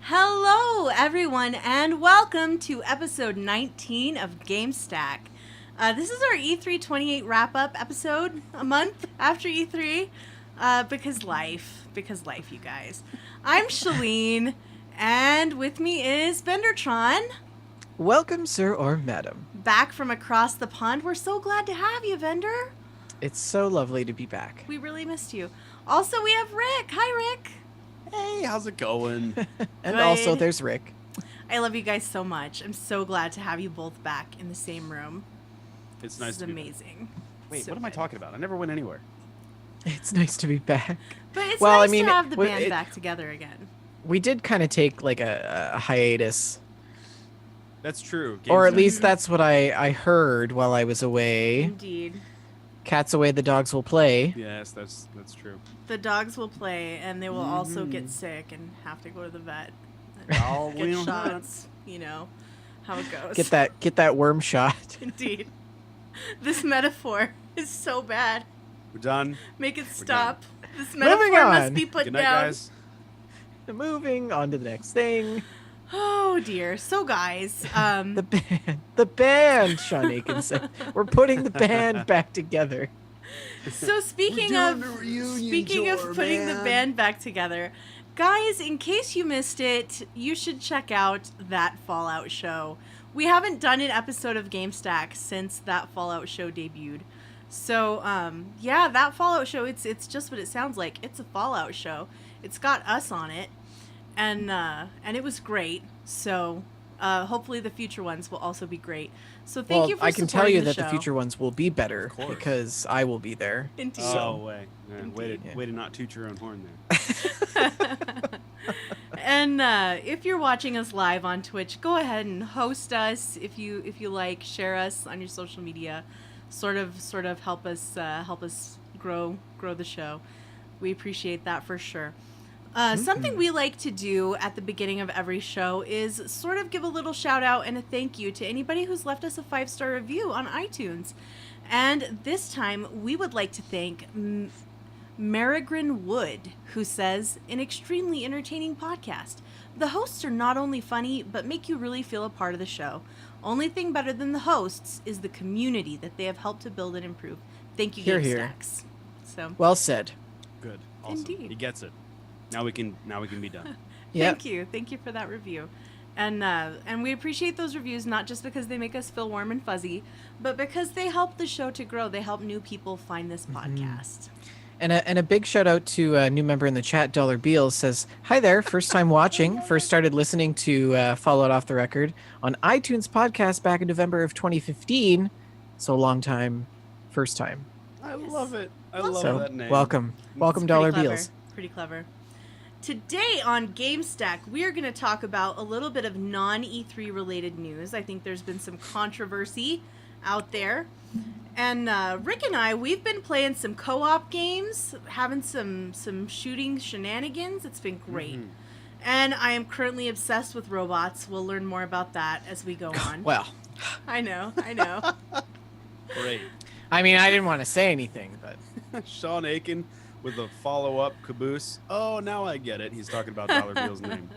Hello, everyone, and welcome to episode 19 of Gamestack. This is our E3 28 wrap-up episode, a month after E3, because life, you guys. I'm Shalene, and with me is Bendertron. Welcome, sir or madam. Back from across the pond. We're so glad to have you, Bender. It's so lovely to be back. We really missed you. Also, we have Rick. Hi, Rick. Hey, how's it going? And also, there's Rick. I love you guys so much. I'm so glad to have you both back in the same room. It's nice to be amazing. Wait, so what am I talking about? I never went anywhere. It's nice to be back. But it's nice to have the band back together again. We did kind of take like a hiatus. That's true. Or at least that's what I heard while I was away. Indeed. Cats away, the dogs will play. Yes, that's true. The dogs will play, and they will also get sick and have to go to the vet. Oh, Get shots. You know how it goes. Get that worm shot. Indeed. This metaphor is so bad. We're done. Make it stop. This metaphor must be put Good night, down. guys. Moving on to the next thing. Oh dear. So guys, the band, Sean Aiken said. We're putting the band back together. So speaking of putting the band back together, guys, in case you missed it, you should check out that Fallout show. We haven't done an episode of Gamestack since that Fallout show debuted. So, yeah, that Fallout show, it's just what it sounds like. It's a Fallout show. It's got us on it. And it was great. So, hopefully the future ones will also be great. So thank you for I can tell you that the the future ones will be better because I will be there. Indeed. Oh, way. Way to not toot your own horn there. And if you're watching us live on Twitch, go ahead and host us if you like. Share us on your social media. Sort of help us grow the show. We appreciate that for sure. Something we like to do at the beginning of every show is sort of give a little shout out and a thank you to anybody who's left us a 5-star review on iTunes. And this time we would like to thank Marigrin Wood, who says, an extremely entertaining podcast. The hosts are not only funny, but make you really feel a part of the show. Only thing better than the hosts is the community that they have helped to build and improve. Thank you, Gamestacks. So well said. Good. Awesome. Indeed. He gets it. Now we can be done. Thank you for that review. And we appreciate those reviews, not just because they make us feel warm and fuzzy, but because they help the show to grow. They help new people find this podcast. And a big shout out to a new member in the chat, Dollar Beals, says, hi there, first time watching. First started listening to Fallout Off the Record on iTunes podcast back in November of 2015. So long time, first time. I love it. I love that name. Welcome, It's Dollar pretty Beals. Pretty clever. Today on Gamestack, we are going to talk about a little bit of non-E3 related news. I think there's been some controversy out there. And Rick and I, we've been playing some co-op games, having some shooting shenanigans. It's been great. Mm-hmm. And I am currently obsessed with robots. We'll learn more about that as we go on. Well. I know. Great. I mean, I didn't want to say anything, but... Sean Aiken with a follow-up caboose. Oh, now I get it. He's talking about Dollar Beal's name.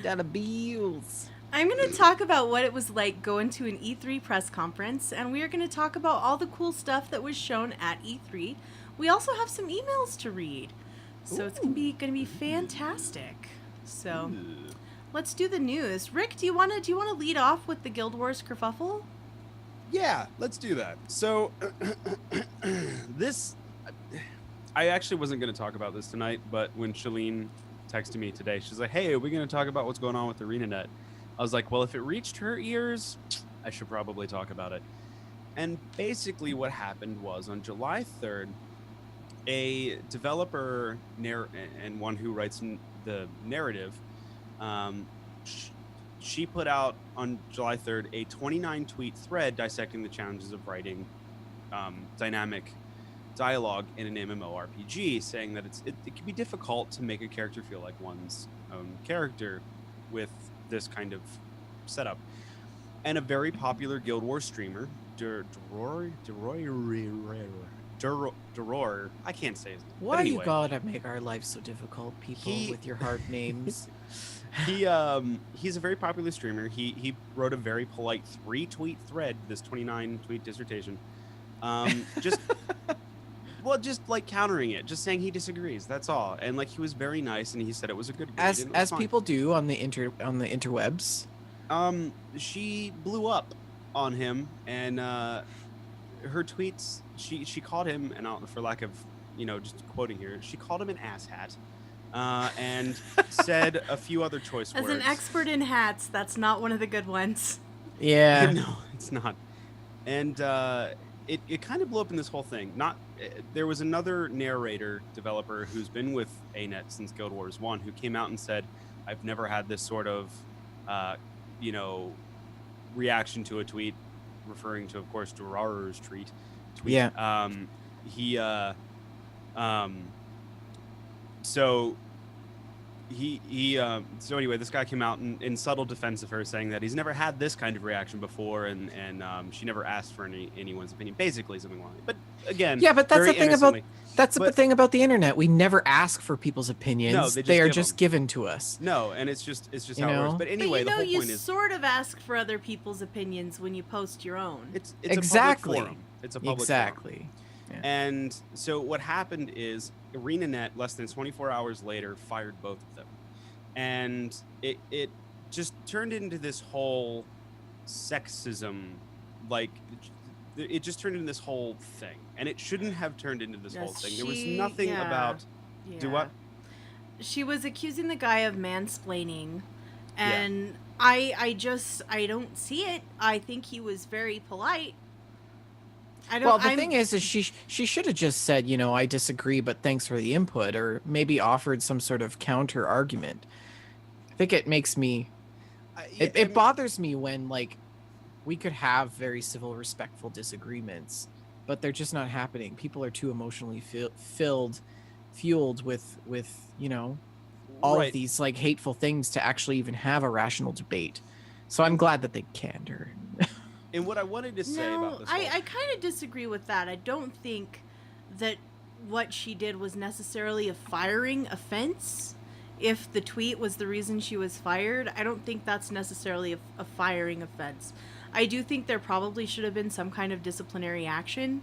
Dollar Beals. I'm going to talk about what it was like going to an E3 press conference, and we are going to talk about all the cool stuff that was shown at E3. We also have some emails to read, so it's going to be fantastic. So let's do the news. Rick, do you want to lead off with the Guild Wars kerfuffle? Yeah, let's do that. So I actually wasn't going to talk about this tonight, but when Shalene texted me today, she's like, hey, are we going to talk about what's going on with ArenaNet? I was like, well, if it reached her ears, I should probably talk about it. And basically what happened was on July 3rd, a developer and one who writes the narrative, she put out on July 3rd a 29-tweet thread dissecting the challenges of writing dynamic dialogue in an MMORPG, saying that it can be difficult to make a character feel like one's own character with this kind of setup. And a very popular Guild Wars streamer, Duror. I can't say his name. Why But anyway, you gotta make our lives so difficult, people, with your hard names? he's a very popular streamer. He wrote a very polite 3-tweet thread, this 29-tweet dissertation. Just like countering it, just saying he disagrees. That's all. And like he was very nice, and he said it was a good grade. As people do on the interwebs. She blew up on him, and her tweets. She called him, and for lack of just quoting here, she called him an asshat. And said a few other choice words. As an expert in hats, that's not one of the good ones. Yeah. No, it's not. And it kind of blew up in this whole thing. There was another narrator developer who's been with ANET since Guild Wars 1 who came out and said, I've never had this sort of, reaction to a tweet, referring to, of course, Durar's tweet. Yeah. So anyway, this guy came out in subtle defense of her, saying that he's never had this kind of reaction before, and she never asked for anyone's opinion, basically something like that. But again, yeah, but that's very the thing innocently. the thing about the internet. We never ask for people's opinions. No, they are just given to us. No, and it's just how know? it works. But anyway, but the whole you point is sort of ask for other people's opinions when you post your own. it's Exactly. a public forum. It's a public forum. Exactly. Yeah. And so what happened is ArenaNet, less than 24 hours later, fired both of them. And it just turned into this whole sexism, like it just turned into this whole thing. And it shouldn't have turned into this whole thing. There was nothing about... Do what? She was accusing the guy of mansplaining, and I don't see it. I think he was very polite. Well, the thing is she should have just said, I disagree, but thanks for the input, or maybe offered some sort of counter argument. I think it makes me, it bothers me when we could have very civil, respectful disagreements, but they're just not happening. People are too emotionally fueled with all of these hateful things to actually even have a rational debate. So I'm glad that they canned her. And what I wanted to say about this, I kind of disagree with that. I don't think that what she did was necessarily a firing offense. If the tweet was the reason she was fired, I don't think that's necessarily a firing offense. I do think there probably should have been some kind of disciplinary action,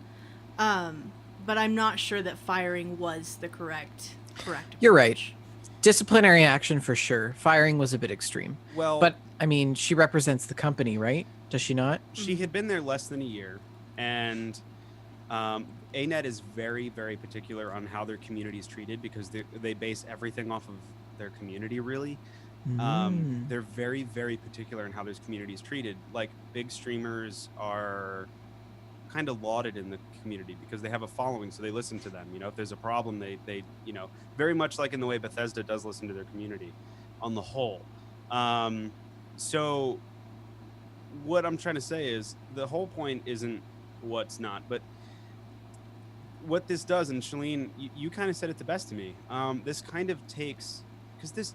but I'm not sure that firing was the correct approach. You're right. Disciplinary action for sure. Firing was a bit extreme. Well, but I mean, she represents the company, right? Does she not? She had been there less than a year, and ANET is very, very particular on how their community is treated because they base everything off of their community, really. They're very, very particular in how their community is treated. Like, big streamers are kind of lauded in the community because they have a following, so they listen to them. If there's a problem, they very much like in the way Bethesda does listen to their community on the whole. So what I'm trying to say is the whole point isn't what's not, but what this does, and Shalene, you kind of said it the best to me. This kind of takes, because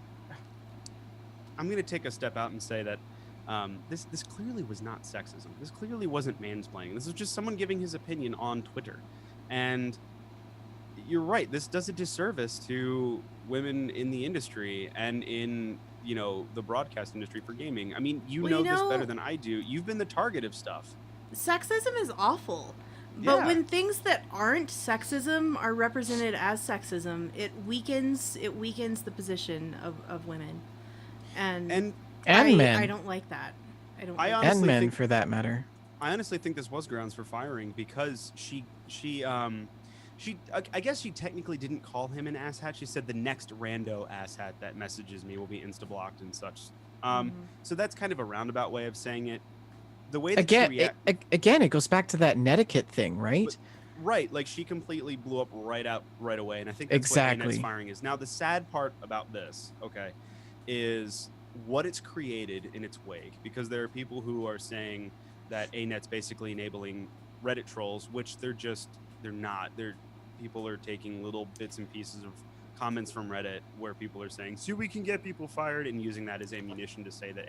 I'm going to take a step out and say that this clearly was not sexism. This clearly wasn't mansplaining. This was just someone giving his opinion on Twitter. And you're right. This does a disservice to women in the industry and in the broadcast industry for gaming. I mean, you know this better than I do. You've been the target of stuff. Sexism is awful. But when things that aren't sexism are represented as sexism, it weakens the position of women. And men. I don't like that. And men, for that matter. I honestly think this was grounds for firing because I guess she technically didn't call him an asshat. She said the next rando asshat that messages me will be insta-blocked and such. So that's kind of a roundabout way of saying it. The way that again, it goes back to that netiquette thing, right? Right, like she completely blew up right away, and I think that's what ANET's firing is. Now, the sad part about this, is what it's created in its wake, because there are people who are saying that ANET's basically enabling Reddit trolls, which they're not. People are taking little bits and pieces of comments from Reddit where people are saying, "So we can get people fired," and using that as ammunition to say that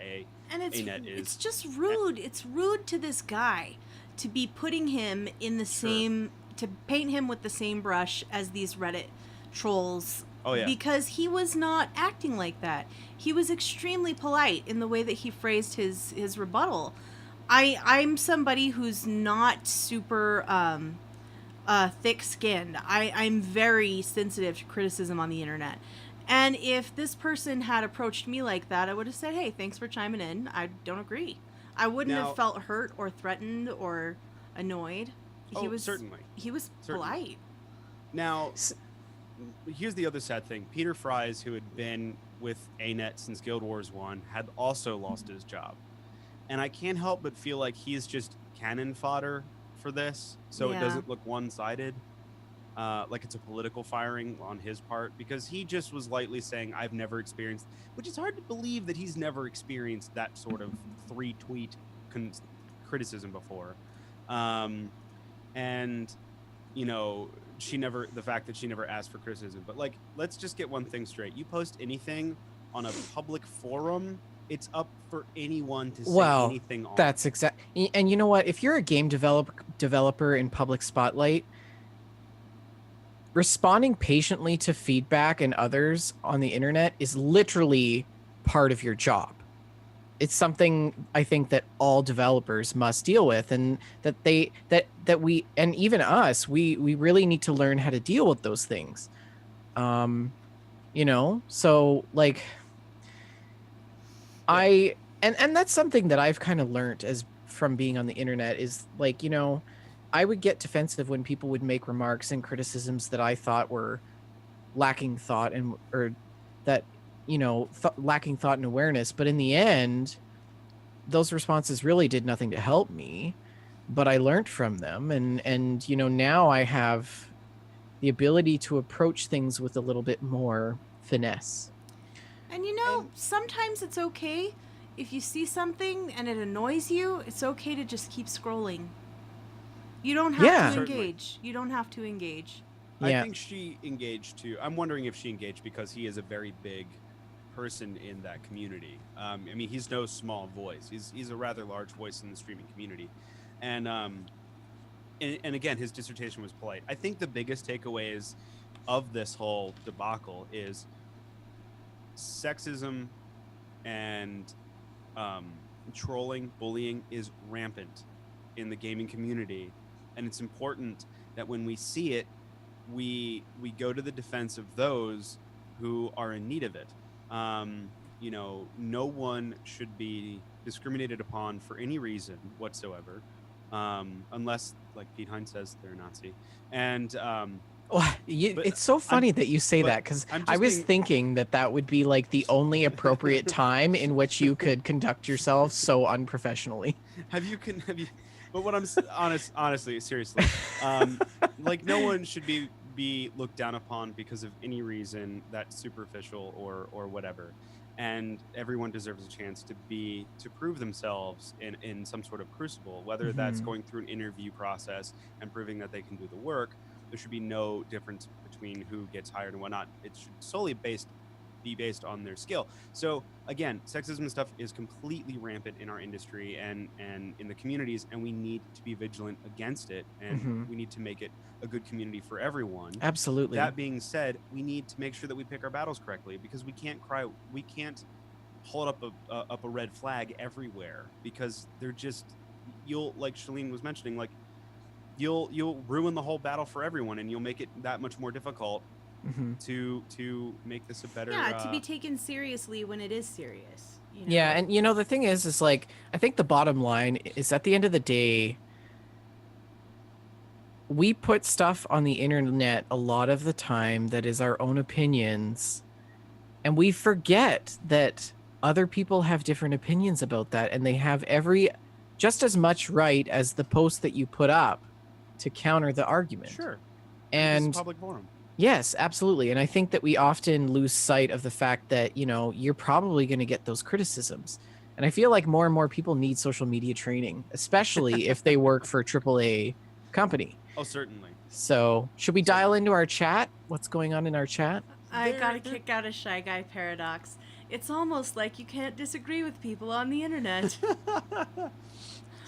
ANET is. It's just rude. It's rude to this guy to be putting him in the same to paint him with the same brush as these Reddit trolls. Oh, yeah. Because he was not acting like that. He was extremely polite in the way that he phrased his rebuttal. I'm somebody who's not super thick-skinned. I'm very sensitive to criticism on the internet. And if this person had approached me like that, I would have said, hey, thanks for chiming in. I don't agree. I wouldn't have felt hurt or threatened or annoyed. Certainly. He was polite. Now, here's the other sad thing. Peter Fries, who had been with ANET since Guild Wars 1, had also lost his job. And I can't help but feel like he's just cannon fodder for this, so it doesn't look one-sided, like it's a political firing on his part, because he just was lightly saying, I've never experienced, which is hard to believe that he's never experienced that sort of three-tweet criticism before. And, you know, the fact that she never asked for criticism. But, like, let's just get one thing straight. You post anything on a public forum, it's up for anyone to say anything on. That's exactly. And you know what? If you're a game developer in public spotlight, responding patiently to feedback and others on the internet is literally part of your job. It's something I think that all developers must deal with, and that we, and even us, we really need to learn how to deal with those things. You know, so like and that's something that I've kind of learned as from being on the internet is, like, you know, I would get defensive when people would make remarks and criticisms that I thought were lacking thought or that, you know, lacking thought and awareness. But in the end, those responses really did nothing to help me, but I learned from them. And, you know, now I have the ability to approach things with a little bit more finesse. And, you know, sometimes it's okay if you see something and it annoys you, it's okay to just keep scrolling. You don't have to engage. You don't have to engage. I think she engaged too. I'm wondering if she engaged because he is a very big person in that community. I mean, he's no small voice. He's a rather large voice in the streaming community, and again, his dissertation was polite. I think the biggest takeaways of this whole debacle is sexism and trolling, bullying is rampant in the gaming community, and it's important that when we see it, we go to the defense of those who are in need of it. You know, no one should be discriminated upon for any reason whatsoever, unless, like Pete Hines says, they're a Nazi. And it's so funny that you say that, because I was thinking that would be like the only appropriate time in which you could conduct yourself so unprofessionally. But what I'm honestly, seriously, like, no one should be looked down upon because of any reason that's superficial or whatever, and everyone deserves a chance to prove themselves in some sort of crucible, whether that's going through an interview process and proving that they can do the work. There should be no difference between who gets hired and whatnot. It should solely be based on their skill. So again, sexism and stuff is completely rampant in our industry and in the communities, and we need to be vigilant against it, and we need to make it a good community for everyone. Absolutely. That being said, we need to make sure that we pick our battles correctly, because we can't hold up a red flag everywhere, because they're just, like Shalene was mentioning, like, you'll ruin the whole battle for everyone, and you'll make it that much more difficult to make this a better to be taken seriously when it is serious, you know? Yeah, and you know, the thing is like, I think the bottom line is, at the end of the day, we put stuff on the internet a lot of the time that is our own opinions, and we forget that other people have different opinions about that, and they have just as much right as the post that you put up to counter the argument. Sure. And it's a public forum. Yes, absolutely. And I think that we often lose sight of the fact that, you know, you're probably going to get those criticisms. And I feel like more and more people need social media training, especially if they work for a AAA company. Oh, certainly. So should we dial into our chat? What's going on in our chat? I got a kick out of Shy Guy Paradox. It's almost like you can't disagree with people on the internet.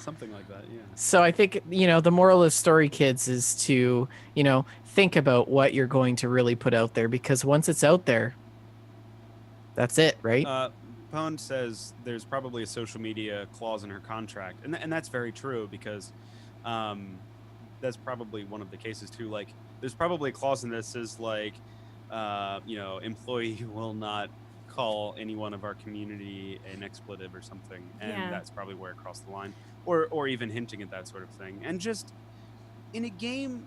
Something like that, yeah. So I think, the moral of the story, kids, is to, think about what you're going to really put out there, because once it's out there, that's it, right? Pone says there's probably a social media clause in her contract, and that's very true, because that's probably one of the cases too. Like, there's probably a clause in this says like, employee will not call anyone of our community an expletive or something, and that's probably where it crossed the line, or even hinting at that sort of thing. And just in a game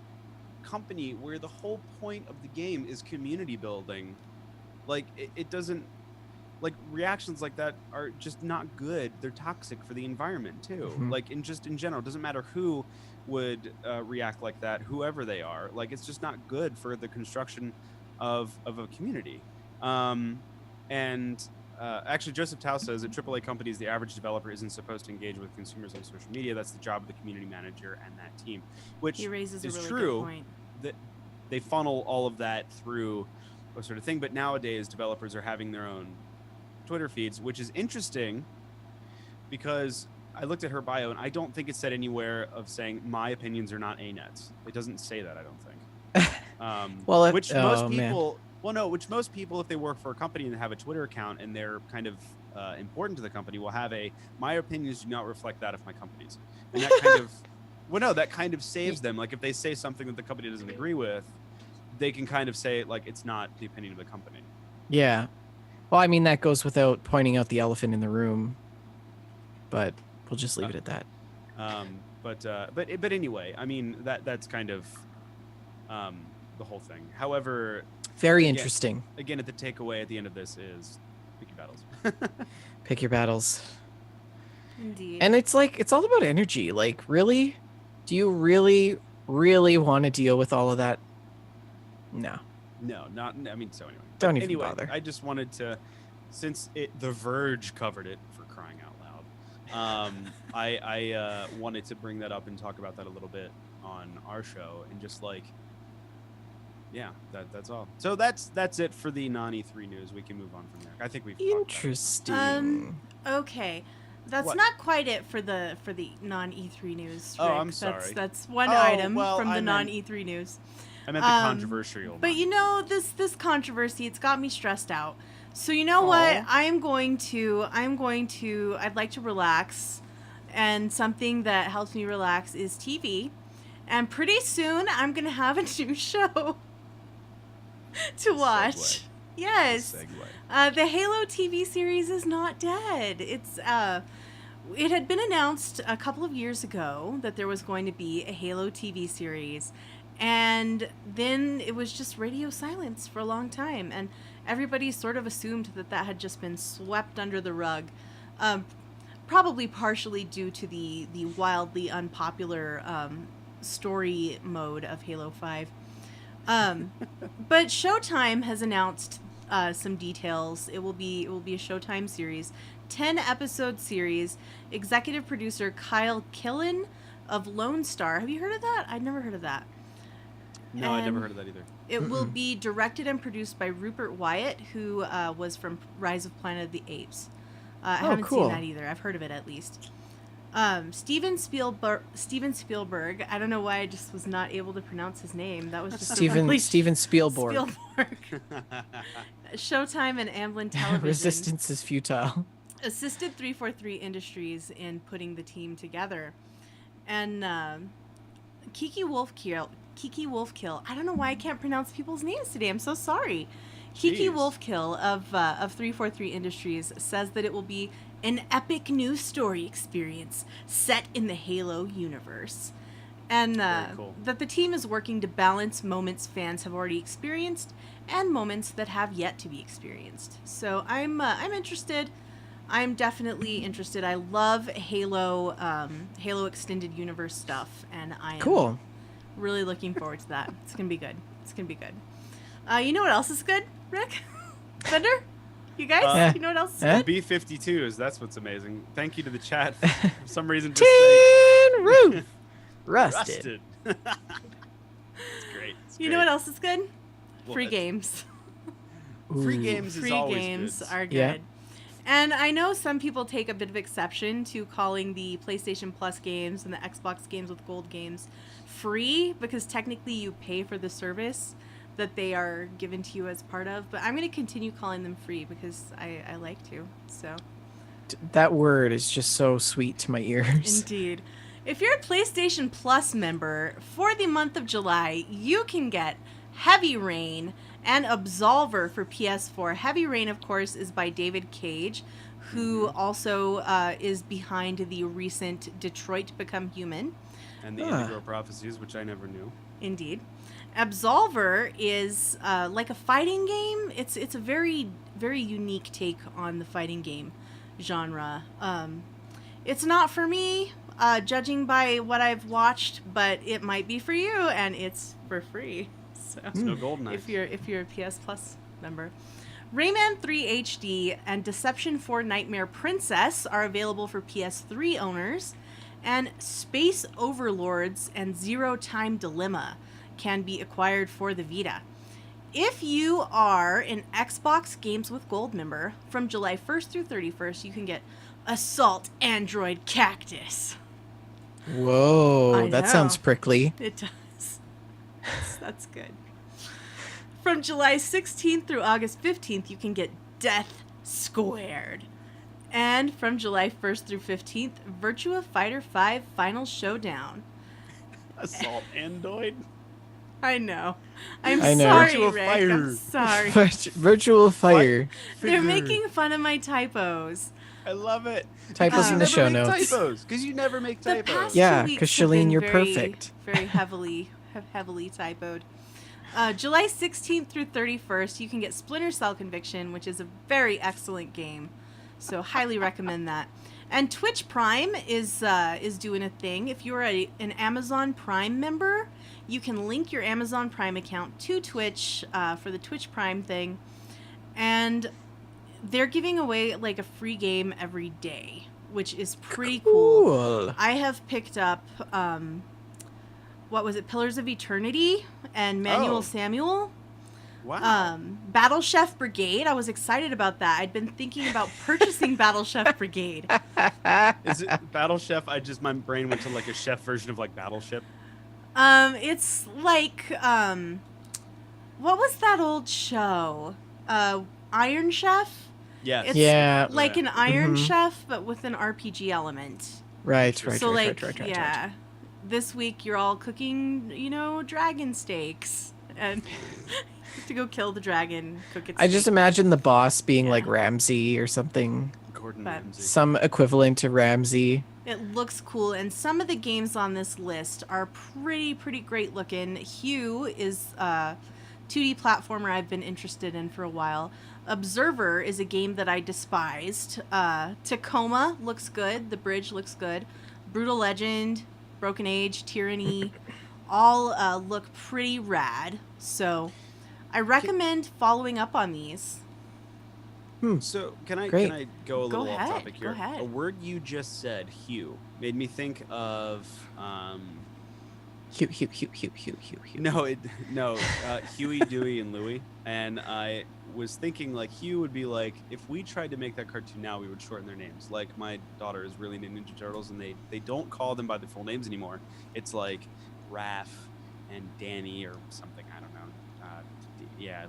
company where the whole point of the game is community building, like it doesn't, like, reactions like that are just not good. They're toxic for the environment too. Mm-hmm. Like, in general, it doesn't matter who would react like that, whoever they are. Like, it's just not good for the construction of a community. Actually, Joseph Tao says at AAA companies, the average developer isn't supposed to engage with consumers on social media. That's the job of the community manager and that team, which he raises is a really true. good point. That they funnel all of that through a sort of thing, but nowadays developers are having their own Twitter feeds, which is interesting because I looked at her bio and I don't think it said anywhere of saying my opinions are not A-nets. It doesn't say that, I don't think. Which most people, if they work for a company and have a Twitter account and they're kind of important to the company, will have my opinions do not reflect that of my company's. And that kind of, that kind of saves them. Like, if they say something that the company doesn't agree with, they can kind of say, like, it's not the opinion of the company. Yeah. Well, I mean, that goes without pointing out the elephant in the room, but we'll just leave it at that. But anyway, I mean, that's kind of the whole thing. However, very interesting. Again, the takeaway at the end of this is pick your battles. Pick your battles. Indeed. And it's like, it's all about energy. Like, really? Do you really, really want to deal with all of that? No. No, not. I mean, so anyway. Don't even bother. I just wanted to, since The Verge covered it, for crying out loud, I wanted to bring that up and talk about that a little bit on our show, and just like, yeah, that's all. So that's it for the non-E3 news. We can move on from there. I think we've interesting. Okay. That's What? not quite it for the non-E3 news, Rick. Oh, I'm sorry. That's one item from the I meant non-E3 news. the controversial But one. this controversy, it's got me stressed out. So you know what? I'd like to relax, and something that helps me relax is TV. And pretty soon I'm going to have a new show to watch. Segue. Yes. Segue. The Halo TV series is not dead. It had been announced a couple of years ago that there was going to be a Halo TV series, and then it was just radio silence for a long time, and everybody sort of assumed that had just been swept under the rug, probably partially due to the wildly unpopular story mode of Halo 5. But Showtime has announced some details. It will be a Showtime series, 10-episode series. Executive producer Kyle Killen of Lone Star. Have you heard of that? I'd never heard of that. No, I never heard of that either. It will be directed and produced by Rupert Wyatt, who was from Rise of Planet of the Apes. I haven't seen that either. I've heard of it at least. Steven Spielberg. I don't know why I just was not able to pronounce his name. That was just Steven Spielberg. Showtime and Amblin Television. Resistance is futile. Assisted 343 Industries in putting the team together. And Kiki Wolfkill. I don't know why I can't pronounce people's names today. I'm so sorry. Kiki Wolfkill of 343 Industries says that it will be an epic new story experience set in the Halo universe. And cool. That the team is working to balance moments fans have already experienced and moments that have yet to be experienced. So I'm interested. I'm definitely interested. I love Halo extended universe stuff, and I am really looking forward to that. It's gonna be good. You know what else is good, Rick? Thunder? You guys? You know what else is good? B-52s. That's what's amazing. Thank you to the chat for some reason. Tin roof. Rusted. It's great. You know what else is good? Free What? games. Free games is Free always games good. are good. Yeah. And I know some people take a bit of exception to calling the PlayStation Plus games and the Xbox games with gold games free, because technically you pay for the service that they are given to you as part of. But I'm going to continue calling them free because I like to. So That word is just so sweet to my ears. indeed. If you're a PlayStation Plus member, for the month of July, you can get Heavy Rain and Absolver for PS4. Heavy Rain, of course, is by David Cage, who also is behind the recent Detroit Become Human. And the Indigo Prophecies, which I never knew. Indeed. Absolver is like a fighting game. It's a very, very unique take on the fighting game genre. It's not for me, judging by what I've watched, but it might be for you, and it's for free. So It's no golden if you're a PS Plus member. Rayman 3 HD and Deception 4 Nightmare Princess are available for PS3 owners, and Space Overlords and Zero Time Dilemma can be acquired for the Vita. If you are an Xbox Games with Gold member, from July 1st through 31st, you can get Assault Android Cactus. Whoa, I that know. sounds prickly. It does. That's good. From July 16th through August 15th, you can get Death Squared. And from July 1st through 15th, Virtua Fighter 5 Final Showdown. Assault Android. I know. I'm I know. sorry, Virtua Rick. Fighter. I'm sorry. Virtual Fire. They're making fun of my typos. I love it. Typos in the show notes. Because you never make The typos. past Yeah, 2 weeks 'cause have Shalene, been you're very, perfect. Very heavily typoed. July 16th through 31st, you can get Splinter Cell Conviction, which is a very excellent game. So highly recommend that. And Twitch Prime is doing a thing. If you're an Amazon Prime member, you can link your Amazon Prime account to Twitch for the Twitch Prime thing. And they're giving away like a free game every day, which is pretty cool. I have picked up, what was it, Pillars of Eternity and Manual Oh. Samuel. Wow. Battle Chef Brigade. I was excited about that. I'd been thinking about purchasing Battle Chef Brigade. Is it Battle Chef? My brain went to like a chef version of like Battleship. It's like, what was that old show? Iron Chef? Yes. It's Yeah. like an Iron Mhm. Chef, but with an RPG element. Right. So like, yeah, this week you're all cooking, dragon steaks, and to go kill the dragon, cook its I just steak. imagine the boss being Yeah. like Ramsey or something, Gordon But- Ramsay. some equivalent to Ramsey. It looks cool, and some of the games on this list are pretty great looking. Hue is a 2D platformer I've been interested in for a while. Observer is a game that I despised. Tacoma looks good. The Bridge looks good. Brutal Legend, Broken Age, Tyranny, all look pretty rad. So I recommend following up on these. So can I Great. go a Go little ahead, off topic go here? ahead. A word you just said, hue, made me think of Hugh. Huey, Dewey, and Louie. And I was thinking like Hugh would be like, if we tried to make that cartoon now, we would shorten their names. Like my daughter is really into Ninja Turtles, and they don't call them by their full names anymore. It's like Raph and Danny or something. I don't know.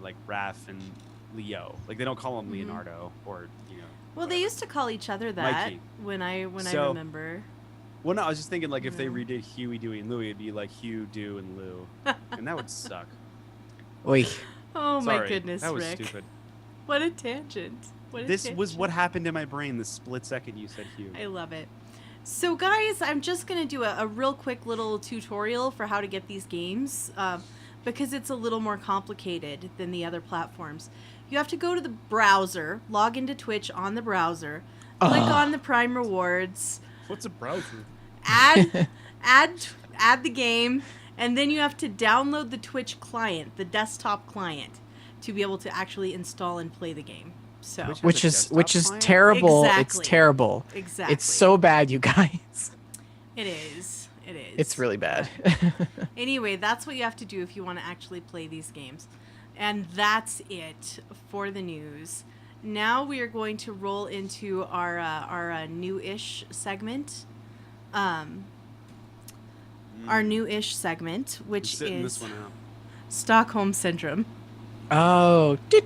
Like Raph and Leo. Like they don't call him Mhm. Leonardo or Well, they used to call each other that Mikey. when I So- remember. Well, no, I was just thinking like if they Yeah. redid Huey, Dewey, and Louie, it'd be like Hugh, Dew, and Lou, and that would suck. Oi. Oh my Sorry, goodness, that was Rick. stupid. What a tangent. This was what happened in my brain the split second you said Hugh. I love it. So guys, I'm just going to do a real quick little tutorial for how to get these games because it's a little more complicated than the other platforms. You have to go to the browser, log into Twitch on the browser, click on the Prime Rewards, What's a browser? add the game, and then you have to download the Twitch client, the desktop client, to be able to actually install and play the game. So Twitch- Which a is desktop client? terrible. Exactly. It's terrible. exactly, It's so bad, you guys. it is. It is. It's really bad. Anyway, that's what you have to do if you want to actually play these games. And that's it for the news. Now we are going to roll into our new-ish segment. Our new-ish segment, which Sitting is this one out. Stockholm Syndrome. Oh. I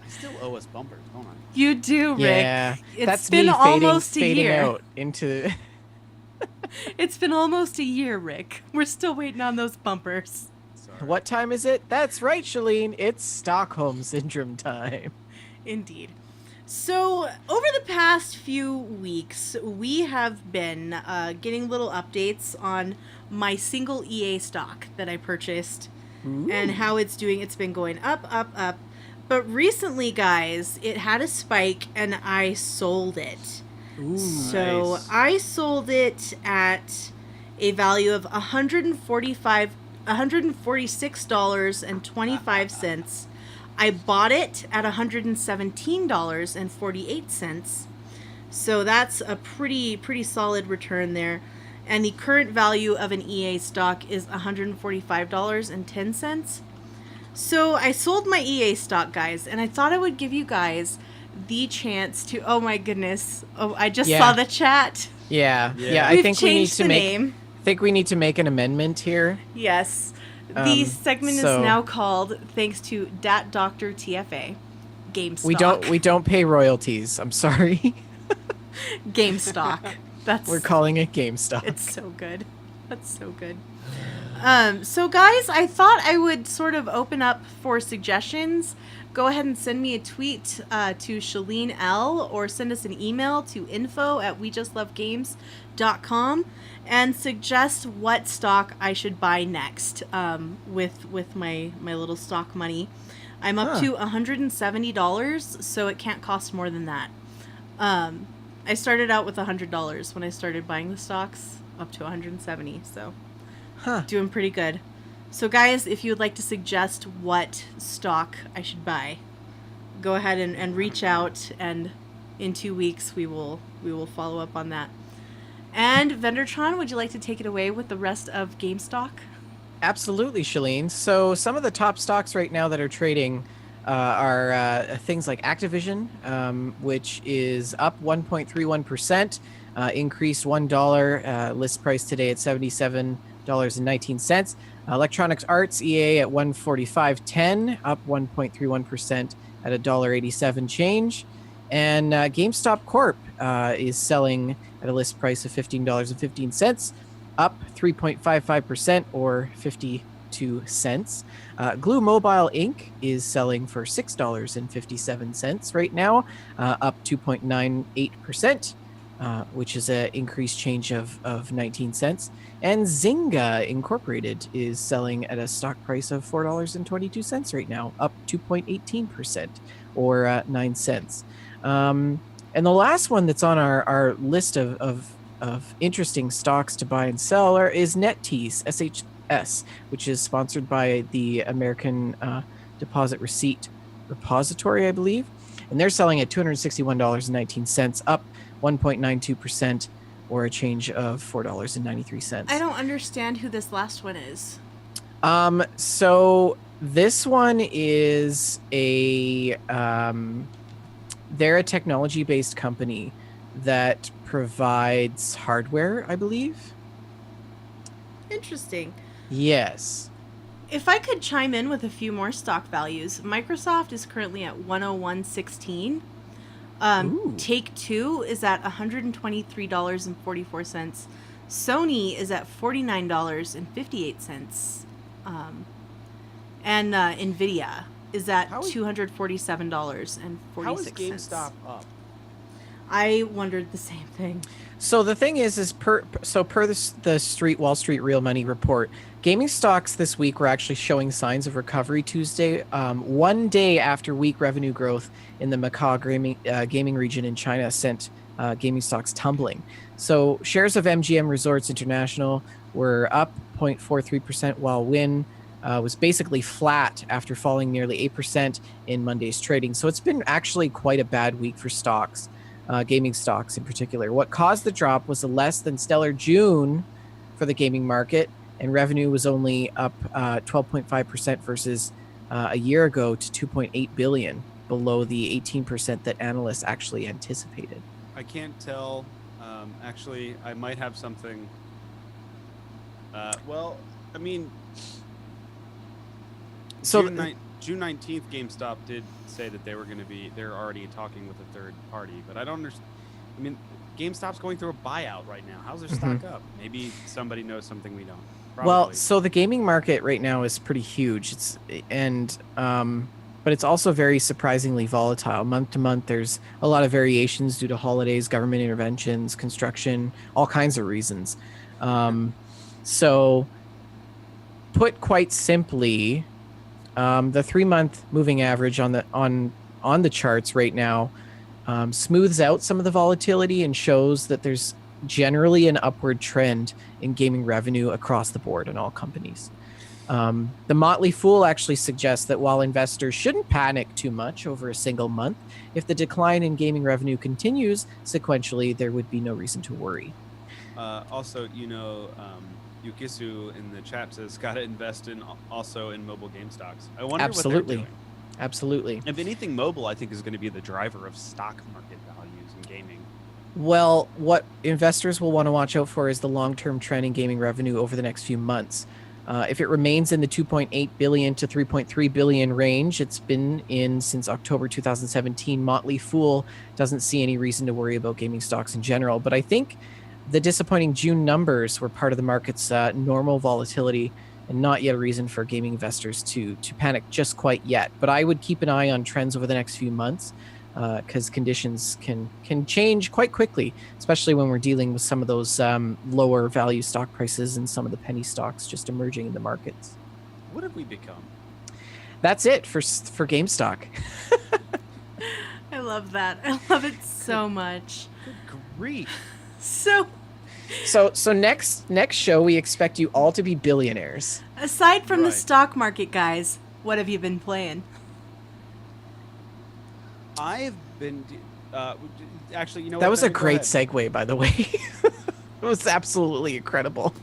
still owe us bumpers, don't I? You do, Rick. Yeah. It's That's been me almost fading a year. out into... It's been almost a year, Rick. We're still waiting on those bumpers. Sorry. What time is it? That's right, Shalene. It's Stockholm Syndrome time. Indeed. So, over the past few weeks, we have been getting little updates on my single EA stock that I purchased and how it's doing. It's been going up, up, up. But recently, guys, it had a spike and I sold it. Ooh. So, Nice. I sold it at a value of $146.25. I bought it at $117.48. So that's a pretty solid return there. And the current value of an EA stock is $145.10. So I sold my EA stock, guys, and I thought I would give you guys the chance to... Oh my goodness. Oh, I just saw the chat. Yeah. Yeah. I We've think we need changed to the make name. I think we need to make an amendment here. Yes. The segment is so- now called, thanks to Dat Doctor TFA, GameStock. We don't pay royalties. I'm sorry. GameStock. That's We're calling it GameStop. It's so good. That's so good. So guys, I thought I would sort of open up for suggestions. Go ahead and send me a tweet to Shalene L, or send us an email to info@wejustlovegames.com and suggest what stock I should buy next with my little stock money. I'm up to $170, so it can't cost more than that. I started out with $100 when I started buying the stocks, up to $170, so doing pretty good. So guys, if you would like to suggest what stock I should buy, go ahead and reach out, and in 2 weeks we will follow up on that. And Vendortron, would you like to take it away with the rest of GameStock? Absolutely, Shalene. So some of the top stocks right now that are trading are things like Activision, which is up 1.31%, increased $1, list price today at $77.19. Electronics Arts, EA at $145.10, up 1.31% at $1.87 change. And GameStop Corp is selling at a list price of $15.15, up 3.55% or 52 cents. Glue Mobile Inc. is selling for $6.57 right now, up 2.98%, which is an increased change of 19 cents. And Zynga Incorporated is selling at a stock price of $4.22 right now, up 2.18% or 9 cents. And the last one that's on our list of interesting stocks to buy and sell is NetEase, SHS, which is sponsored by the American Deposit Receipt Repository, I believe. And they're selling at $261.19, up 1.92%, or a change of $4.93. I don't understand who this last one is. So this one is they're a technology-based company that provides hardware, I believe. Interesting. Yes. If I could chime in with a few more stock values, Microsoft is currently at 101.16. Take-Two is at $123.44. Sony is at $49.58. And Nvidia is at $247.46. How is GameStop up? I wondered the same thing. So the thing is per the Wall Street Real Money report, gaming stocks this week were actually showing signs of recovery Tuesday, one day after weak revenue growth in the Macau gaming region in China sent gaming stocks tumbling. So shares of MGM Resorts International were up 0.43%, while Wynn was basically flat after falling nearly 8% in Monday's trading. So it's been actually quite a bad week for stocks. Gaming stocks in particular. What caused the drop was a less than stellar June for the gaming market and revenue was only up 12.5% versus a year ago to 2.8 billion, below the 18% that analysts actually anticipated. I can't tell. Actually, I might have something. Well, I mean, So June 19th, GameStop did say that they're already talking with a third party, but I don't understand. I mean, GameStop's going through a buyout right now. How's their stock up? Maybe somebody knows something we don't. Probably. Well, so the gaming market right now is pretty huge. But it's also very surprisingly volatile. Month to month, there's a lot of variations due to holidays, government interventions, construction, all kinds of reasons. So, put quite simply, the 3-month moving average on the charts right now smooths out some of the volatility and shows that there's generally an upward trend in gaming revenue across the board in all companies. The Motley Fool actually suggests that while investors shouldn't panic too much over a single month, if the decline in gaming revenue continues sequentially, there would be no reason to worry. Also, Yukisu in the chat says, "Gotta invest also in mobile game stocks." I wonder what they're doing. Absolutely. If anything, mobile I think is going to be the driver of stock market values in gaming. Well, what investors will want to watch out for is the long-term trend in gaming revenue over the next few months. If it remains in the 2.8 billion to 3.3 billion range it's been in since October 2017, Motley Fool doesn't see any reason to worry about gaming stocks in general. But I think the disappointing June numbers were part of the market's normal volatility and not yet a reason for gaming investors to panic just quite yet. But I would keep an eye on trends over the next few months because conditions can change quite quickly, especially when we're dealing with some of those lower value stock prices and some of the penny stocks just emerging in the markets. What have we become? That's it for GameStock. I love that. I love it so much. Good grief. So next show we expect you all to be billionaires. Aside from the stock market, guys, what have you been playing? I've been actually, that was a great segue, by the way. It was absolutely incredible.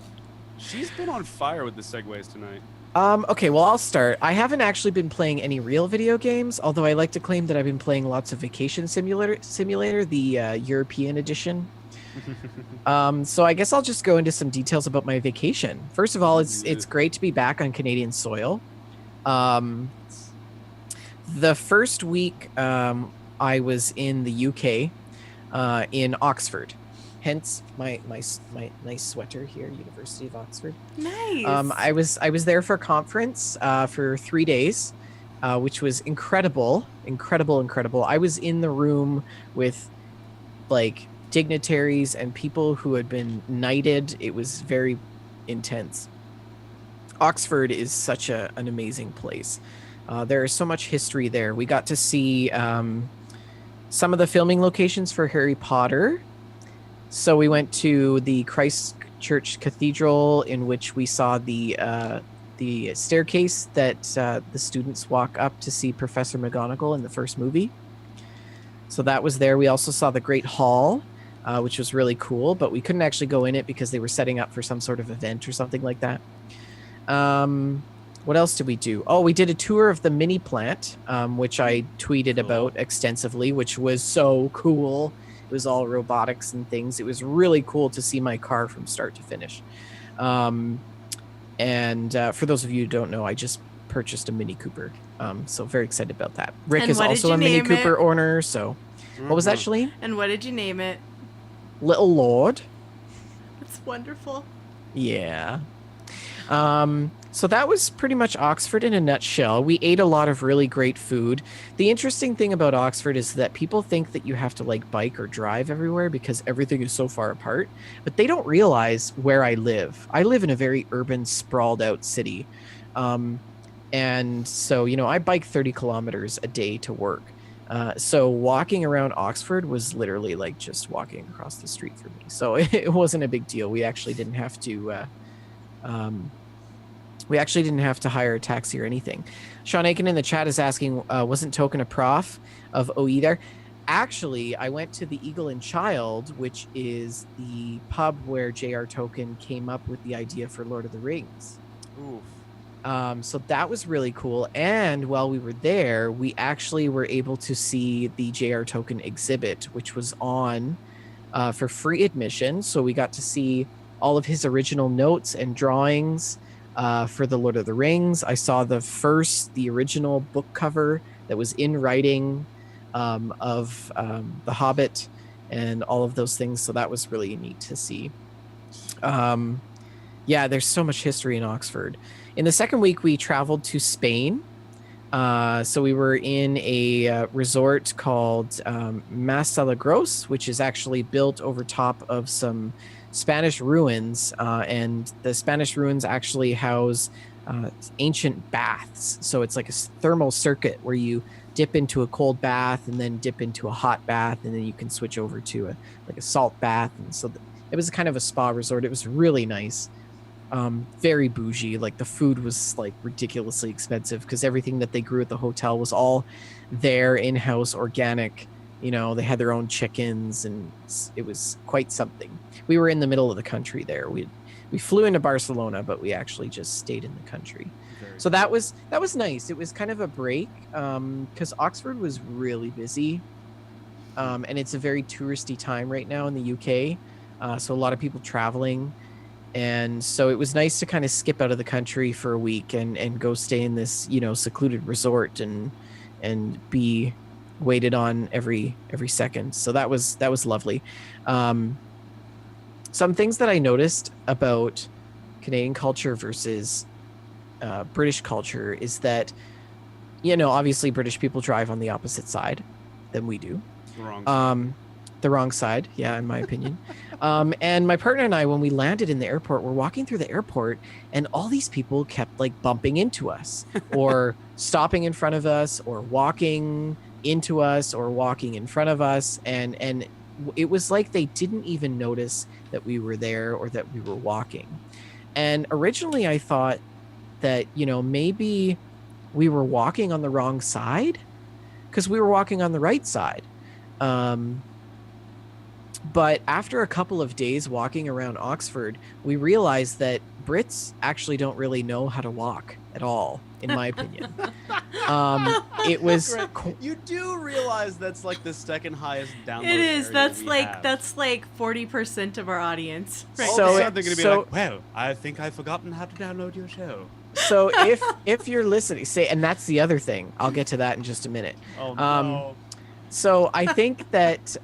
She's been on fire with the segues tonight. Okay, well, I'll start. I haven't actually been playing any real video games, although I like to claim that I've been playing lots of Vacation Simulator, the European edition. So I guess I'll just go into some details about my vacation. First of all, it's great to be back on Canadian soil. The first week I was in the UK, in Oxford. Hence my nice sweater here, University of Oxford. Nice. I was there for a conference for 3 days, which was incredible. I was in the room with like dignitaries and people who had been knighted. It was very intense. Oxford is such an amazing place. There is so much history there. We got to see some of the filming locations for Harry Potter. So we went to the Christchurch Cathedral, in which we saw the staircase that the students walk up to see Professor McGonagall in the first movie. So that was there. We also saw the Great Hall, which was really cool, but we couldn't actually go in it because they were setting up for some sort of event or something like that. What else did we do? Oh, we did a tour of the mini plant, which I tweeted about extensively, which was so cool. It was all robotics and things. It was really cool to see my car from start to finish. And for those of you who don't know, I just purchased a Mini Cooper. So very excited about that. Rick is also a Mini Cooper owner. So what was that, Shalene? And what did you name it? Little Lord. It's wonderful. Yeah. So that was pretty much Oxford in a nutshell. We ate a lot of really great food. The interesting thing about Oxford is that people think that you have to like bike or drive everywhere because everything is so far apart, but they don't realize where I live. I live in a very urban, sprawled out city. And so, I bike 30 kilometers a day to work. So walking around Oxford was literally like just walking across the street for me. So it wasn't a big deal. We actually didn't have to, hire a taxi or anything. Sean Aiken in the chat is asking, wasn't Token a prof of OE there? actually, I went to the Eagle and Child, which is the pub where J.R. Tolkien came up with the idea for Lord of the Rings. Oof. So that was really cool. And while we were there, we actually were able to see the J.R. Tolkien exhibit, which was on for free admission. So we got to see all of his original notes and drawings for the Lord of the Rings. I saw the original book cover that was in writing of The Hobbit and all of those things. So that was really neat to see. Yeah, there's so much history in Oxford. In the second week, we traveled to Spain. So we were in a resort called Massalagros, which is actually built over top of some Spanish ruins. And the Spanish ruins actually house ancient baths. So it's like a thermal circuit where you dip into a cold bath and then dip into a hot bath, and then you can switch over to a salt bath. And so it was kind of a spa resort. It was really nice. Very bougie. Like the food was like ridiculously expensive because everything that they grew at the hotel was all their in-house organic. You know, they had their own chickens, and it was quite something. We were in the middle of the country there. We flew into Barcelona, but we actually just stayed in the country. So that was nice. It was kind of a break because Oxford was really busy, and it's a very touristy time right now in the UK. So a lot of people traveling. And so it was nice to kind of skip out of the country for a week and go stay in this, secluded resort and be waited on every second. So that was lovely. Some things that I noticed about Canadian culture versus British culture is that, obviously British people drive on the opposite side than we do. The wrong side, yeah, in my opinion. And my partner and I, when we landed in the airport, we're walking through the airport, and all these people kept like bumping into us or stopping in front of us or walking into us or walking in front of us. And it was like they didn't even notice that we were there or that we were walking. And originally I thought that, maybe we were walking on the wrong side because we were walking on the right side. But after a couple of days walking around Oxford, we realized that Brits actually don't really know how to walk at all, in my opinion. It was. You do realize that's like the second highest download. It is. area That's we like have. that's like 40% of our audience. Right All of a there. sudden they're gonna be like, "Well, I think I've forgotten how to download your show." So if you're listening, and that's the other thing. I'll get to that in just a minute. Oh no. So I think that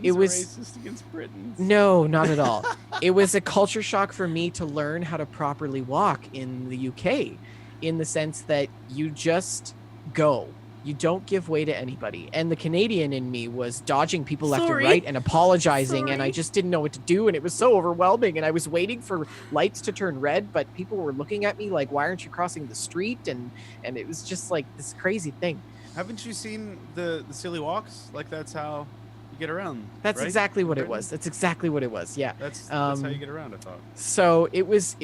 it was racist against Britons. No, not at all. It was a culture shock for me to learn how to properly walk in the UK, in the sense that you just go. You don't give way to anybody. And the Canadian in me was dodging people left and right and apologizing, and I just didn't know what to do, and it was so overwhelming. And I was waiting for lights to turn red, but people were looking at me like, "Why aren't you crossing the street?" And it was just like this crazy thing. Haven't you seen the silly walks? Like that's how you get around. That's right? exactly what it was. That's exactly what it was. Yeah. That's how you get around, I thought. So it was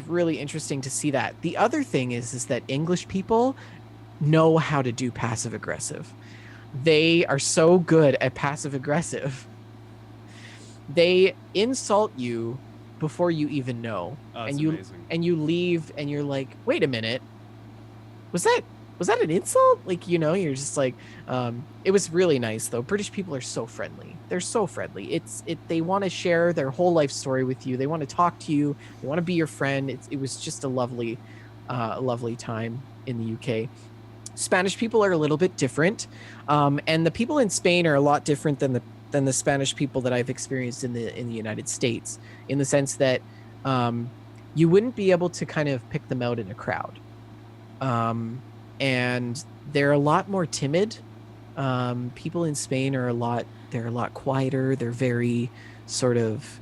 really interesting to see that. The other thing is that English people know how to do passive aggressive. They are so good at passive aggressive. They insult you before you even know. Oh, and amazing. you leave and you're like, "Wait a minute. Was that an insult?" Like, you're just like, it was really nice though. British people are so friendly. They're so friendly. They want to share their whole life story with you. They want to talk to you. They want to be your friend. It was just a lovely time in the UK. Spanish people are a little bit different. And the people in Spain are a lot different than the Spanish people that I've experienced in the United States, in the sense that, you wouldn't be able to kind of pick them out in a crowd. And they're a lot more timid. People in Spain are a lot quieter. They're very sort of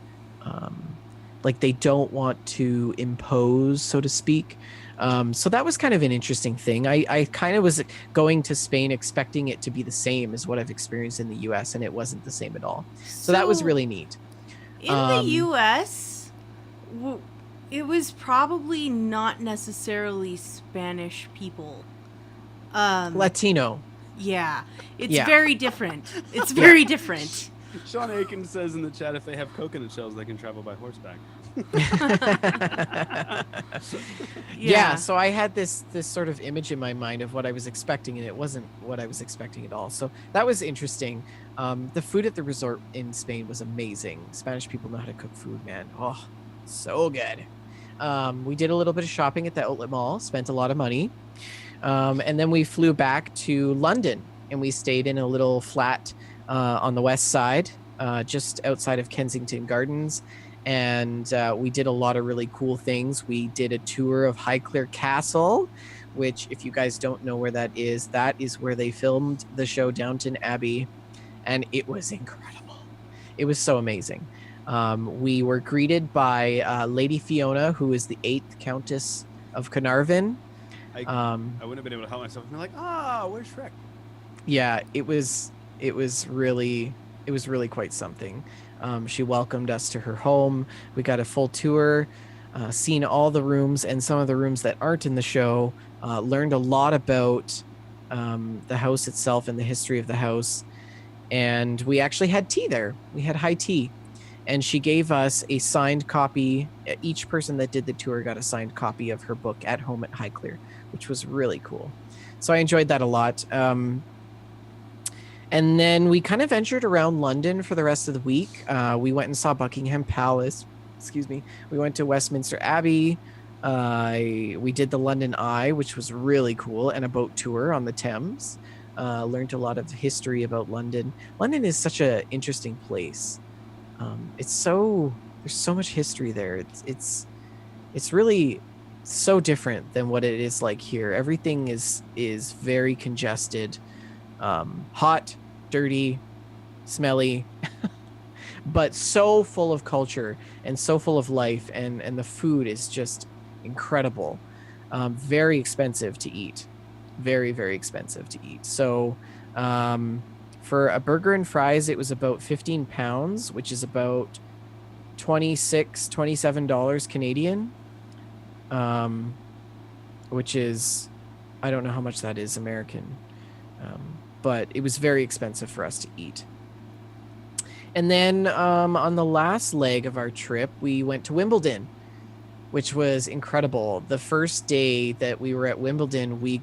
like they don't want to impose, so to speak. So that was kind of an interesting thing. I kind of was going to Spain expecting it to be the same as what I've experienced in the US, and it wasn't the same at all. So that was really neat. In the US, it was probably not necessarily Spanish people. Latino. Yeah, it's Yeah. very different. It's very different. Sean Aiken says in the chat, if they have coconut shells, they can travel by horseback. Yeah, so I had this sort of image in my mind of what I was expecting, and it wasn't what I was expecting at all. So that was interesting. The food at the resort in Spain was amazing. Spanish people know how to cook food, man. Oh, so good. We did a little bit of shopping at the outlet mall, spent a lot of money. And then we flew back to London, and we stayed in a little flat on the west side, just outside of Kensington Gardens. And we did a lot of really cool things. We did a tour of Highclere Castle, which, if you guys don't know where that is where they filmed the show Downton Abbey. And it was incredible. It was so amazing. We were greeted by Lady Fiona, who is the 8th Countess of Carnarvon. I wouldn't have been able to help myself and be like, where's Shrek? Yeah, it was really quite something. She welcomed us to her home. We got a full tour, seen all the rooms and some of the rooms that aren't in the show, learned a lot about the house itself and the history of the house. And we actually had tea there. We had high tea. And she gave us a signed copy. Each person that did the tour got a signed copy of her book, At Home at Highclere, which was really cool. So I enjoyed that a lot. And then we kind of ventured around London for the rest of the week. We went and saw Buckingham Palace. Excuse me. We went to Westminster Abbey. We did the London Eye, which was really cool, and a boat tour on the Thames. Learned a lot of history about London. London is such an interesting place. There's so much history there. It's really so different than what it is like here. Everything is very congested, hot, dirty, smelly, but so full of culture and so full of life, and the food is just incredible. Very expensive to eat. Very, very expensive to eat. So for a burger and fries, it was about £15, which is about $27 Canadian, which is, I don't know how much that is American, but it was very expensive for us to eat. And then on the last leg of our trip, we went to Wimbledon, which was incredible. The first day that we were at Wimbledon, we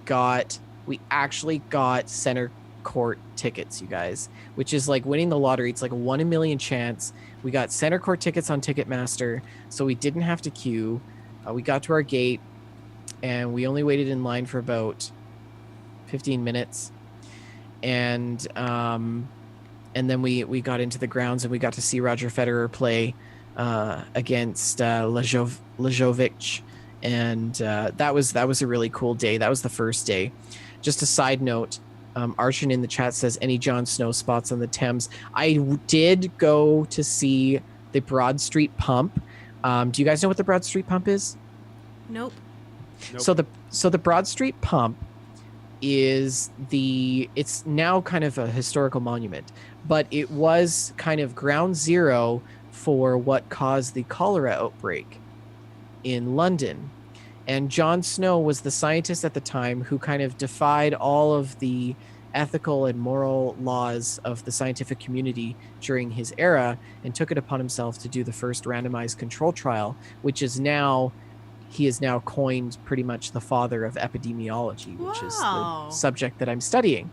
actually got center court tickets, you guys, which is like winning the lottery. It's like a 1 in a million chance. We got center court tickets on Ticketmaster, so we didn't have to queue. We got to our gate, and we only waited in line for about 15 minutes. And then we got into the grounds, and we got to see Roger Federer play against Lajovic, and that was a really cool day. That was the first day. Just a side note, Archon in the chat says, any Jon Snow spots on the Thames? I did go to see the Broad Street Pump. Do you guys know what the Broad Street Pump is? Nope. So the Broad Street Pump is it's now kind of a historical monument, but it was kind of ground zero for what caused the cholera outbreak in London. And Jon Snow was the scientist at the time who kind of defied all of the ethical and moral laws of the scientific community during his era and took it upon himself to do the first randomized control trial, which is now, he is now coined pretty much the father of epidemiology, which is the subject that I'm studying.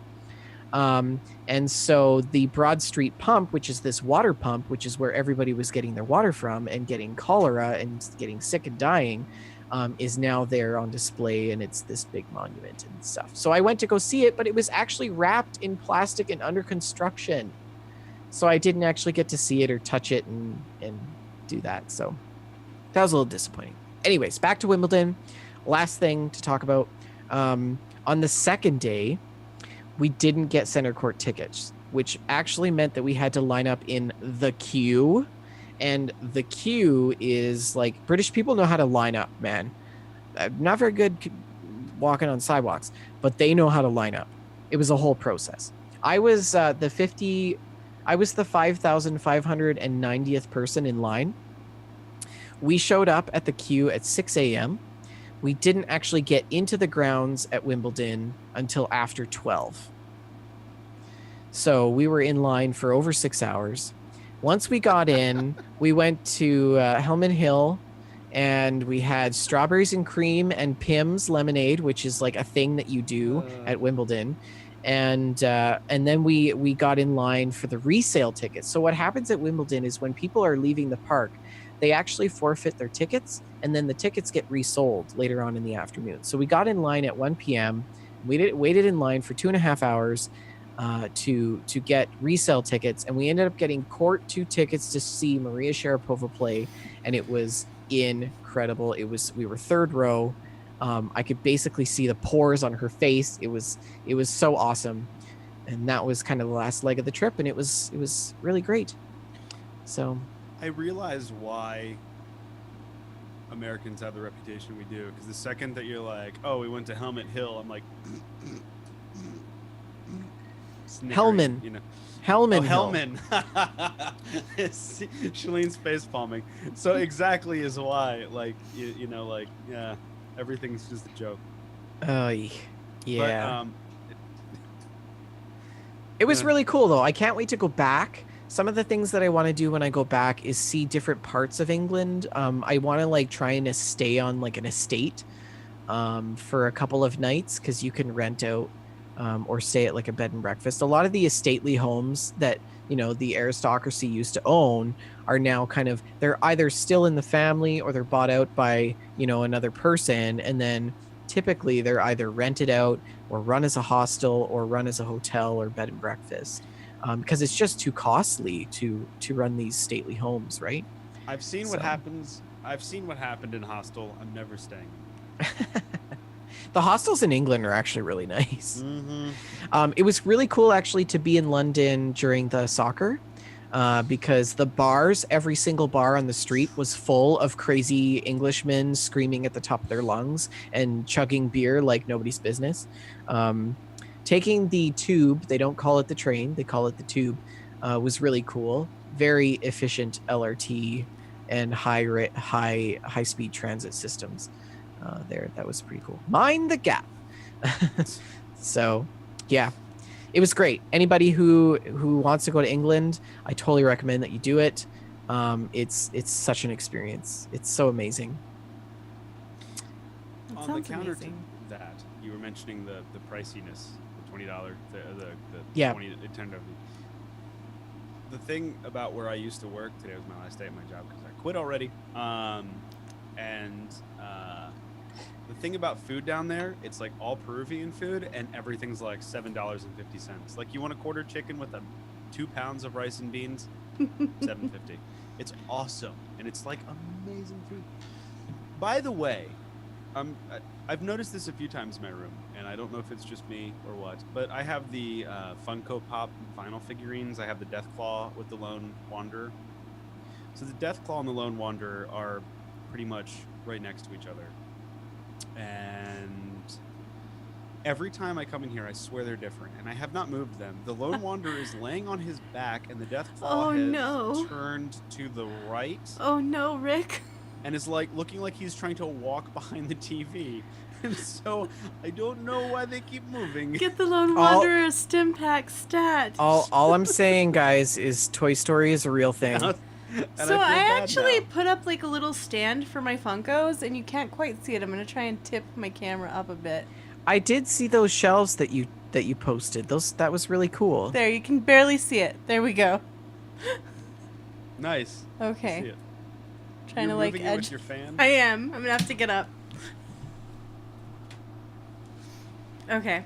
And so the Broad Street Pump, which is this water pump, which is where everybody was getting their water from and getting cholera and getting sick and dying, is now there on display, and it's this big monument and stuff. So I went to go see it, but it was actually wrapped in plastic and under construction. So I didn't actually get to see it or touch it and do that. So that was a little disappointing. Anyways, back to Wimbledon. Last thing to talk about. On the second day, we didn't get center court tickets, which actually meant that we had to line up in the queue. And the queue is like, British people know how to line up, man. Not very good walking on sidewalks, but they know how to line up. It was a whole process. I was the 5,590th person in line. We showed up at the queue at 6 a.m. We didn't actually get into the grounds at Wimbledon until after 12. So we were in line for over 6 hours. Once we got in, we went to Hellman Hill, and we had strawberries and cream and Pim's lemonade, which is like a thing that you do at Wimbledon. And then we got in line for the resale tickets. So what happens at Wimbledon is when people are leaving the park, they actually forfeit their tickets, and then the tickets get resold later on in the afternoon. So we got in line at 1 p.m. We waited in line for 2.5 hours to get resale tickets, and we ended up getting court 2 tickets to see Maria Sharapova play, and it was incredible. We were third row. I could basically see the pores on her face. It was so awesome, and that was kind of the last leg of the trip, and it was really great. So I realized why Americans have the reputation we do, because the second that you're like, oh, we went to Helmet Hill, I'm like, Hellman. You know. Hellman. Hellman. Shalene's face palming. So exactly is why, like, you know, like, yeah, everything's just a joke. Yeah. But, it was really cool, though. I can't wait to go back. Some of the things that I want to do when I go back is see different parts of England. I want to like try and stay on like an estate for a couple of nights, because you can rent out or stay at like a bed and breakfast. A lot of the estately homes that, you know, the aristocracy used to own are now kind of, they're either still in the family or they're bought out by, you know, another person. And then typically they're either rented out or run as a hostel or run as a hotel or bed and breakfast. Because it's just too costly to run these stately homes, right? I've seen what happens. I've seen what happened in hostel. I'm never staying. The hostels in England are actually really nice. Mm-hmm. It was really cool actually to be in London during the soccer, because the bars, every single bar on the street was full of crazy Englishmen screaming at the top of their lungs and chugging beer like nobody's business. Taking the tube, they don't call it the train, they call it the tube, was really cool. Very efficient LRT and high speed transit systems there. That was pretty cool. Mind the gap. So yeah, it was great. Anybody who wants to go to England, I totally recommend that you do it. It's such an experience. It's so amazing. On the counter to that, you were mentioning the priciness, the $20, the yeah. $10. The thing about where I used to work, today was my last day at my job because I quit already. The thing about food down there, it's like all Peruvian food, and everything's like $7.50. Like, you want a quarter chicken with 2 pounds of rice and beans, $7.50. It's awesome, and it's like amazing food. By the way, I've noticed this a few times in my room, and I don't know if it's just me or what, but I have the Funko Pop vinyl figurines. I have the Deathclaw with the Lone Wanderer. So the Deathclaw and the Lone Wanderer are pretty much right next to each other. And every time I come in here, I swear they're different, and I have not moved them. The Lone Wanderer is laying on his back, and the Deathclaw has turned to the right. Oh no, Rick. And is like looking like he's trying to walk behind the TV. And so I don't know why they keep moving. Get the Lone Wanderer stim pack stat. All I'm saying, guys, is Toy Story is a real thing. So I actually put up like a little stand for my Funkos, and you can't quite see it. I'm gonna try and tip my camera up a bit. I did see those shelves that you posted. That was really cool. There, you can barely see it. There we go. Nice. Okay. See it. Trying You're to like moving it with your fan? I am. I'm gonna have to get up. Okay.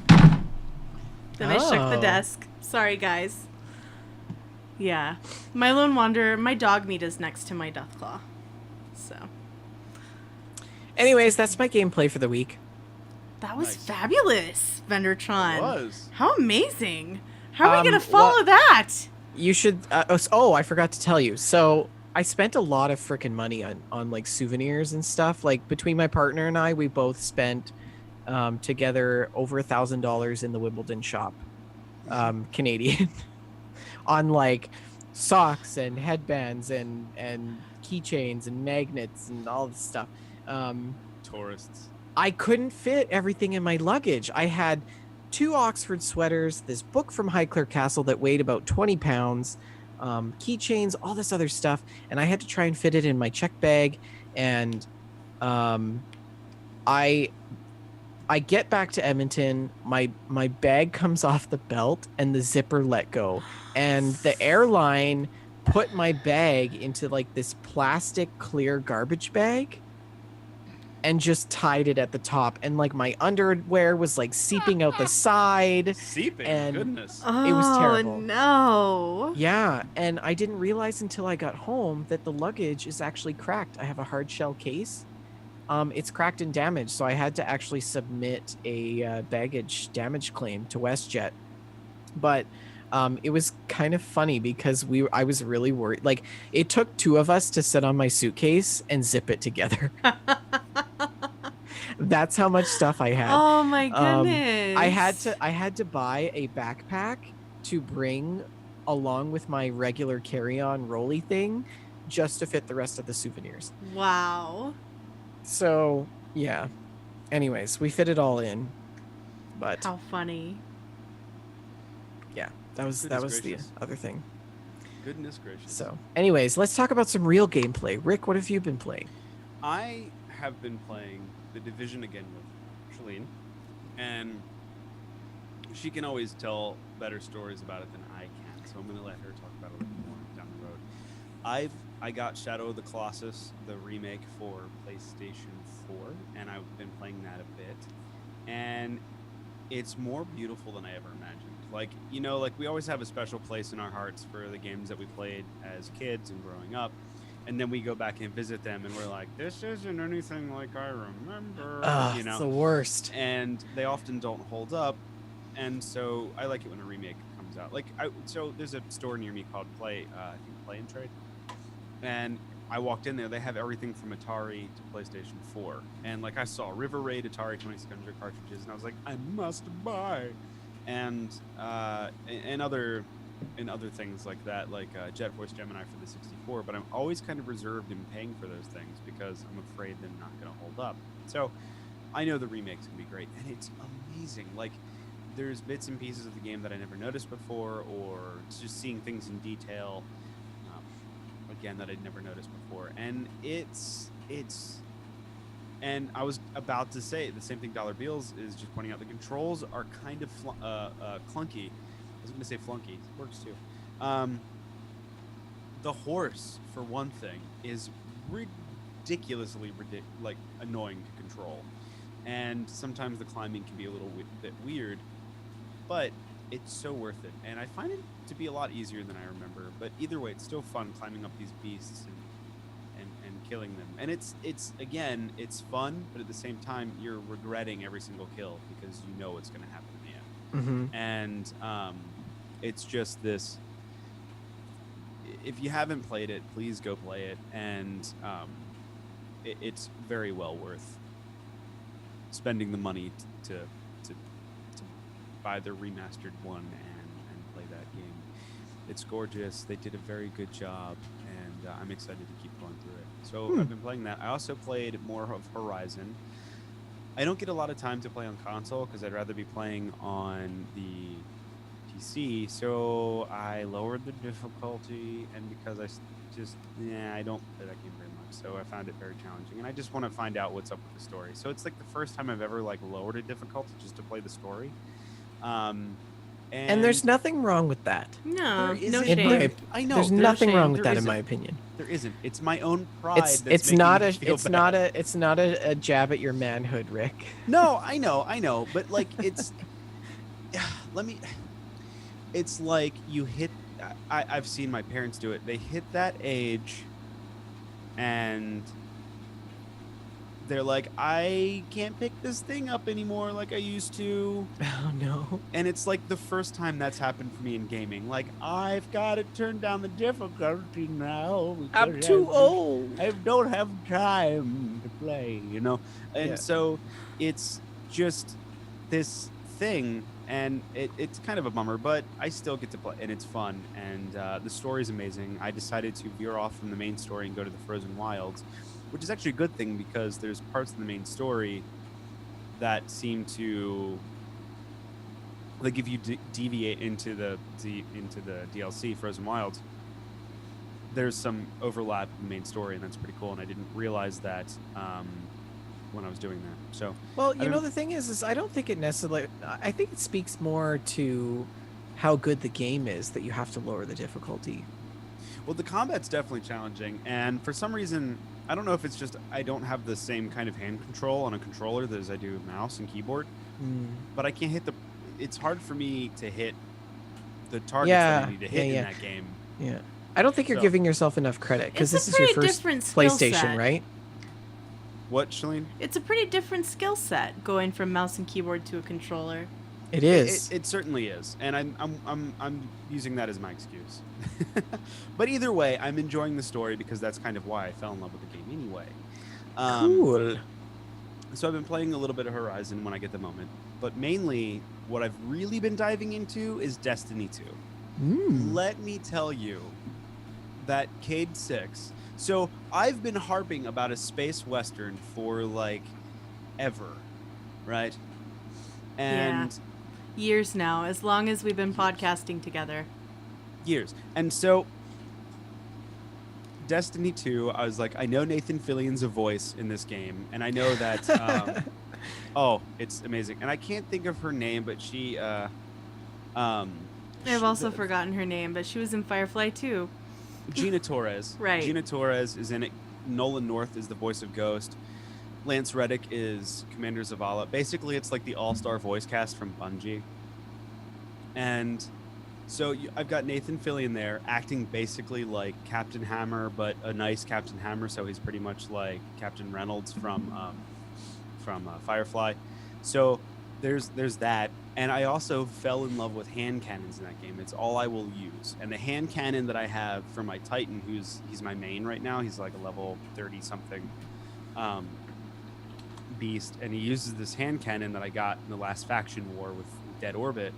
Then I shook the desk. Sorry, guys. Yeah. My Lone Wanderer, my dog meat is next to my Deathclaw. So. Anyways, that's my gameplay for the week. That was fabulous, Vendertron. It was. How amazing. How are we going to follow that? You should... I forgot to tell you. So I spent a lot of freaking money on like souvenirs and stuff. Like, between my partner and I, we both spent together over $1,000 in the Wimbledon shop, Canadian, on like socks and headbands and keychains and magnets and all this stuff. Tourists. I couldn't fit everything in my luggage. I had 2 Oxford sweaters, this book from Highclere Castle that weighed about 20 pounds, keychains, all this other stuff, and I had to try and fit it in my check bag. And um, I get back to Edmonton, my bag comes off the belt and the zipper let go. And the airline put my bag into like this plastic clear garbage bag and just tied it at the top. And like my underwear was like seeping out the side. Seeping, And goodness. It was terrible. Oh no. Yeah, and I didn't realize until I got home that the luggage is actually cracked. I have a hard shell case. It's cracked and damaged, so I had to actually submit a baggage damage claim to WestJet. But it was kind of funny because I was really worried. Like, it took 2 of us to sit on my suitcase and zip it together. That's how much stuff I had. Oh my goodness. I had to buy a backpack to bring along with my regular carry-on rolly thing just to fit the rest of the souvenirs. Wow. So, yeah. Anyways, we fit it all in. But How funny. yeah, that was Goodness the gracious. other thing. Goodness gracious. So, anyways, let's talk about some real gameplay. Rick, what have you been playing? I have been playing The Division again with Shalene, and she can always tell better stories about it than I can, so I'm going to let her talk about it a little more down the road. I got Shadow of the Colossus, the remake for PlayStation 4, and I've been playing that a bit, and it's more beautiful than I ever imagined. Like, you know, like we always have a special place in our hearts for the games that we played as kids and growing up. And then we go back and visit them, and we're like, "This isn't anything like I remember." You know, It's the worst. and they often don't hold up. And so I like it when a remake comes out. Like, so there's a store near me called I think Play and Trade, and I walked in there. They have everything from Atari to PlayStation 4, and like I saw River Raid Atari 2600 cartridges, and I was like, I must buy, and other things like that, like Jet Force Gemini for the 64. But I'm always kind of reserved in paying for those things because I'm afraid they're not going to hold up. So I know the remake's going to be great, and it's amazing. Like, there's bits and pieces of the game that I never noticed before, or just seeing things in detail again that I'd never noticed before. And it's and I was about to say the same thing Dollar Beals is just pointing out. The controls are kind of clunky. I was going to say flunky. It works too. The horse, for one thing, is ridiculously annoying to control, and sometimes the climbing can be a little bit weird, but it's so worth it. And I find it to be a lot easier than I remember. But either way, it's still fun climbing up these beasts and killing them. And it's fun, but at the same time, you're regretting every single kill because you know what's going to happen in the end. Mm-hmm. And it's just this. If you haven't played it, please go play it, and it's very well worth spending the money to buy the remastered one and play that game. It's gorgeous. They did a very good job, and I'm excited to keep going through it. So I've been playing that. I also played more of Horizon. I don't get a lot of time to play on console because I'd rather be playing on the PC, so I lowered the difficulty, and because I don't play that game very much, so I found it very challenging, and I just want to find out what's up with the story. So it's like the first time I've ever lowered a difficulty just to play the story. And there's nothing wrong with that. No, There no isn't. shame. I know There's there's nothing shame. wrong with There that, in isn't. my opinion. There isn't. It's my own pride. It's that's it's not making me feel bad. it's not a jab at your manhood, Rick. No, I know, but like it's it's like you hit. I've seen my parents do it. They hit that age, and they're like, I can't pick this thing up anymore like I used to. Oh no. And it's like the first time that's happened for me in gaming. Like, I've got to turn down the difficulty now. I'm too old. I don't have time to play, you know? And Yeah. so it's just this thing, and it's kind of a bummer, but I still get to play, and it's fun, and the story's amazing. I decided to veer off from the main story and go to the Frozen Wilds, which is actually a good thing because there's parts of the main story that seem to like if you deviate into the DLC Frozen Wilds, there's some overlap in the main story, and that's pretty cool. And I didn't realize that when I was doing that. So, Well, I don't- the thing is I don't think it necessarily. I think it speaks more to how good the game is that you have to lower the difficulty. well, the combat's definitely challenging, and for some reason, I don't know if it's just I don't have the same kind of hand control on a controller as I do mouse and keyboard, but I can't hit the. It's hard for me to hit the targets that I need to hit in that game. Yeah. I don't think you're So- giving yourself enough credit because It's this a is your pretty first different skill PlayStation, set. right? What, Shalene? It's a pretty different skill set going from mouse and keyboard to a controller. It is. It certainly is, and I'm using that as my excuse. But either way, I'm enjoying the story because that's kind of why I fell in love with the game anyway. Cool. So I've been playing a little bit of Horizon when I get the moment, but mainly what I've really been diving into is Destiny 2. Let me tell you that Cade 6. So I've been harping about a space western for like ever, right? And Years now, as long as we've been podcasting together. years. And so Destiny 2, I was like, I know Nathan Fillion's a voice in this game, and I know that oh, it's amazing. And I can't think of her name, but she I've also forgotten her name, but she was in Firefly too. Gina Torres. Right. Gina Torres is in it. Nolan North is the voice of Ghost. Lance Reddick is Commander Zavala. Basically, it's like the all-star voice cast from Bungie. And so I've got Nathan Fillion there acting basically like Captain Hammer, but a nice Captain Hammer. So he's pretty much like Captain Reynolds from Firefly. So there's that. And I also fell in love with hand cannons in that game. It's all I will use. And the hand cannon that I have for my Titan, he's my main right now. He's like a level 30 something beast, and he uses this hand cannon that I got in the last faction war with Dead Orbit.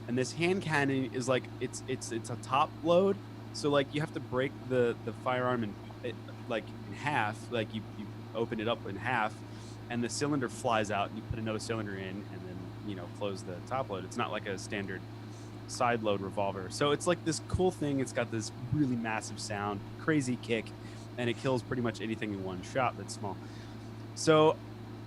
And this hand cannon is like it's a top load, so like you have to break the firearm in half. Like you open it up in half, and the cylinder flies out, and you put another cylinder in, and then close the top load. It's not like a standard side load revolver. So it's like this cool thing. It's got this really massive sound, crazy kick, and it kills pretty much anything in one shot that's small. So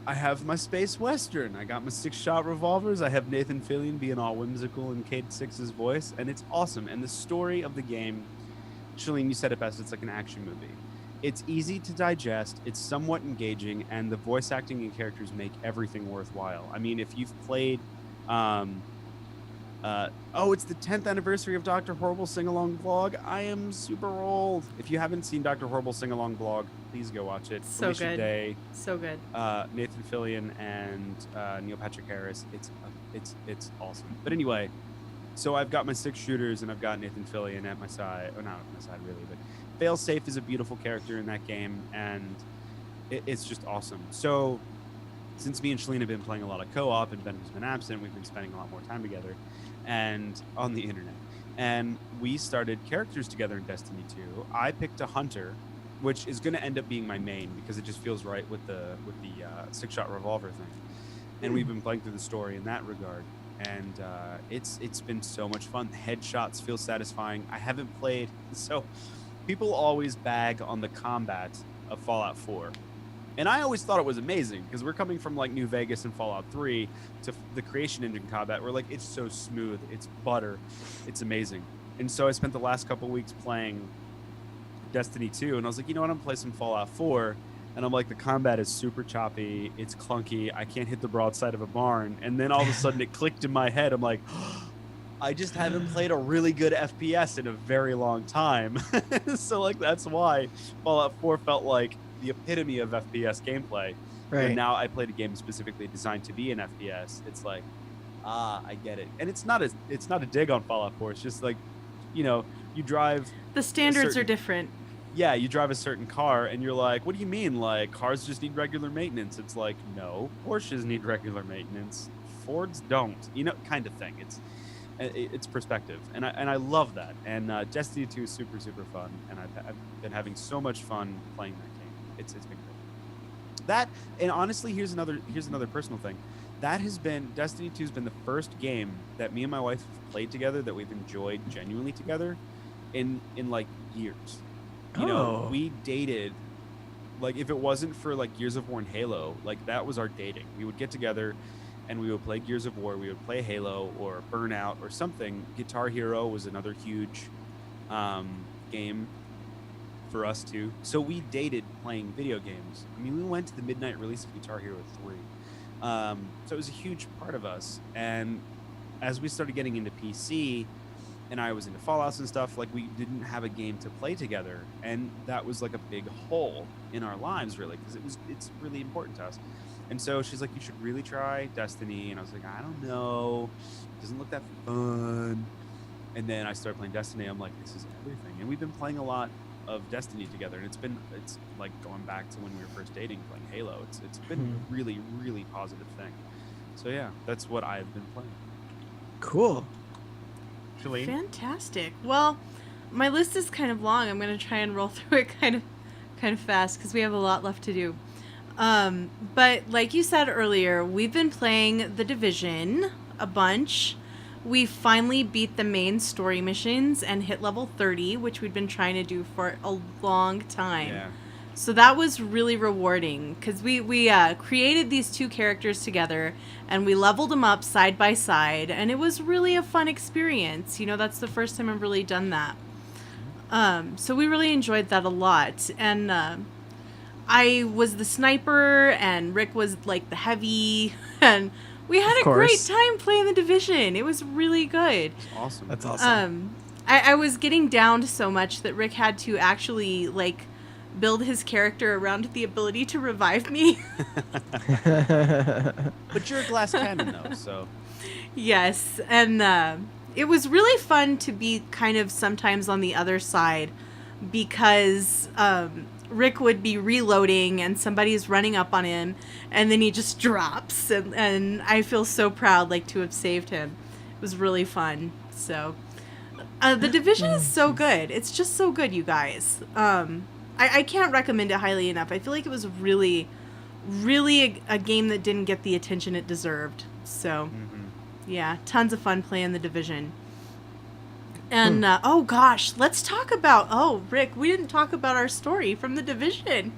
I have my space western. I got my 6-shot revolvers. I have Nathan Fillion being all whimsical in Cade 6's voice, and it's awesome. And the story of the game, Shalene, you said it best, it's like an action movie. It's easy to digest, it's somewhat engaging, and the voice acting and characters make everything worthwhile. I mean, if you've played it's the 10th anniversary of Dr. Horrible Sing-Along Vlog. I am super old. If you haven't seen Dr. Horrible Sing-Along Vlog, please go watch it. So Alicia good. Day, So good. Nathan Fillion, and Neil Patrick Harris. It's awesome. But anyway, so I've got my 6 shooters, and I've got Nathan Fillion at my side. Or not at my side, really, but Failsafe is a beautiful character in that game, and it's just awesome. So since me and Shalene have been playing a lot of co-op and Ben has been absent, we've been spending a lot more time together and on the internet. And we started characters together in Destiny 2. I picked a hunter, which is going to end up being my main because it just feels right with the 6-shot revolver thing. And we've been playing through the story in that regard. And it's been so much fun. The headshots feel satisfying. I haven't played, so people always bag on the combat of Fallout 4. And I always thought it was amazing because we're coming from like New Vegas and Fallout 3 to the Creation Engine combat. We're like, it's so smooth, it's butter, it's amazing. And so I spent the last couple weeks playing Destiny 2, and I was like, you know what, I'm gonna play some Fallout 4. And I'm like, the combat is super choppy, it's clunky, I can't hit the broadside of a barn. And then all of a sudden it clicked in my head. I'm like, I just haven't played a really good FPS in a very long time. So like that's why Fallout 4 felt like the epitome of FPS gameplay. Right. And now I played a game specifically designed to be an FPS. It's like, I get it. And it's not a dig on Fallout 4. It's just like, you drive. The standards certain- are different. Yeah, you drive a certain car and you're like, what do you mean? Like cars just need regular maintenance? It's like, no, Porsches need regular maintenance. Fords don't. Kind of thing. It's perspective, and I love that. And Destiny 2 is super fun, and I've been having so much fun playing that game. It's been great. That, and honestly, here's another personal thing. Destiny 2 has been the first game that me and my wife have played together that we've enjoyed genuinely together in like years. You know, we dated, like, if it wasn't for like Gears of War and Halo, like that was our dating. We would get together and we would play Gears of War, we would play Halo or Burnout or something. Guitar Hero was another huge game for us too. So we dated playing video games. I mean, we went to the midnight release of Guitar Hero 3. So it was a huge part of us. And as we started getting into PC and I was into Fallouts and stuff, like we didn't have a game to play together. And that was like a big hole in our lives, really, because it's really important to us. And so she's like, you should really try Destiny. And I was like, I don't know. It doesn't look that fun. And then I started playing Destiny. I'm like, this is everything. And we've been playing a lot of Destiny together. And it's like going back to when we were first dating, playing Halo. It's been a really, really positive thing. So yeah, that's what I've been playing. Cool. Shalene? Fantastic. Well, my list is kind of long. I'm going to try and roll through it kind of fast because we have a lot left to do. But like you said earlier, we've been playing The Division a bunch. We finally beat the main story missions and hit level 30, which we'd been trying to do for a long time. Yeah. So that was really rewarding because we created these two characters together and we leveled them up side by side, and it was really a fun experience. You know, that's the first time I've really done that. So we really enjoyed that a lot. And I was the sniper and Rick was like the heavy, and we had a great time playing The Division. It was really good. Awesome. That's awesome. I was getting downed so much that Rick had to actually like build his character around the ability to revive me. But you're a glass cannon, though, so. Yes, and it was really fun to be kind of sometimes on the other side because Rick would be reloading and somebody's running up on him and then he just drops, and I feel so proud like to have saved him. It was really fun. So The Division is so good. It's just so good, you guys. I can't recommend it highly enough. I feel like it was really, really a game that didn't get the attention it deserved. So, yeah, tons of fun playing The Division. And, oh gosh, let's talk about, Rick, we didn't talk about our story from The Division.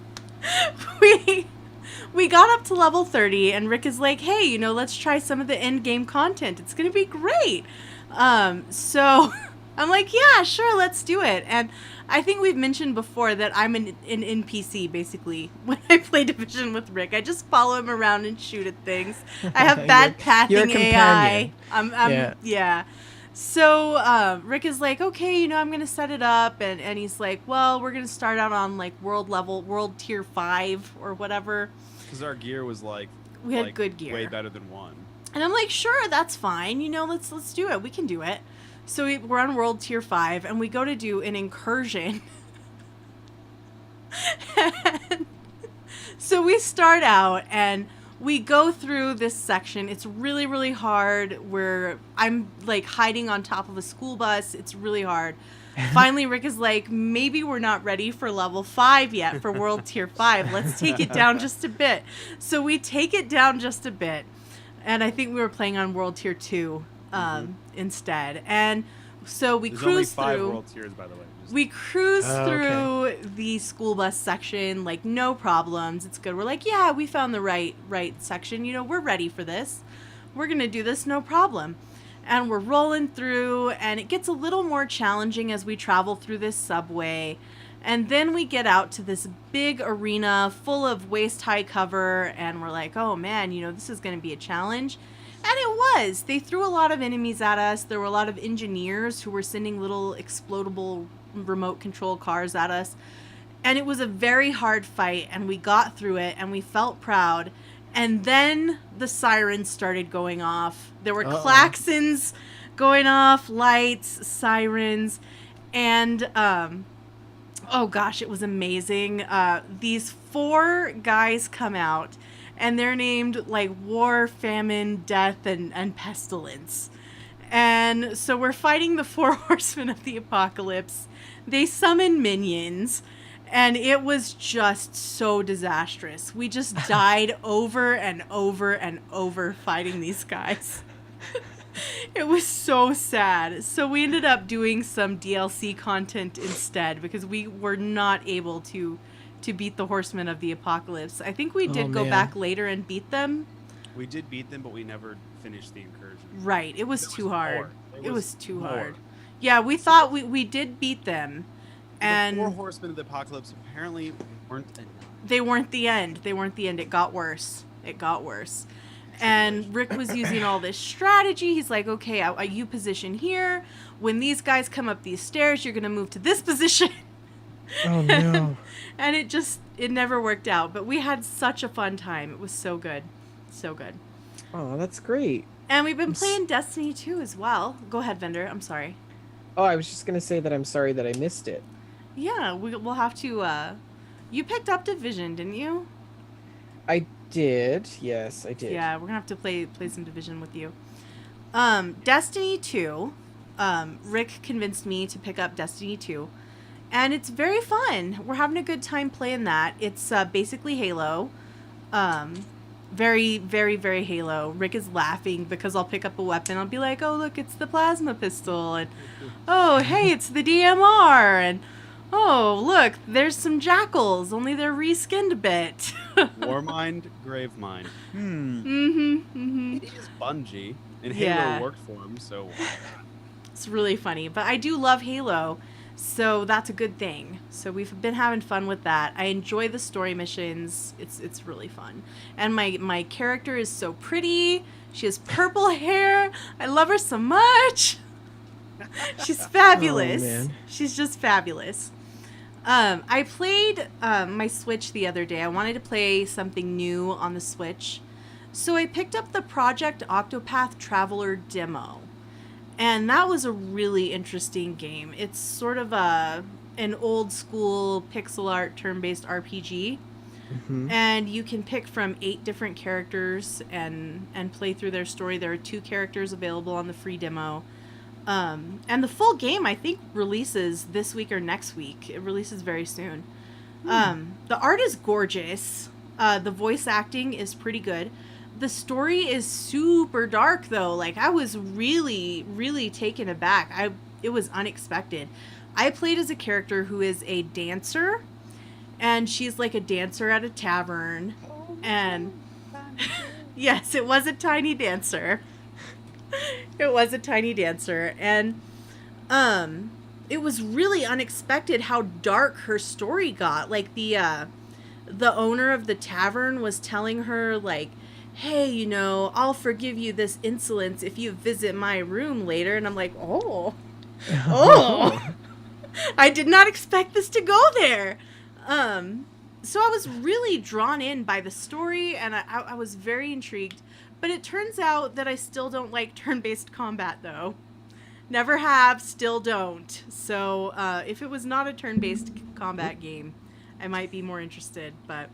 We got up to level 30, and Rick is like, hey, you know, let's try some of the end game content. It's going to be great. So I'm like, yeah, sure, let's do it. And I think we've mentioned before that I'm an NPC, basically, when I play Division with Rick. I just follow him around and shoot at things. I have bad pathing AI. Yeah. So Rick is like, okay, you know, I'm going to set it up. And he's like, well, we're going to start out on, like, world tier 5 or whatever. Because our gear was, like... We had good gear. Way better than 1. And I'm like, sure, that's fine. You know, let's do it. We can do it. So we're on world tier 5, and we go to do an incursion. So we start out, and we go through this section. It's really, really hard, where I'm, like, hiding on top of a school bus. It's really hard. Finally, Rick is like, maybe we're not ready for level 5 yet for world tier 5. Let's take it down just a bit. So we take it down just a bit. And I think we were playing on world tier 2 instead. And so we cruise only 5 through. world tiers, by the way. We cruise through the school bus section, like, no problems. It's good. We're like, yeah, we found the right section. You know, we're ready for this. We're going to do this, no problem. And we're rolling through, and it gets a little more challenging as we travel through this subway. And then we get out to this big arena full of waist-high cover, and we're like, oh, man, you know, this is going to be a challenge. And it was. They threw a lot of enemies at us. There were a lot of engineers who were sending little explodable remote control cars at us. And it was a very hard fight, and we got through it, and we felt proud. And then the sirens started going off. There were klaxons going off, lights, sirens, and oh gosh, it was amazing. These 4 guys come out, and they're named like War, Famine, Death, and Pestilence. And so we're fighting the 4 horsemen of the apocalypse. They summon minions. And it was just so disastrous. We just died over and over and over fighting these guys. It was so sad. So we ended up doing some DLC content instead because we were not able to beat the Horsemen of the Apocalypse. I think we did go back later and beat them. We did beat them, but we never finished the incursion. Right. It was too hard. It was too more. hard. Yeah, we thought we did beat them. And the 4 Horsemen of the Apocalypse apparently weren't enough. They weren't the end. It got worse. And Rick was using all this strategy. He's like, okay, you position here. When these guys come up these stairs, you're going to move to this position. Oh, no. And it never worked out. But we had such a fun time. It was so good. So good. Oh, that's great. And we've been playing Destiny 2 as well. Go ahead, Vendor. I'm sorry. Oh, I was just going to say that I'm sorry that I missed it. Yeah, we'll have to... you picked up Division, didn't you? I did. Yes, I did. Yeah, we're going to have to play some Division with you. Destiny 2. Rick convinced me to pick up Destiny 2. And it's very fun. We're having a good time playing that. It's basically Halo. Very, very, very Halo. Rick is laughing because I'll pick up a weapon. I'll be like, oh, look, it's the plasma pistol. And, oh, hey, it's the DMR. And, oh, look, there's some jackals, only they're reskinned a bit. Warmind, Gravemind. It is Bungie, and Halo worked for him, so... It's really funny, but I do love Halo, so that's a good thing. So we've been having fun with that. I enjoy the story missions. It's really fun. And my character is so pretty. She has purple hair. I love her so much. She's fabulous. Oh, man. She's just fabulous. I played my Switch the other day. I wanted to play something new on the Switch. So I picked up the Project Octopath Traveler demo. And that was a really interesting game. It's sort of an old school pixel art turn-based RPG. Mm-hmm. And you can pick from 8 different characters and play through their story. There are 2 characters available on the free demo. And the full game, I think, releases this week or next week. It releases very soon. The art is gorgeous. The voice acting is pretty good. The story is super dark, though. Like, I was really, really taken aback. It was unexpected. I played as a character who is a dancer, and she's like a dancer at a tavern. And yes, it was a tiny dancer. It was a tiny dancer. And it was really unexpected how dark her story got. Like, the owner of the tavern was telling her, like, hey, you know, I'll forgive you this insolence if you visit my room later. And I'm like, oh, I did not expect this to go there. So I was really drawn in by the story, and I was very intrigued. But it turns out that I still don't like turn-based combat, though. Never have, still don't. So if it was not a turn-based combat game, I might be more interested. But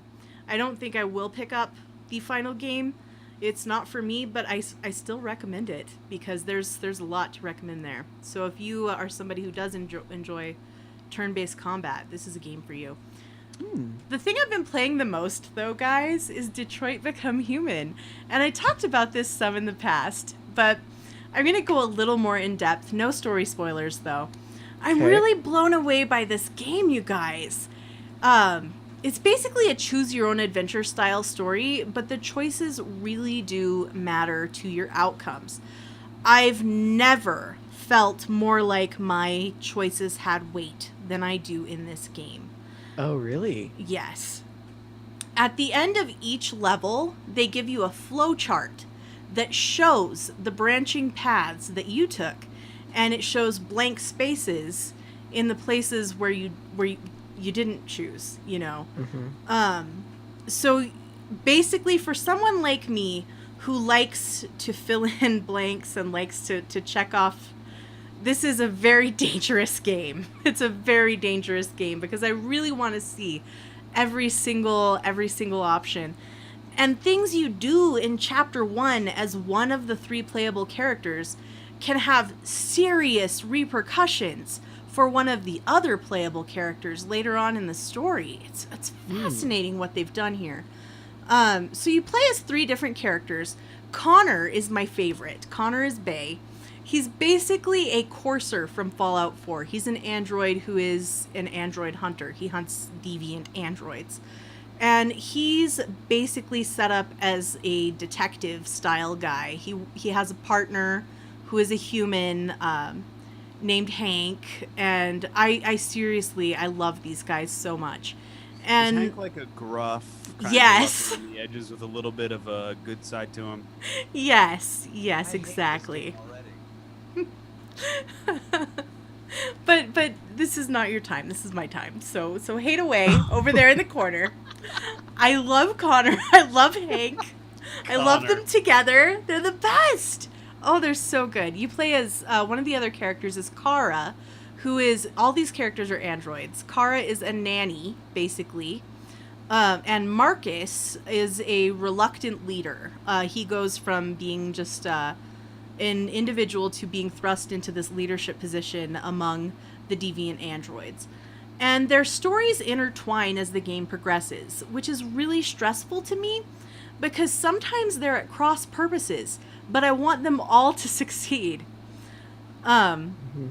I don't think I will pick up the final game. It's not for me, but I still recommend it because there's a lot to recommend there. So if you are somebody who does enjoy turn-based combat, this is a game for you. The thing I've been playing the most, though, guys, is Detroit Become Human. And I talked about this some in the past, but I'm going to go a little more in depth. No story spoilers, though. I'm really blown away by this game, you guys. It's basically a choose-your-own-adventure style story, but the choices really do matter to your outcomes. I've never felt more like my choices had weight than I do in this game. Oh, really? Yes. At the end of each level, they give you a flow chart that shows the branching paths that you took, and it shows blank spaces in the places where you didn't choose, you know. Mm-hmm. So basically, for someone like me who likes to fill in blanks and likes to check off, this is a very dangerous game. It's a very dangerous game because I really want to see every single option. And things you do in Chapter 1 as one of the 3 playable characters can have serious repercussions for one of the other playable characters later on in the story. It's fascinating what they've done here. So you play as 3 different characters. Connor is my favorite. Connor is Bay. He's basically a courser from Fallout 4. He's an android who is an android hunter. He hunts deviant androids. And he's basically set up as a detective style guy. He has a partner who is a human named Hank. And I seriously, I love these guys so much. And Is Hank like a gruff, kind yes, of rough around the edges with a little bit of a good side to him? yes, I hate this exactly. game already. But this is not your time. This is my time. So hate away over there in the corner. I love Connor. I love Hank. I love them together. They're the best. Oh, they're so good. You play as one of the other characters is Kara, who is, all these characters are androids. Kara is a nanny, basically. And Marcus is a reluctant leader. He goes from being just an individual to being thrust into this leadership position among the deviant androids. And their stories intertwine as the game progresses, which is really stressful to me because sometimes they're at cross purposes, but I want them all to succeed. Connor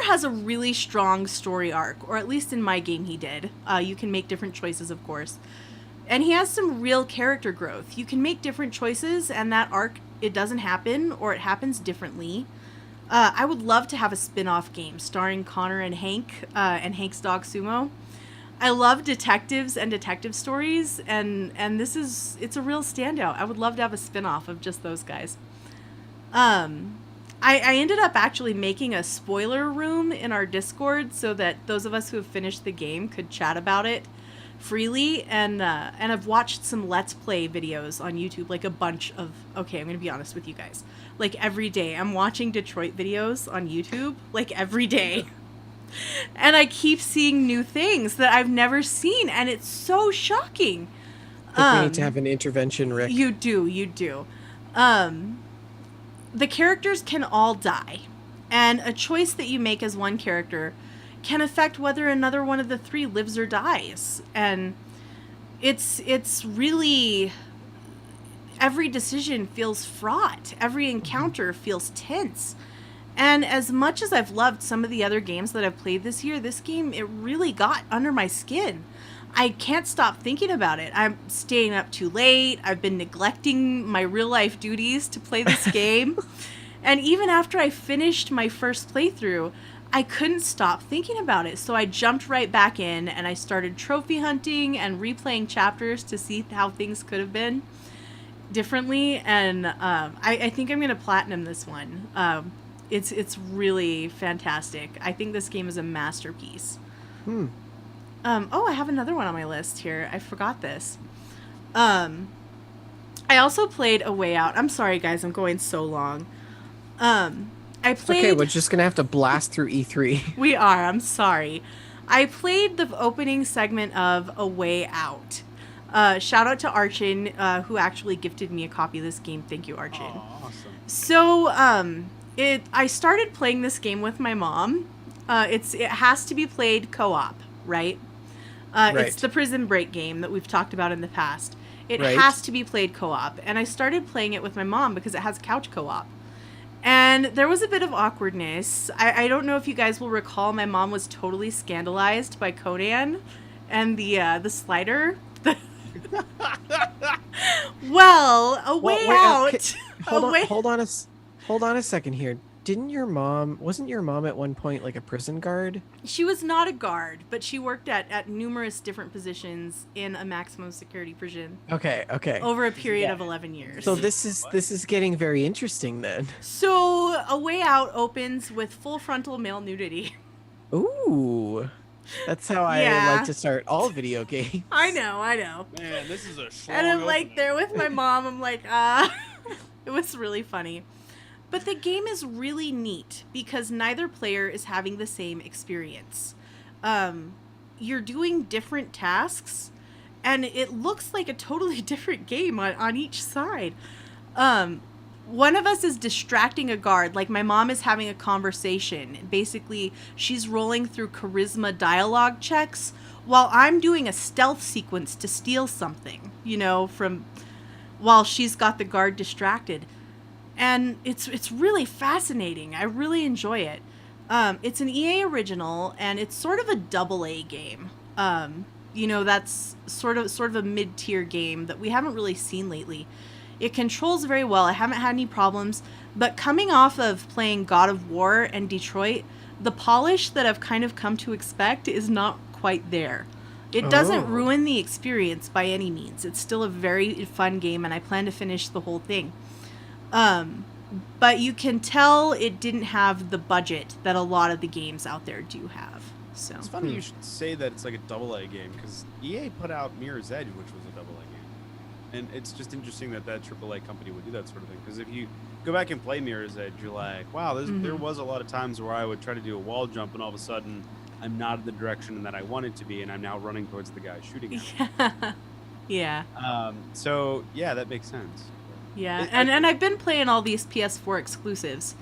has a really strong story arc, or at least in my game he did. You can make different choices, of course. And he has some real character growth. You can make different choices, and that arc, it doesn't happen, or it happens differently. I would love to have a spin-off game starring Connor and Hank, and Hank's dog Sumo. I love detectives and detective stories, and it's a real standout. I would love to have a spin-off of just those guys. I ended up actually making a spoiler room in our Discord so that those of us who have finished the game could chat about it freely, and I've watched some Let's Play videos on YouTube, like a bunch of, okay, I'm going to be honest with you guys. Like every day, I'm watching Detroit videos on YouTube, like every day. And I keep seeing new things that I've never seen, and it's so shocking. I think we need to have an intervention, Rick. You do. The characters can all die, and a choice that you make as one character can affect whether another one of the 3 lives or dies. And it's really, every decision feels fraught. Every encounter feels tense. And as much as I've loved some of the other games that I've played this year, this game, it really got under my skin. I can't stop thinking about it. I'm staying up too late. I've been neglecting my real life duties to play this game. And even after I finished my first playthrough, I couldn't stop thinking about it. So I jumped right back in and I started trophy hunting and replaying chapters to see how things could have been differently. And I think I'm going to platinum this one. It's really fantastic. I think this game is a masterpiece. Oh, I have another one on my list here. I forgot this. I also played A Way Out. I'm sorry, guys. I'm going so long. I played... Okay, we're just going to have to blast through E3. We are. I'm sorry. I played the opening segment of A Way Out. Shout out to Archin, who actually gifted me a copy of this game. Thank you, Archin. Oh, awesome. So, I started playing this game with my mom. It has to be played co-op, right? Right. It's the Prison Break game that we've talked about in the past. It Right. has to be played co-op. And I started playing it with my mom because it has couch co-op. And there was a bit of awkwardness. I don't know if you guys will recall, my mom was totally scandalized by Conan and the slider. Well, A Way Out. Hold on a second here. Wasn't your mom at one point like a prison guard? She was not a guard, but she worked at numerous different positions in a maximum security prison Okay. over a period of 11 years. So this is getting very interesting then. So A Way Out opens with full frontal male nudity. Ooh. That's how Yeah. I like to start all video games. I know. Man, this is a schlong And I'm like opening. there with my mom. I'm like, It was really funny. But the game is really neat because neither player is having the same experience. You're doing different tasks, and it looks like a totally different game on each side. one of us is distracting a guard, like my mom is having a conversation. Basically, she's rolling through charisma dialogue checks while I'm doing a stealth sequence to steal something, from while she's got the guard distracted. And it's really fascinating. I really enjoy it. It's an EA original, and it's sort of a double A game. That's sort of a mid-tier game that we haven't really seen lately. It controls very well. I haven't had any problems, but coming off of playing God of War and Detroit, the polish that I've kind of come to expect is not quite there. It doesn't ruin the experience by any means. It's still a very fun game, and I plan to finish the whole thing. But you can tell it didn't have the budget that a lot of the games out there do have. So it's funny you should say that it's like a double A game, because EA put out Mirror's Edge, which was a double A game, and it's just interesting that AAA company would do that sort of thing. Because if you go back and play Mirror's Edge, you're like, wow, there was a lot of times where I would try to do a wall jump, and all of a sudden I'm not in the direction that I wanted to be, and I'm now running towards the guy shooting at me. Yeah. So yeah, that makes sense. Yeah, and I've been playing all these PS4 exclusives,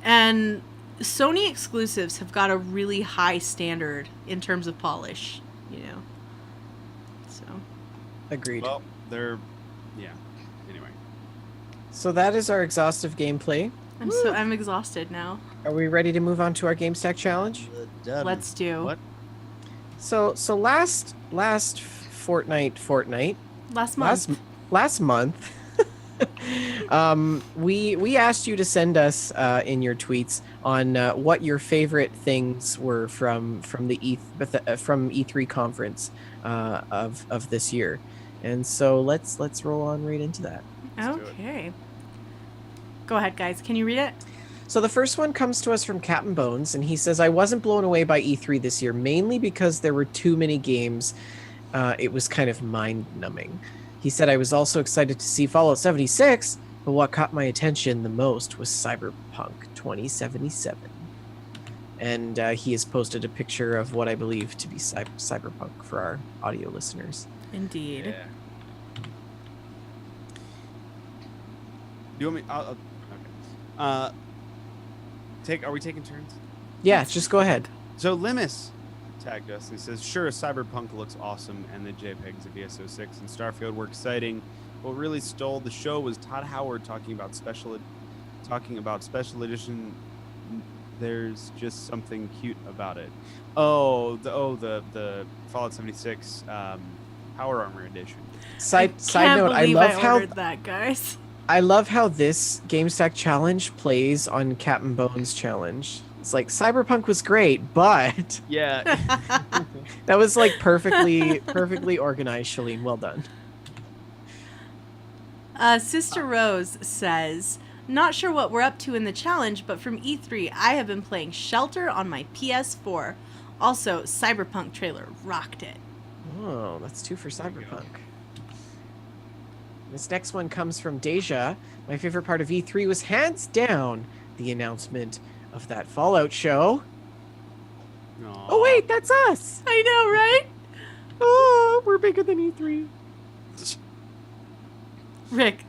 and Sony exclusives have got a really high standard in terms of polish, So. Agreed. Well, yeah. Anyway. So that is our exhaustive gameplay. I'm exhausted now. Are we ready to move on to our GameStack challenge? Let's do. What? So last fortnight. Last month. We asked you to send us in your tweets on what your favorite things were from the E3 conference of this year, and so let's roll on right into that. Okay. Go ahead, guys. Can you read it? So the first one comes to us from Captain Bones, and he says, "I wasn't blown away by E3 this year, mainly because there were too many games. It was kind of mind-numbing." He said, "I was also excited to see Fallout 76, but what caught my attention the most was Cyberpunk 2077." And he has posted a picture of what I believe to be Cyberpunk for our audio listeners. Indeed. Yeah. Do you want me? Okay. Are we taking turns? Yeah, just go ahead. So Limus tagged us and says, "Sure, Cyberpunk looks awesome, and the JPEGs of VS06 and Starfield were exciting. What really stole the show was Todd Howard talking about special edition. There's just something cute about it. The Fallout 76 Power Armor edition. Side note, I love how that, guys. I love how this GameStack challenge plays on Captain Bones challenge. It's like Cyberpunk was great, but yeah, that was like perfectly organized, Shalene. Well done." Sister Rose says, "Not sure what we're up to in the challenge, but from E3, I have been playing Shelter on my PS4. Also, Cyberpunk trailer rocked it." Oh, that's 2 for Cyberpunk. This next one comes from Deja. "My favorite part of E3 was hands down the announcement of that Fallout show." Aww. Oh wait, that's us. I know, right? Oh, we're bigger than E3. Rick.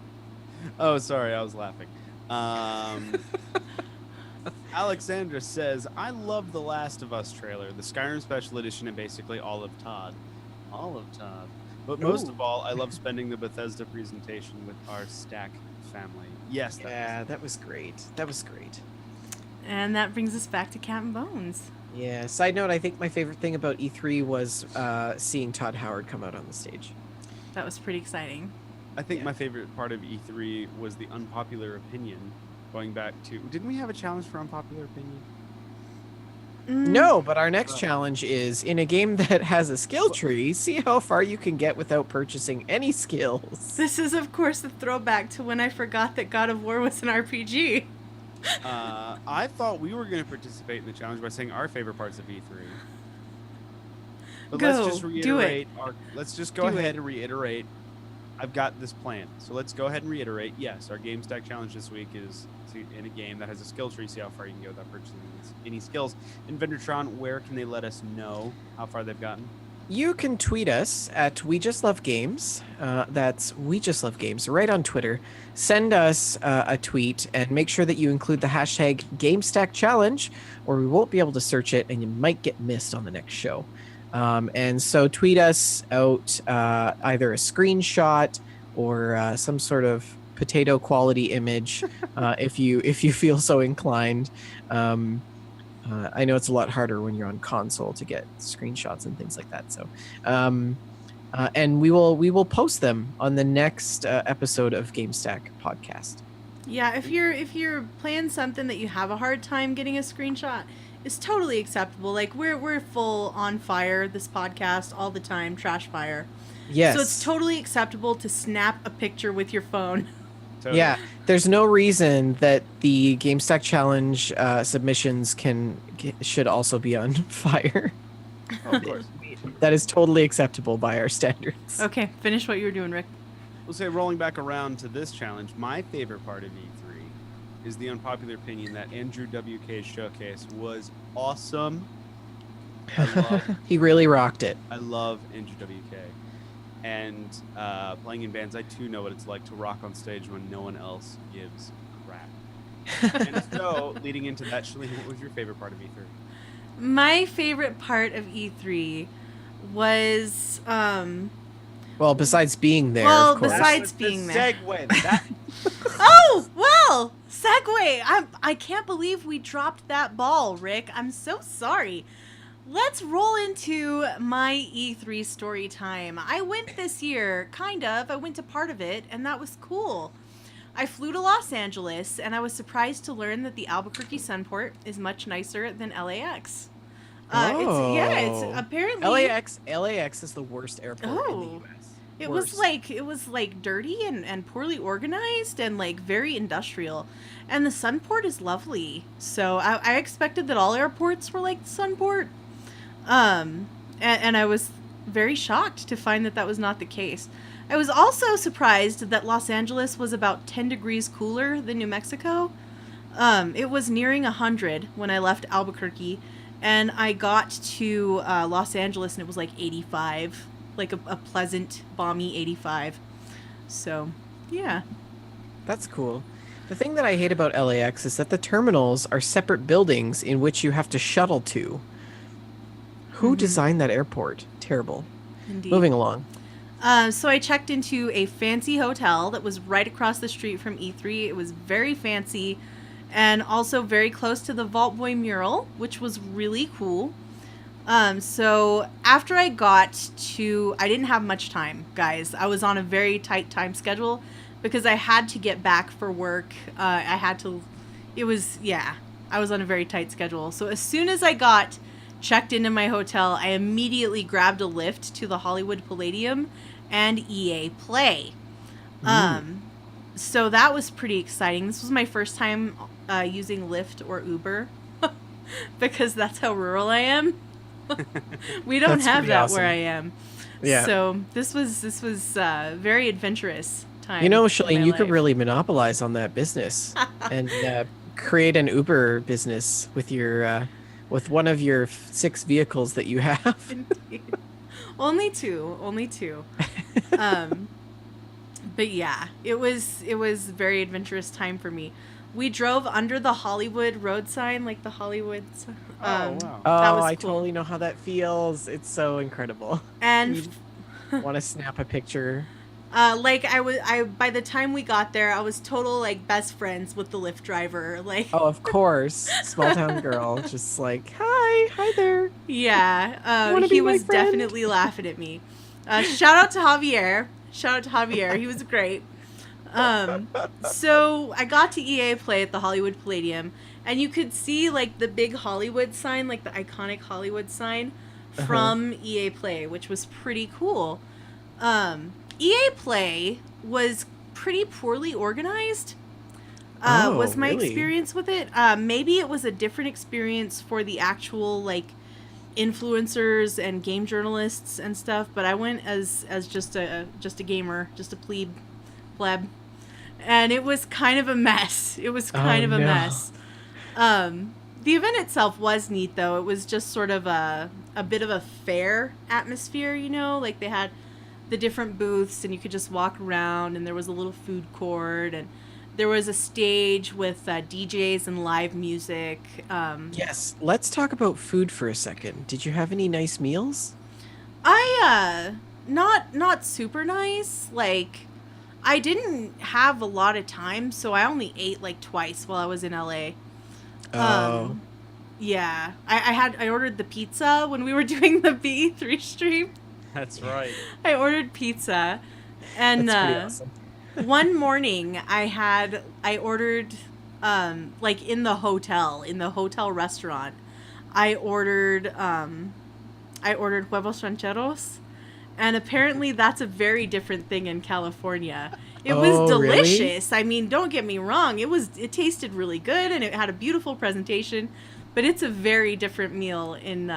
Oh, sorry, I was laughing. Alexandra says, "I love the Last of Us trailer, the Skyrim Special Edition, and basically all of Todd. But most of all, I love spending the Bethesda presentation with our Stack family." Yes, that was great. And that brings us back to Captain Bones. Yeah. Side note, I think my favorite thing about E3 was seeing Todd Howard come out on the stage. That was pretty exciting. I think my favorite part of E3 was the unpopular opinion. Going back to, didn't we have a challenge for unpopular opinion? No, but our next challenge is, in a game that has a skill tree, see how far you can get without purchasing any skills. This is, of course, a throwback to when I forgot that God of War was an RPG. I thought we were going to participate in the challenge by saying our favorite parts of E3. But let's just reiterate. Let's just go ahead and reiterate. I've got this plan. So let's go ahead and reiterate. Yes, our GameStack challenge this week is in a game that has a skill tree, see how far you can go without purchasing any skills. And Vendortron, where can they let us know how far they've gotten? You can tweet us at We Just Love Games. That's We Just Love Games right on Twitter. Send us a tweet and make sure that you include the hashtag Gamestack Challenge, or we won't be able to search it and you might get missed on the next show. And so tweet us out either a screenshot or some sort of potato quality image if you feel so inclined. I know it's a lot harder when you're on console to get screenshots and things like that. So, and we will post them on the next episode of Gamestack podcast. Yeah, if you're playing something that you have a hard time getting a screenshot, it's totally acceptable. Like we're full on fire this podcast all the time, trash fire. Yes. So it's totally acceptable to snap a picture with your phone. Totally. Yeah, there's no reason that the GameStack Challenge submissions should also be on fire. Oh, of course. That is totally acceptable by our standards. Okay, finish what you were doing, Rick. We'll say, rolling back around to this challenge, my favorite part of E3 is the unpopular opinion that Andrew WK's showcase was awesome. He really rocked it. I love Andrew WK. And playing in bands, I too know what it's like to rock on stage when no one else gives crap. And so, leading into that, Shalene, what was your favorite part of E3? My favorite part of E3 was Well, besides being there, well, of course. besides being there. Segue. That Oh, well, segue. I can't believe we dropped that ball, Rick. I'm so sorry. Let's roll into my E3 story time. I went this year, kind of. I went to part of it, and that was cool. I flew to Los Angeles, and I was surprised to learn that the Albuquerque Sunport is much nicer than LAX. It's apparently LAX is the worst airport in the U.S. It was like dirty and poorly organized and like very industrial, and the Sunport is lovely. So I expected that all airports were like the Sunport, and I was very shocked to find that was not the case. I was also surprised that Los Angeles was about 10 degrees cooler than New Mexico. It was nearing 100 when I left Albuquerque, and I got to Los Angeles and it was like 85. Like a pleasant, balmy 85. So, yeah. That's cool. The thing that I hate about LAX is that the terminals are separate buildings in which you have to shuttle to. Who designed that airport? Terrible. Indeed. Moving along. So I checked into a fancy hotel that was right across the street from E3. It was very fancy and also very close to the Vault Boy mural, which was really cool. So after I didn't have much time, guys. I was on a very tight time schedule because I had to get back for work. I was on a very tight schedule. So as soon as I got checked into my hotel, I immediately grabbed a lift to the Hollywood Palladium and EA Play. So that was pretty exciting. This was my first time using Lyft or Uber because that's how rural I am. We don't That's have pretty that awesome. where I am. Yeah. So this was very adventurous time. You know, in Shalene, my you could life. really monopolize on that business and create an Uber business with your with one of your 6 vehicles that you have. Indeed. Only two. But yeah, it was very adventurous time for me. We drove under the Hollywood road sign, like the Hollywood. wow. Oh, that was I cool. totally know how that feels. It's so incredible. And Want to snap a picture? by the time we got there, I was total like best friends with the Lyft driver. Like, Oh, of course. Small town girl. Just like, hi there. yeah, Wanna he be my was friend? definitely laughing at me. Shout out to Javier. He was great. So I got to EA Play at the Hollywood Palladium, and you could see like the big Hollywood sign, like the iconic Hollywood sign from EA Play, which was pretty cool. EA Play was pretty poorly organized. Was my really? experience with it. Maybe it was a different experience for the actual like influencers and game journalists and stuff, but I went as just a gamer, just a pleb, and it was kind of a mess. It was kind of a no. mess. The event itself was neat though. It was just sort of a a bit of a fair atmosphere, you know, like they had the different booths and you could just walk around, and there was a little food court, and there was a stage with DJs and live music. Yes, let's talk about food for a second. Did you have any nice meals? Not super nice. Like, I didn't have a lot of time, so I only ate like twice while I was in LA. Oh, Yeah, I ordered the pizza when we were doing the B3 stream. That's right. I ordered pizza, and that's pretty awesome. one morning I ordered like in the hotel restaurant. I ordered huevos rancheros, and apparently that's a very different thing in California. It was Oh, really? delicious. I mean, don't get me wrong. It tasted really good and it had a beautiful presentation, but it's a very different meal in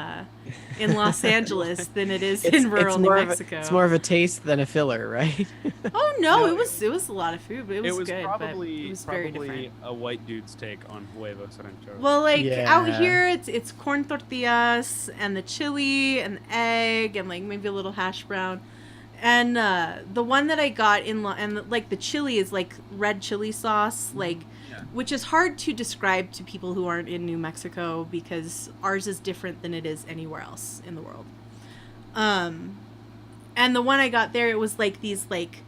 Los Angeles than it is in rural New Mexico. It's more of a taste than a filler, right? Oh no, No, it was a lot of food, but it was good. probably but it was very different. a white dude's take on huevos rancheros. Well, like out Yeah. here, it's corn tortillas and the chili and the egg and like maybe a little hash brown. And the one that I got like the chili is like red chili sauce, like Yeah. which is hard to describe to people who aren't in New Mexico because ours is different than it is anywhere else in the world. And the one I got there, it was like these like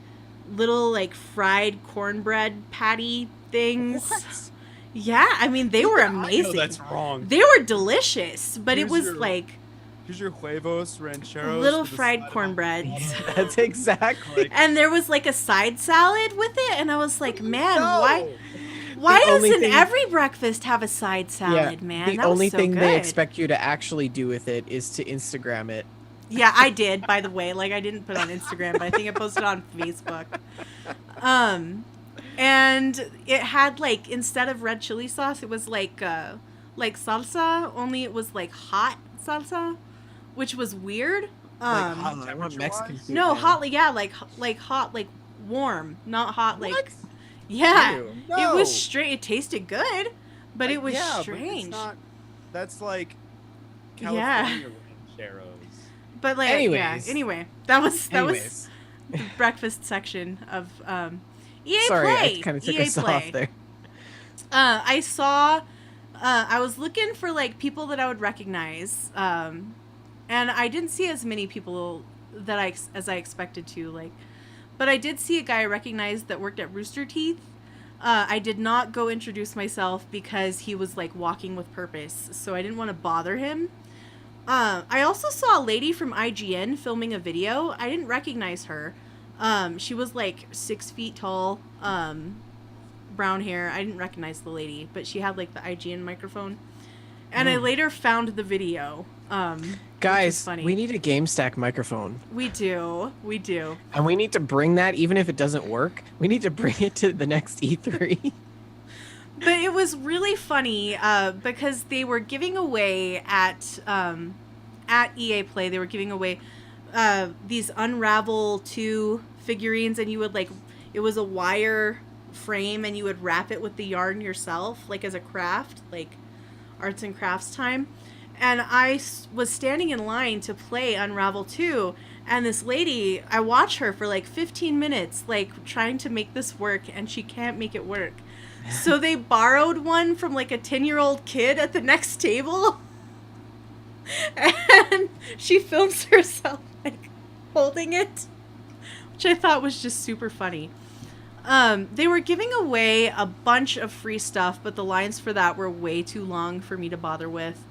little like fried cornbread patty things. What? Yeah, I mean they were I know amazing. that's wrong. They were delicious, but it Here's was your- like Here's your huevos rancheros. little with a fried side of- cornbreads. That's exactly. Like, And there was like a side salad with it, and I was like, man, no! why The only doesn't thing- every breakfast have a side salad, man? The That was only so thing good. they expect you to actually do with it is to Instagram it. Yeah, I did, by the way. Like, I didn't put it on Instagram, but I think I posted it on Facebook. And it had, like, instead of red chili sauce, it was like salsa, only it was, like, hot salsa, which was weird. Like hot I want temperature-wise? Mexican food. No, now. hot, yeah, like hot, like warm, not hot, like, What? yeah. Ew, It was no. straight. It tasted good, but it was Yeah, but it's strange. not- that's like Yeah. California rancheros. But like, Anyways. yeah. Anyway, that was Anyways, the breakfast section of EA sorry, Play. I kind of took EA us Play. off there. I saw. I was looking for like people that I would recognize, and I didn't see as many people that as I expected to. Like, but I did see a guy I recognized that worked at Rooster Teeth. I did not go introduce myself because he was like walking with purpose, so I didn't want to bother him. I also saw a lady from IGN filming a video. I didn't recognize her. She was like 6 feet tall, brown hair. I didn't recognize the lady, but she had like the IGN microphone. And I later found the video. Which is Guys, funny. we need a GameStack microphone. We do. And we need to bring that, even if it doesn't work, we need to bring it to the next E3. But it was really funny because they were giving away at EA Play. They were giving away these Unravel 2 figurines, and you would like it was a wire frame, and you would wrap it with the yarn yourself, like as a craft, like arts and crafts time. And I was standing in line to play Unravel 2, and this lady, I watch her for like 15 minutes, like trying to make this work, and she can't make it work. So they borrowed one from like a 10-year-old kid at the next table. And she films herself like holding it, which I thought was just super funny. They were giving away a bunch of free stuff, but the lines for that were way too long for me to bother with.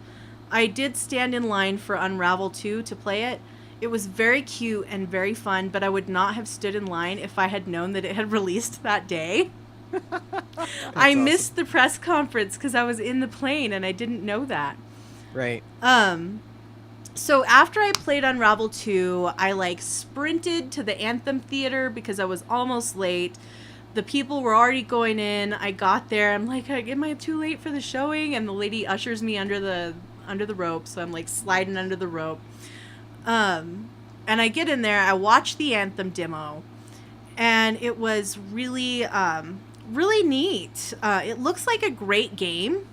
I did stand in line for Unravel 2 to play it. It was very cute and very fun, but I would not have stood in line if I had known that it had released that day. I awesome. missed the press conference because I was in the plane and I didn't know that. Right. So after I played Unravel 2, I like sprinted to the Anthem Theater because I was almost late. The people were already going in. I got there. I'm like, am I too late for the showing? And the lady ushers me under the rope. So I'm like sliding under the rope. And I get in there. I watch the Anthem demo, and it was really, really neat. It looks like a great game.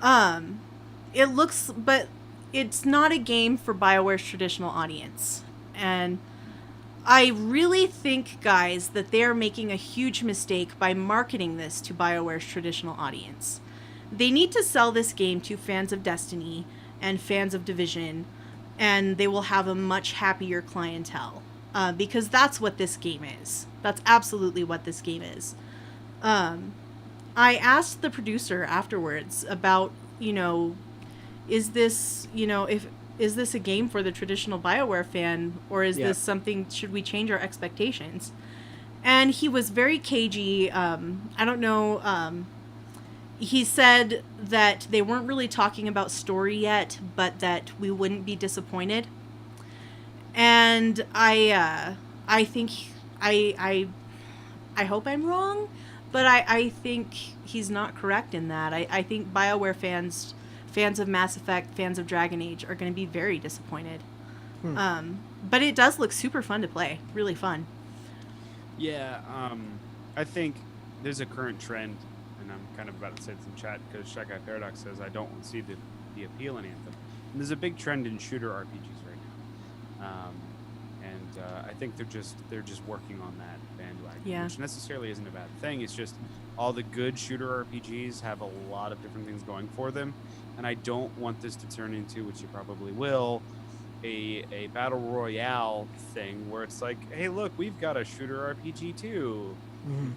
But it's not a game for BioWare's traditional audience. And I really think, guys, that they are making a huge mistake by marketing this to BioWare's traditional audience. They need to sell this game to fans of Destiny and fans of Division, and they will have a much happier clientele. Because that's what this game is. That's absolutely what this game is. I asked the producer afterwards about, is this, is this a game for the traditional BioWare fan, or is this something, should we change our expectations? And he was very cagey. I don't know. He said that they weren't really talking about story yet, but that we wouldn't be disappointed. And I think I hope I'm wrong, but I think he's not correct in that. I think BioWare fans of Mass Effect, fans of Dragon Age are going to be very disappointed. But it does look super fun to play. Really fun. Yeah, I think there's a current trend, and I'm kind of about to say this in chat because Shy Guy Paradox says I don't see the appeal in Anthem. And there's a big trend in shooter RPGs right now, and I think they're just working on that bandwagon, which necessarily isn't a bad thing. It's just all the good shooter RPGs have a lot of different things going for them, and I don't want this to turn into, which you probably will, a battle royale thing where it's like, hey, look, we've got a shooter RPG too.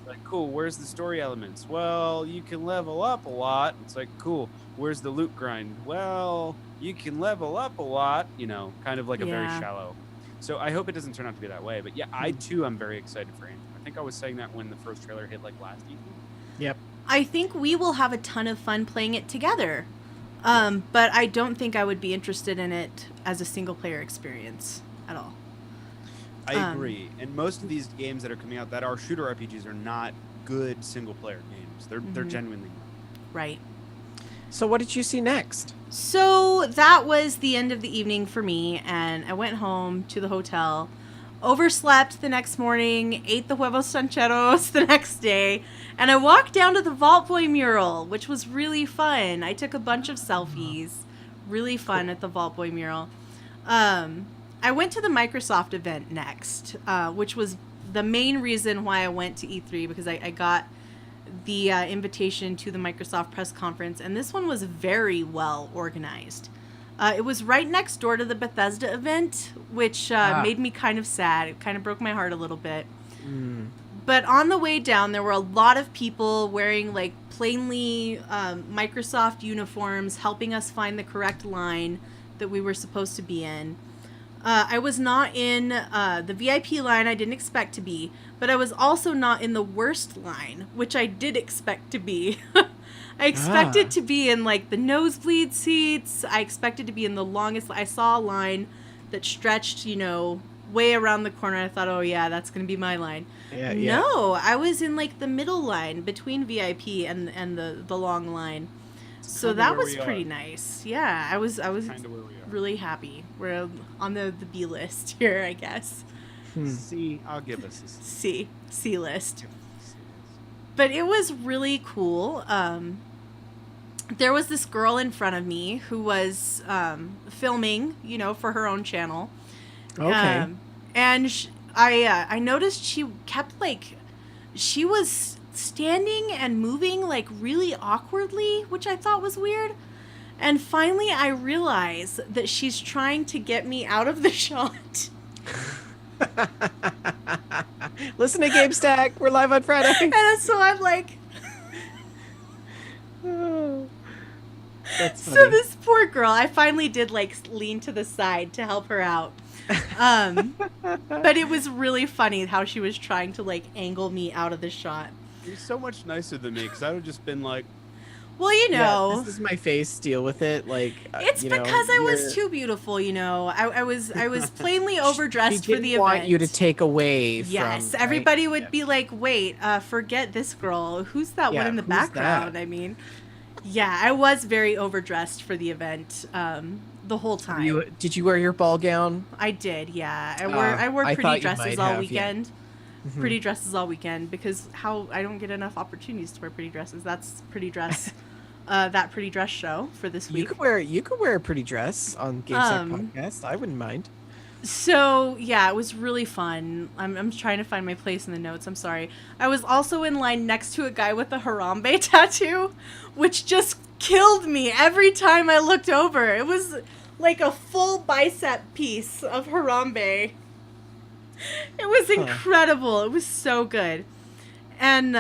Like, cool, where's the story elements? Well, you can level up a lot. It's like, cool, where's the loot grind? Well, you can level up a lot, kind of like a very shallow. So I hope it doesn't turn out to be that way. But yeah, I too am very excited for Anthem. I think I was saying that when the first trailer hit last evening. Yep. I think we will have a ton of fun playing it together. But I don't think I would be interested in it as a single player experience at all. I agree. And most of these games that are coming out that are shooter RPGs are not good single player games. They're genuinely not. Right. So what did you see next? So that was the end of the evening for me, and I went home to the hotel, overslept the next morning, ate the huevos rancheros the next day, and I walked down to the Vault Boy mural, which was really fun. I took a bunch of selfies. Really fun at the Vault Boy mural. I went to the Microsoft event next, which was the main reason why I went to E3, because I got the invitation to the Microsoft press conference, and this one was very well organized. It was right next door to the Bethesda event, which made me kind of sad. It kind of broke my heart a little bit. But on the way down, there were a lot of people wearing like plainly Microsoft uniforms, helping us find the correct line that we were supposed to be in. I was not in the VIP line I didn't expect to be, but I was also not in the worst line, which I did expect to be. I expected to be in like the nosebleed seats. I expected to be in the longest. I saw a line that stretched, way around the corner. I thought, oh yeah, that's going to be my line. Yeah. No, I was in like the middle line between VIP and the long line. So that was pretty nice. Yeah, I was kind of where we are. Really happy. We're on the B list here, I guess. C, I'll give us a C. C list. But it was really cool. There was this girl in front of me who was filming, for her own channel. Okay. And I noticed she kept she was standing and moving really awkwardly, which I thought was weird. And finally I realized that she's trying to get me out of the shot. Listen to Gamestack. We're live on Friday. And so I'm like... That's funny. So this poor girl, I finally did lean to the side to help her out. But it was really funny how she was trying to angle me out of the shot. You're so much nicer than me, because I would have just been like... Well, Yeah, this is my face. Deal with it. It's because I was too beautiful, I was plainly overdressed for the event. Want you to take away from... Yes, everybody would be like, wait, forget this girl. Who's that one in the background? That? I mean, yeah, I was very overdressed for the event the whole time. Did you wear your ball gown? I did, yeah. I wore pretty dresses all weekend. Mm-hmm. Pretty dresses all weekend, because I don't get enough opportunities to wear pretty dresses. That's pretty dress That Pretty Dress show for this week. You could wear a pretty dress on Gamestack Um, podcast. I wouldn't mind. So yeah, it was really fun. I'm trying to find my place in the notes. I'm sorry. I was also in line next to a guy with a Harambe tattoo, which just killed me every time I looked over. It was like a full bicep piece of Harambe. It was incredible. It was so good. And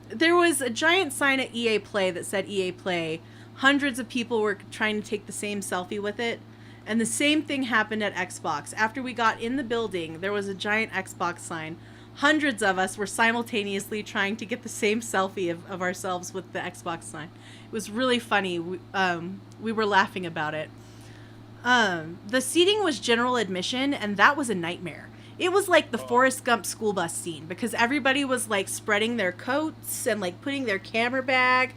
there was a giant sign at EA Play that said EA Play. Hundreds of people were trying to take the same selfie with it. And the same thing happened at Xbox. After we got in the building, there was a giant Xbox sign. Hundreds of us were simultaneously trying to get the same selfie of ourselves with the Xbox sign. It was really funny. We were laughing about it. The seating was general admission, and that was a nightmare. It was like the Forrest Gump school bus scene, because everybody was like spreading their coats and like putting their camera bag,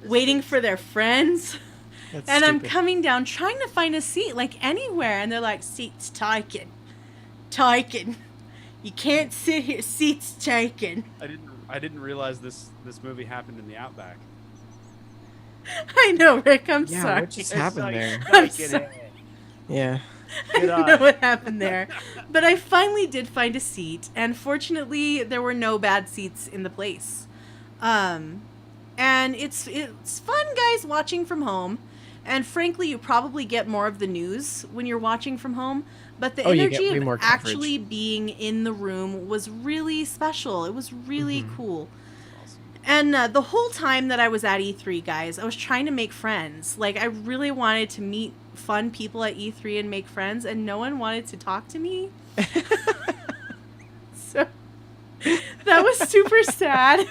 waiting for their friends. That's and stupid. I'm coming down trying to find a seat like anywhere, and they're like, seats taken. You can't sit here, seats taken. I didn't realize this movie happened in the Outback. I know, Rick, I'm Yeah, sorry. what just happened there? I'm sorry. Yeah. I don't know what happened there. But I finally did find a seat, and fortunately there were no bad seats in the place. And it's fun, guys, watching from home. And frankly, you probably get more of the news when you're watching from home. But the You get energy way of more coverage. actually being in the room was really special. It was really cool. Awesome. And the whole time that I was at E3, guys, I was trying to make friends. Like, I really wanted to meet fun people at E3 and make friends, and no one wanted to talk to me. So that was super sad.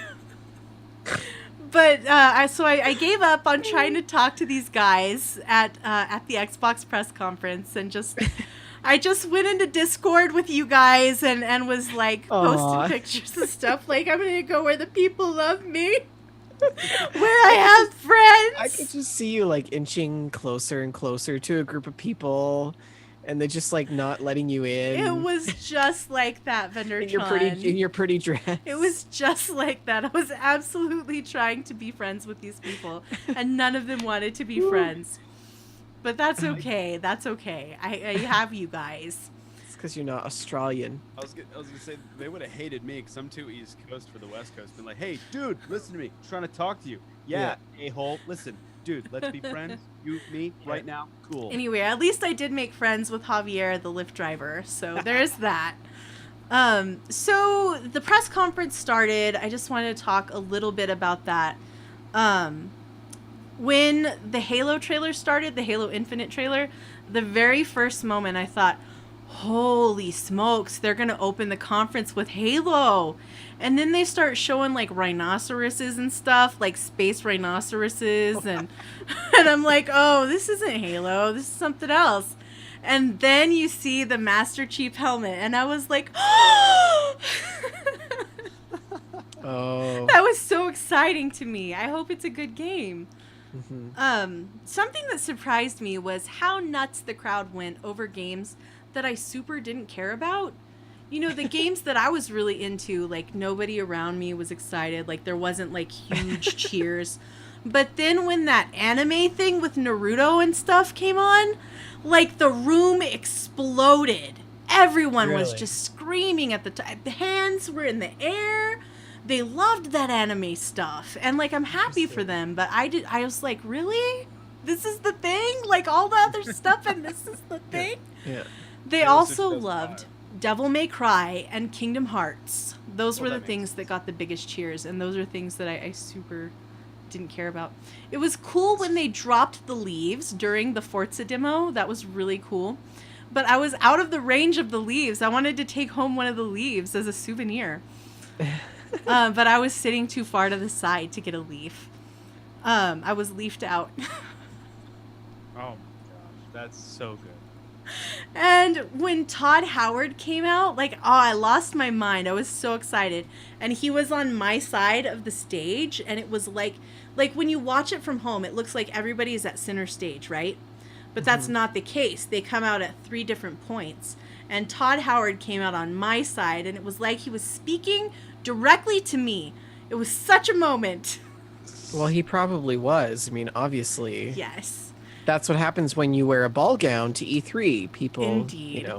But I gave up on trying to talk to these guys at the Xbox press conference, and I just went into Discord with you guys and was like posting pictures and stuff. Like, I'm gonna go where the people love me, where I have friends. I could just see you like inching closer and closer to a group of people, and they're just like not letting you in. It was just like that, Vendor in your pretty dress. It was just like that. I was absolutely trying to be friends with these people, and none of them wanted to be friends. But that's okay. That's okay. I have you guys. It's because you're not Australian. I was gonna say they would have hated me because I'm too East Coast for the West Coast. Been like, hey, dude, listen to me. I'm trying to talk to you. Yeah. A-hole. Listen, dude, let's be friends. You, me, right now. Cool. Anyway, at least I did make friends with Javier, the Lyft driver. So there's that. So the press conference started. I just wanted to talk a little bit about that. When the Halo trailer started, the Halo Infinite trailer, the very first moment I thought, holy smokes, they're going to open the conference with Halo. And then they start showing like rhinoceroses and stuff, like space rhinoceroses. And I'm like, oh, this isn't Halo. This is something else. And then you see the Master Chief helmet. And I was like, oh, that was so exciting to me. I hope it's a good game. Something that surprised me was how nuts the crowd went over games that I super didn't care about. You know, the games that I was really into, like nobody around me was excited, like there wasn't like huge cheers. But then when that anime thing with Naruto and stuff came on, like the room exploded. Everyone was just screaming at the time. The hands were in the air. They loved that anime stuff, and like I'm happy for them, but I was like, really? This is the thing? Like all the other stuff, and this is the thing? Yeah. They also loved Devil May Cry and Kingdom Hearts. Those were the things that got the biggest cheers, and those are things that I super didn't care about. It was cool when they dropped the leaves during the Forza demo. That was really cool. But I was out of the range of the leaves. I wanted to take home one of the leaves as a souvenir. But I was sitting too far to the side to get a leaf. I was leafed out. Oh my gosh, that's so good. And when Todd Howard came out, like, I lost my mind. I was so excited. And he was on my side of the stage, and it was like when you watch it from home, it looks like everybody's at center stage, right? But that's not the case. They come out at 3 different points. And Todd Howard came out on my side, and it was like he was speaking directly to me. It was such a moment. Well, he probably was. I mean, obviously, Yes, that's what happens when you wear a ball gown to E3. People, indeed.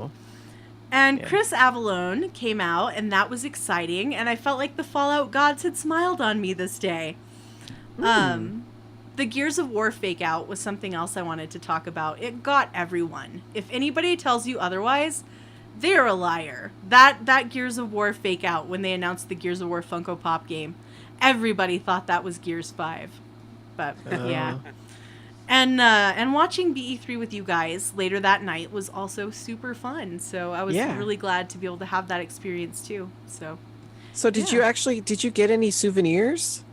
And yeah. Chris Avallone came out, and that was exciting. And I felt like the Fallout gods had smiled on me this day. The Gears of War fake out was something else I wanted to talk about. It got everyone. If anybody tells you otherwise, they're a liar. That Gears of War fake out when they announced the Gears of War Funko Pop game, everybody thought that was Gears 5. But yeah. And watching BE3 with you guys later that night was also super fun. So I was really glad to be able to have that experience too. So did you get any souvenirs?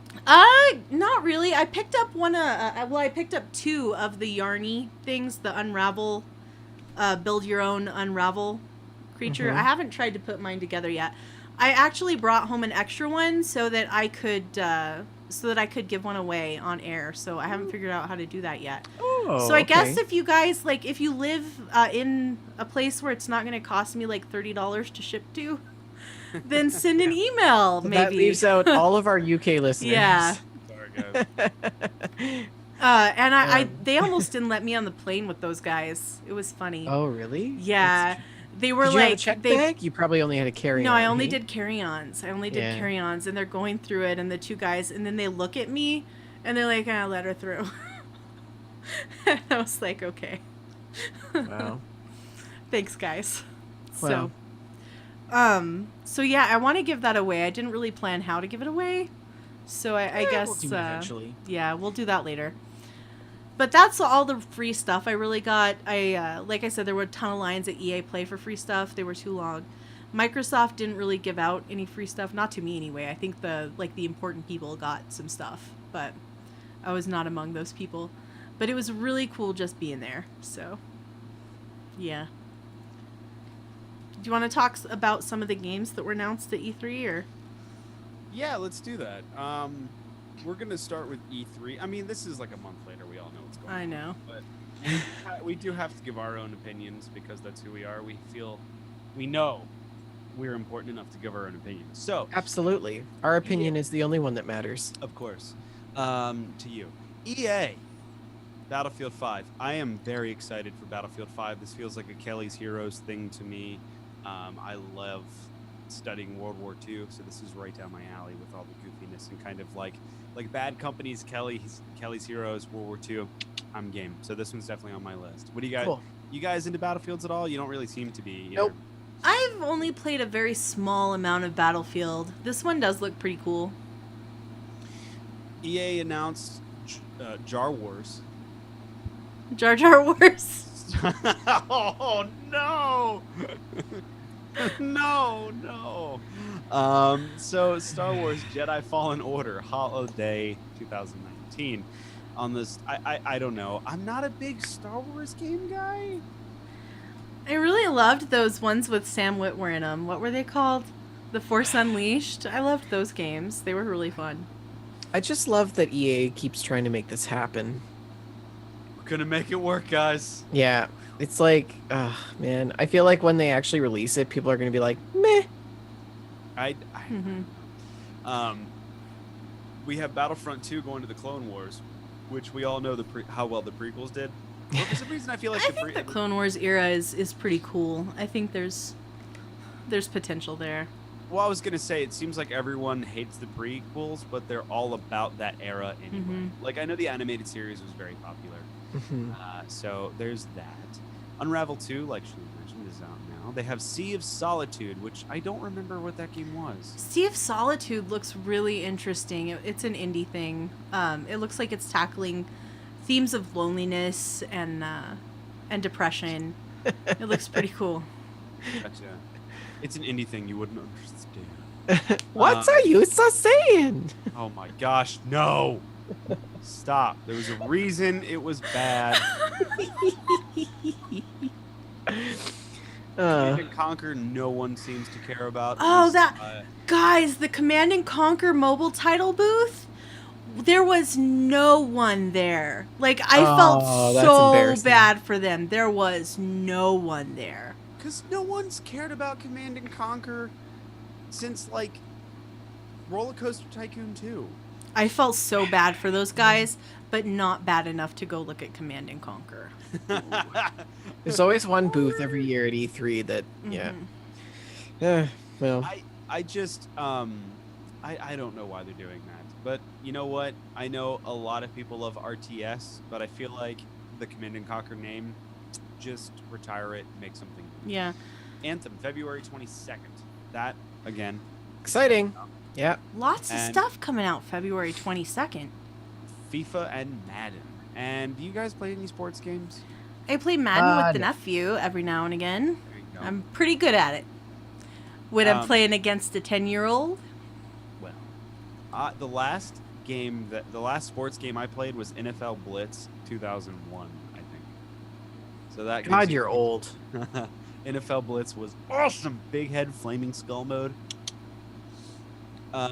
Not really. I picked up I picked up 2 of the Yarny things, the Unravel, build your own Unravel creature. I haven't tried to put mine together yet. I actually brought home an extra one so that I could give one away on air. So I haven't figured out how to do that yet. Oh, so I guess if you guys if you live in a place where it's not going to cost me like $30 to ship to, then send an email. Maybe that leaves out all of our UK listeners. Yeah. Sorry, guys. And they almost didn't let me on the plane with those guys. It was funny. Oh, really? Yeah. They were did you like have a check bag? You probably only had a carry-on. No, I only right? did carry-ons. Carry-ons, and they're going through it, and the 2 guys, and then they look at me, and they're like, let her through. And I was like, okay. Wow. Thanks, guys. Wow. So yeah, I want to give that away. I didn't really plan how to give it away, so I guess we'll do it eventually. Yeah, we'll do that later. But that's all the free stuff I really got. Like I said, there were a ton of lines at EA Play for free stuff. They were too long. Microsoft didn't really give out any free stuff, not to me anyway. I think the important people got some stuff, but I was not among those people. But it was really cool just being there. So, yeah. Do you want to talk about some of the games that were announced at E3 or? Yeah, let's do that. We're going to start with E3. I mean, this is like a month later. We all know what's going on. I know. But we do have to give our own opinions because that's who we are. We know we're important enough to give our own opinions. So absolutely. Our opinion is the only one that matters. Of course. To you. EA. Battlefield 5. I am very excited for Battlefield 5. This feels like a Kelly's Heroes thing to me. I love studying World War II, so this is right down my alley with all the goofiness and kind of like Bad Company's Kelly's Heroes, World War II. I'm game. So this one's definitely on my list. What do you guys? Cool. You guys into Battlefields at all? You don't really seem to be. Nope. I've only played a very small amount of Battlefield. This one does look pretty cool. EA announced Jar Wars. Jar Jar Wars. Oh no! No. So Star Wars Jedi Fallen Order Holiday 2019. On this, I don't know. I'm not a big Star Wars game guy. I really loved those ones with Sam Witwer in them. What were they called? The Force Unleashed. I loved those games. They were really fun. I just love that EA keeps trying to make this happen. We're gonna make it work, guys. Yeah, it's like, man, I feel like when they actually release it, people are gonna be like, meh. We have Battlefront 2 going to the Clone Wars, which we all know how well the prequels did. Well, for some reason, I feel like the Clone Wars era is pretty cool. I think there's potential there. Well, I was gonna say it seems like everyone hates the prequels, but they're all about that era anyway. Mm-hmm. Like I know the animated series was very popular, Mm-hmm. so there's that. Unravel 2, like she mentioned, is out now. They have Sea of Solitude, which I don't remember what that game was. Sea of Solitude looks really interesting. It's an indie thing. It looks like it's tackling themes of loneliness and depression. It looks pretty cool. Gotcha. It's an indie thing you wouldn't understand. What are you so saying? Oh my gosh, no! Stop. There was a reason it was bad. Command and Conquer, no one seems to care about. Oh, guys, the Command and Conquer mobile title booth. There was no one there. Like I felt so bad for them. There was no one there. Because no one's cared about Command and Conquer since like Roller Coaster Tycoon 2. I felt so bad for those guys, but not bad enough to go look at Command and Conquer. There's always one booth every year at E3 that, yeah. Mhm. Well, I just I don't know why they're doing that. But you know what? I know a lot of people love RTS, but I feel like the Command and Conquer name, just retire it, make something new. Yeah. Anthem, February 22nd. That again. exciting. Yeah. Lots of And- stuff coming out February 22nd. FIFA and Madden. And do you guys play any sports games? I play Madden with the No. nephew every now and again. There you go. I'm pretty good at it. When I'm Um, playing against a 10-year-old. Well, the last sports game I played was NFL Blitz 2001, I think. So that gives God, you- you're old. NFL Blitz was awesome. Big head, flaming skull mode.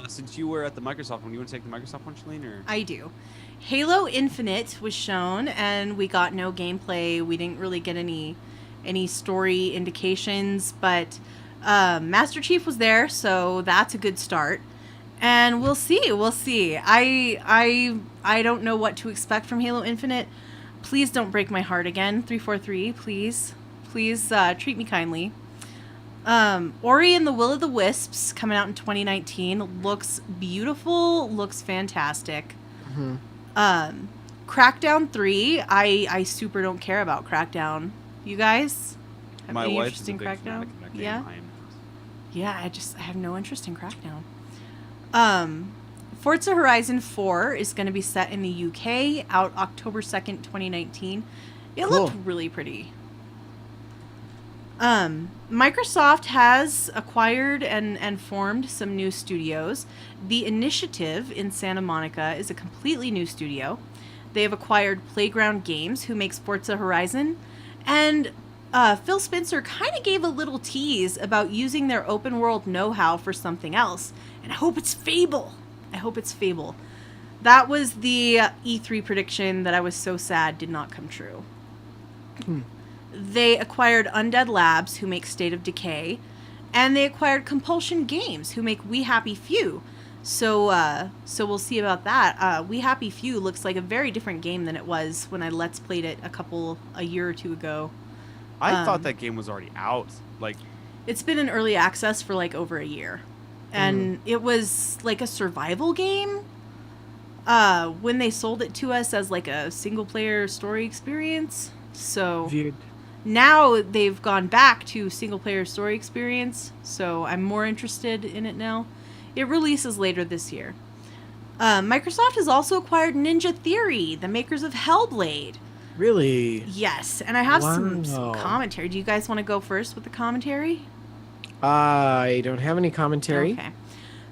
Since you were at the Microsoft one, you want to take the Microsoft one, Shalene, or? I do. Halo Infinite was shown, and we got no gameplay. We didn't really get any story indications, but Master Chief was there, so that's a good start. And we'll see. We'll see. I don't know what to expect from Halo Infinite. Please don't break my heart again. 343, please. Please treat me kindly. Ori and the Will of the Wisps coming out in 2019 looks beautiful, looks fantastic. Mhm. Crackdown 3, I super don't care about Crackdown. You guys have My any wife interest is a in big Crackdown? fanatic of that game. Yeah. I am. Yeah, I have no interest in Crackdown. Forza Horizon 4 is going to be set in the UK, out October 2nd, 2019. It Cool. looked really pretty. Microsoft has acquired and formed some new studios. The Initiative in Santa Monica is a completely new studio. They have acquired Playground Games, who makes Forza Horizon, and Phil Spencer kind of gave a little tease about using their open world know-how for something else. And I hope it's Fable. I hope it's Fable. That was the E3 prediction that I was so sad did not come true. They acquired Undead Labs, who make State of Decay, and they acquired Compulsion Games, who make We Happy Few. So we'll see about that. We Happy Few looks like a very different game than it was when I Let's Played it a year or two ago. I thought that game was already out. Like, It's been in early access for like over a year. And it was like a survival game. When they sold it to us as like a single player story experience. So Viewed. now they've gone back to single player story experience. So I'm more interested in it now. It releases later this year. Microsoft has also acquired Ninja Theory, the makers of Hellblade. Really? Yes, and I have some Wow. commentary. Do you guys want to go first with the commentary? I don't have any commentary. Okay.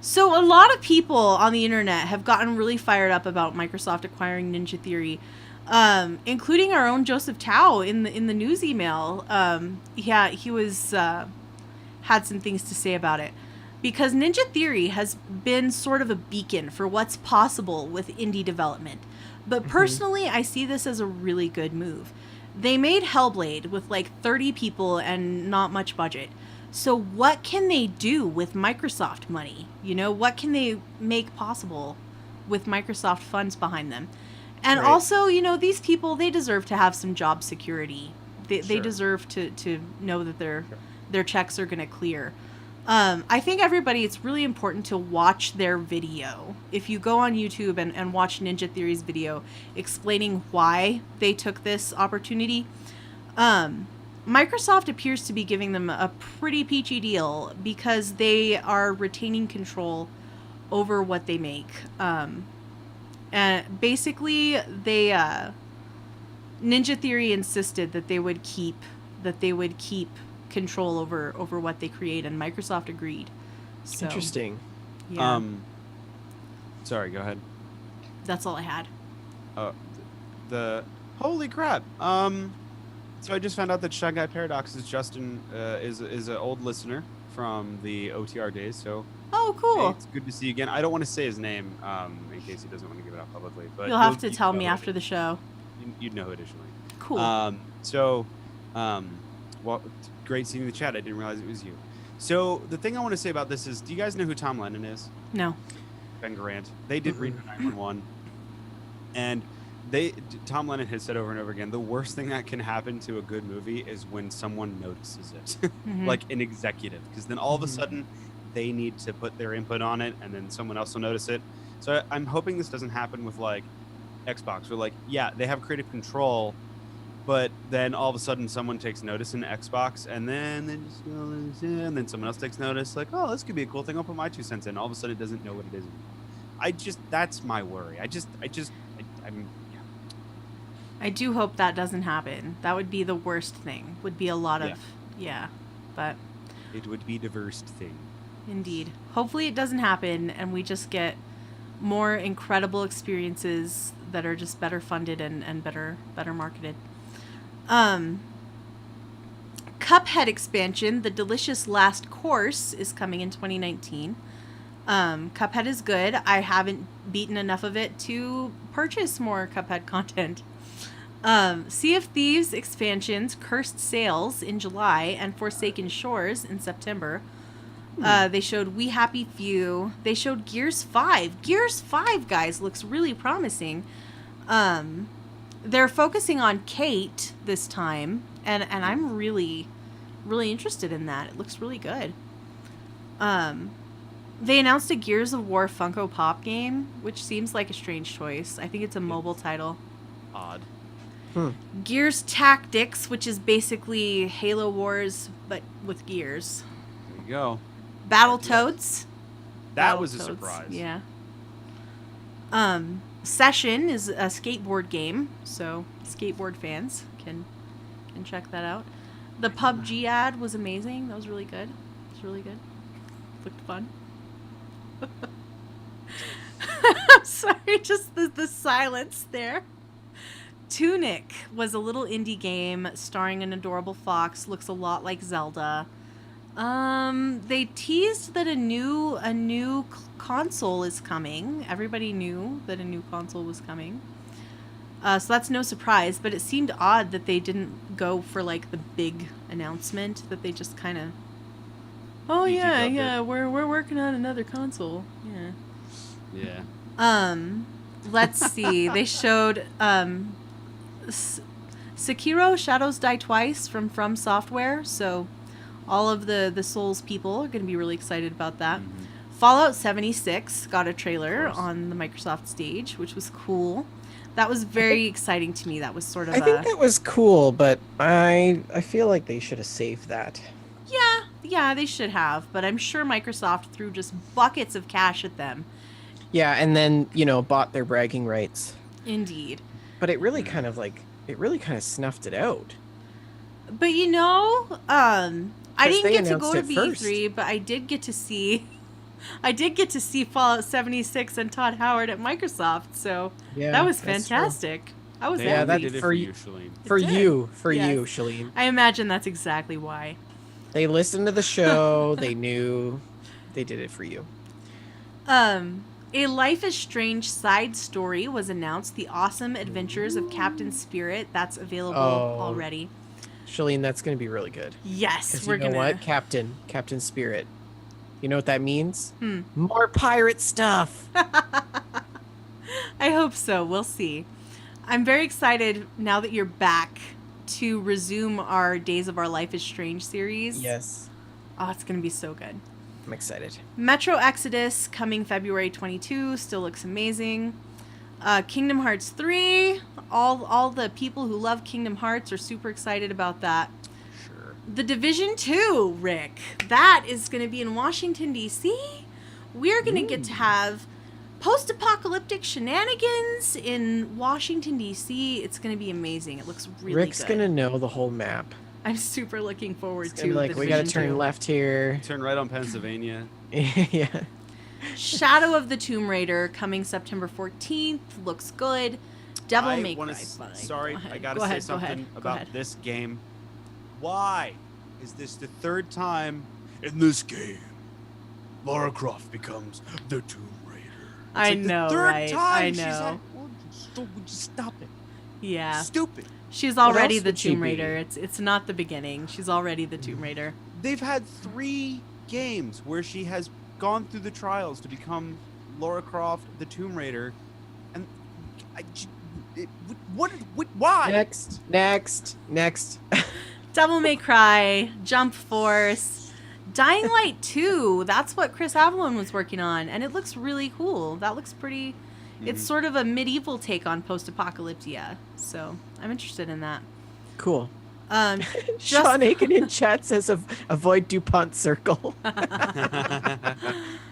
So a lot of people on the internet have gotten really fired up about Microsoft acquiring Ninja Theory, including our own Joseph Tao in the news email. Yeah, he was had some things to say about it, because Ninja Theory has been sort of a beacon for what's possible with indie development. But personally, I see this as a really good move. They made Hellblade with like 30 people and not much budget. So what can they do with Microsoft money? You know, what can they make possible with Microsoft funds behind them? And Right. also, you know, these people, they deserve to have some job security. They Sure. deserve to know that their checks are going to clear. I think everybody, it's really important to watch their video. If you go on YouTube and watch Ninja Theory's video explaining why they took this opportunity, Microsoft appears to be giving them a pretty peachy deal because they are retaining control over what they make. And basically, Ninja Theory insisted that they would keep control over what they create, and Microsoft agreed. So, Interesting. Yeah, sorry, go ahead. that's all I had. The holy crap. So I just found out that Shy Guy Paradox is Justin is an old listener from the OTR days. So Oh, hey, cool. it's good to see you again. I don't want to say his name in case he doesn't want to give it out publicly. But You'll have to tell me after the show. You'd know who it is, Shalene. Cool. Well, great seeing the chat. I didn't realize it was you. So the thing I want to say about this is, do you guys know who Tom Lennon is? No. Ben Grant. They did Reno 911, and Tom Lennon has said over and over again, the worst thing that can happen to a good movie is when someone notices it, like an executive, because then all of a sudden they need to put their input on it, and then someone else will notice it. So I'm hoping this doesn't happen with like Xbox, where like, yeah, they have creative control, but then all of a sudden someone takes notice in Xbox, and then they just go, and then someone else takes notice, like, oh, this could be a cool thing. I'll put my 2 cents in. All of a sudden, it doesn't know what it is anymore. That's my worry. I'm. I do hope that doesn't happen. That would be the worst thing. Would be a lot of, but It would be the worst thing. Indeed. Hopefully it doesn't happen, and we just get more incredible experiences that are just better funded and better marketed. Cuphead expansion, The Delicious Last Course, is coming in 2019. Cuphead is good. I haven't beaten enough of it to purchase more Cuphead content. Sea of Thieves expansions, Cursed Sails in July and Forsaken Shores in September. They showed We Happy Few. They showed Gears 5. Gears 5, guys, looks really promising. They're focusing on Kate this time, and I'm really, really interested in that. It looks really good. They announced a Gears of War Funko Pop game, which seems like a strange choice. I think it's a mobile title. Odd. Gears Tactics, which is basically Halo Wars, but with gears. There you go. Battletoads. That was a surprise. Yeah. Session is a skateboard game, so skateboard fans can check that out. The PUBG ad was amazing. That was really good. It was really good. Looked fun. I'm sorry, just the silence there. Tunic was a little indie game starring an adorable fox. Looks a lot like Zelda. They teased that a new console is coming. Everybody knew that a new console was coming. So that's no surprise, but it seemed odd that they didn't go for like the big announcement, that they just kind of, oh yeah, we're working on another console. Yeah. Let's see. They showed Sekiro Shadows Die Twice from Software, so all of the Souls people are going to be really excited about that. Fallout 76 got a trailer on the Microsoft stage, which was cool. That was very exciting to me. That was sort of I think that was cool, but I feel like they should have saved that. Yeah, they should have, but I'm sure Microsoft threw just buckets of cash at them. Yeah, and then, bought their bragging rights. Indeed. But it really kind of snuffed it out. But I didn't get to go to B3, first. but I did get to see Fallout 76 and Todd Howard at Microsoft, so that was fantastic. I was happy. That did it for you, Shalene. For you, Yes. Shalene. I imagine that's exactly why. They listened to the show. They knew they did it for you. A Life is Strange side story was announced. The Awesome Adventures of Captain Spirit. That's available already. Shalene, that's going to be really good. Yes, we're gonna. What? Captain Spirit. You know what that means? More pirate stuff. I hope so. We'll see. I'm very excited now that you're back to resume our Days of Our Life is Strange series. Yes. Oh, it's going to be so good. I'm excited. Metro Exodus coming February 22. Still looks amazing. Kingdom Hearts 3. All the people who love Kingdom Hearts are super excited about that. Sure. The Division 2, Rick. That is going to be in Washington, D.C. We're going to get to have post-apocalyptic shenanigans in Washington, D.C. It's going to to be amazing. It looks really Rick's good. going to know the whole map. I'm super looking forward It's to gonna be like, we got to turn left here. Turn right on Pennsylvania. Yeah. Shadow of the Tomb Raider coming September 14th. Looks good. Devil May Cry 5. Sorry, I gotta Go say ahead, something go about ahead. this game. Why is this the third time in this game Lara Croft becomes the Tomb Raider? It's I like the know, third right? time I she's know. like, would you stop it? Yeah. Stupid. She's already else the would she Tomb be? Raider. It's not the beginning. She's already the Tomb Raider. They've had 3 games where she has gone through the trials to become Lara Croft, the Tomb Raider, and why? Next. Devil May Cry, Jump Force, Dying Light 2. That's what Chris Avellone was working on, and it looks really cool. That looks pretty. It's sort of a medieval take on post-apocalyptia, so I'm interested in that. Cool. Just Sean Aiken in chat says avoid DuPont Circle.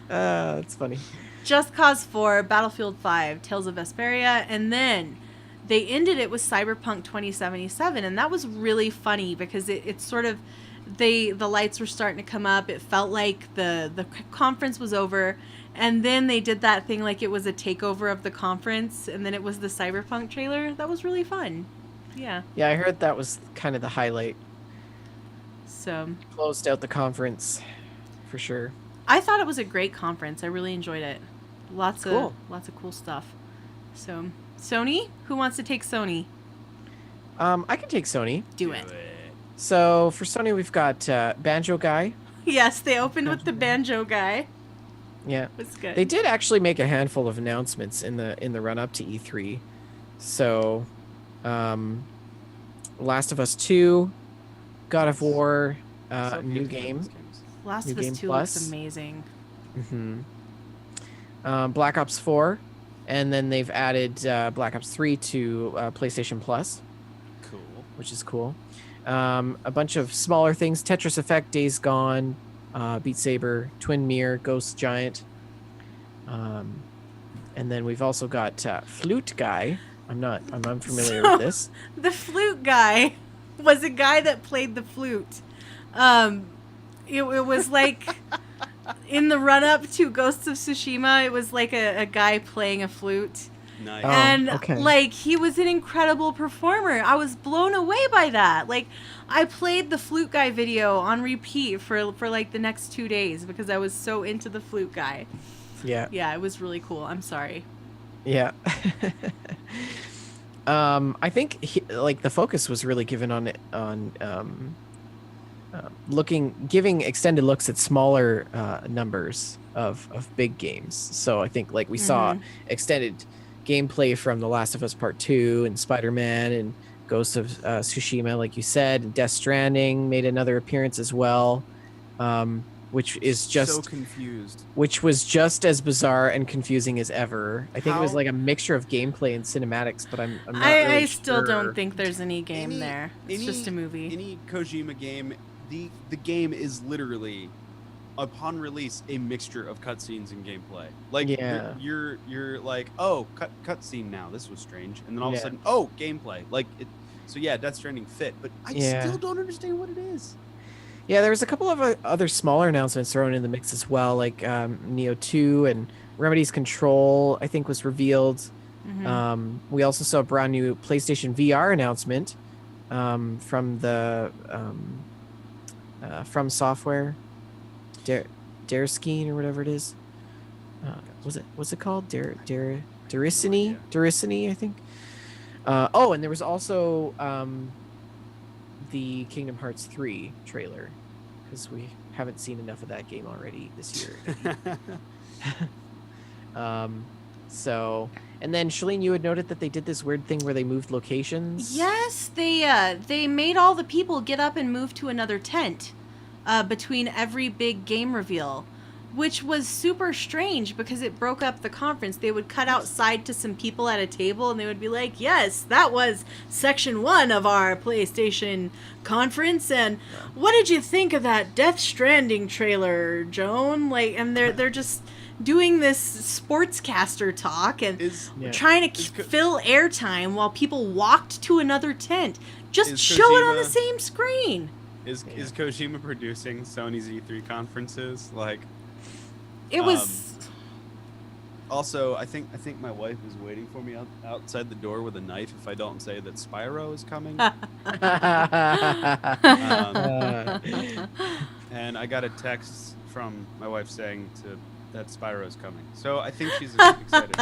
That's funny. Just Cause 4, Battlefield 5, Tales of Vesperia, and then they ended it with Cyberpunk 2077, and that was really funny because it's sort of the lights were starting to come up. It felt like the conference was over, and then they did that thing like it was a takeover of the conference, and then it was the Cyberpunk trailer. That was really fun. Yeah. Yeah, I heard that was kind of the highlight. So Closed out the conference for sure. I thought it was a great conference. I really enjoyed it. Lots Cool. of cool stuff. So Sony, who wants to take Sony? I can take Sony. Do it. So for Sony, we've got Banjo Guy. Yes, they opened with the banjo guy. Yeah, It was good. they did actually make a handful of announcements in the run up to E3. So, Last of Us 2, God of War, new game. Last New of Us Game 2 Plus. looks amazing. Black Ops 4, and then they've added Black Ops 3 to PlayStation Plus, Cool. which is cool. A bunch of smaller things: Tetris Effect, Days Gone, Beat Saber, Twin Mirror, Ghost Giant. And then we've also got Flute Guy. I'm unfamiliar with this. The flute guy was a guy that played the flute. It was like in the run up to Ghosts of Tsushima, it was like a guy playing a flute. Nice. Oh, And okay. like he was an incredible performer. I was blown away by that. Like I played the flute guy video on repeat for like the next 2 days because I was so into the flute guy. Yeah. Yeah, it was really cool. I'm sorry. Yeah. I think the focus was really given on giving extended looks at smaller numbers of big games. So I think like we saw extended gameplay from The Last of Us Part 2 and Spider-Man and Ghost of Tsushima, like you said, and Death Stranding made another appearance as well. Which is just so confused. Which was just as bizarre and confusing as ever. I think it was How- like a mixture of gameplay and cinematics, but I'm not I really still sure. don't think there's any game Any- there. It's just a movie. Any Kojima game, the game is literally, upon release, a mixture of cutscenes and gameplay. Like Yeah. you're like, oh, cutscene now. This was strange, and then all of a Yeah. sudden, oh, gameplay. Like it. So yeah, Death Stranding fit, but I Yeah. still don't understand what it is. Yeah, there was a couple of other smaller announcements thrown in the mix as well, like Neo 2 and Remedy's Control, I think, was revealed. We also saw a brand new PlayStation VR announcement from the From Software, Dareskin or whatever it is. What's it called? Darissini? Darissini, I think. And there was also the Kingdom Hearts 3 trailer, because we haven't seen enough of that game already this year. And then Shalene, you had noted that they did this weird thing where they moved locations. Yes, they made all the people get up and move to another tent between every big game reveal, which was super strange because it broke up the conference. They would cut outside to some people at a table and they would be like, yes, that was section 1 of our PlayStation conference, and what did you think of that Death Stranding trailer, Joan? Like, and they're just doing this sportscaster talk and trying to fill airtime while people walked to another tent. Just show it on the same screen. Is Kojima producing Sony's E3 conferences? Like, it was. Also, I think my wife is waiting for me outside the door with a knife if I don't say that Spyro is coming. And I got a text from my wife saying that Spyro's coming. So I think she's excited.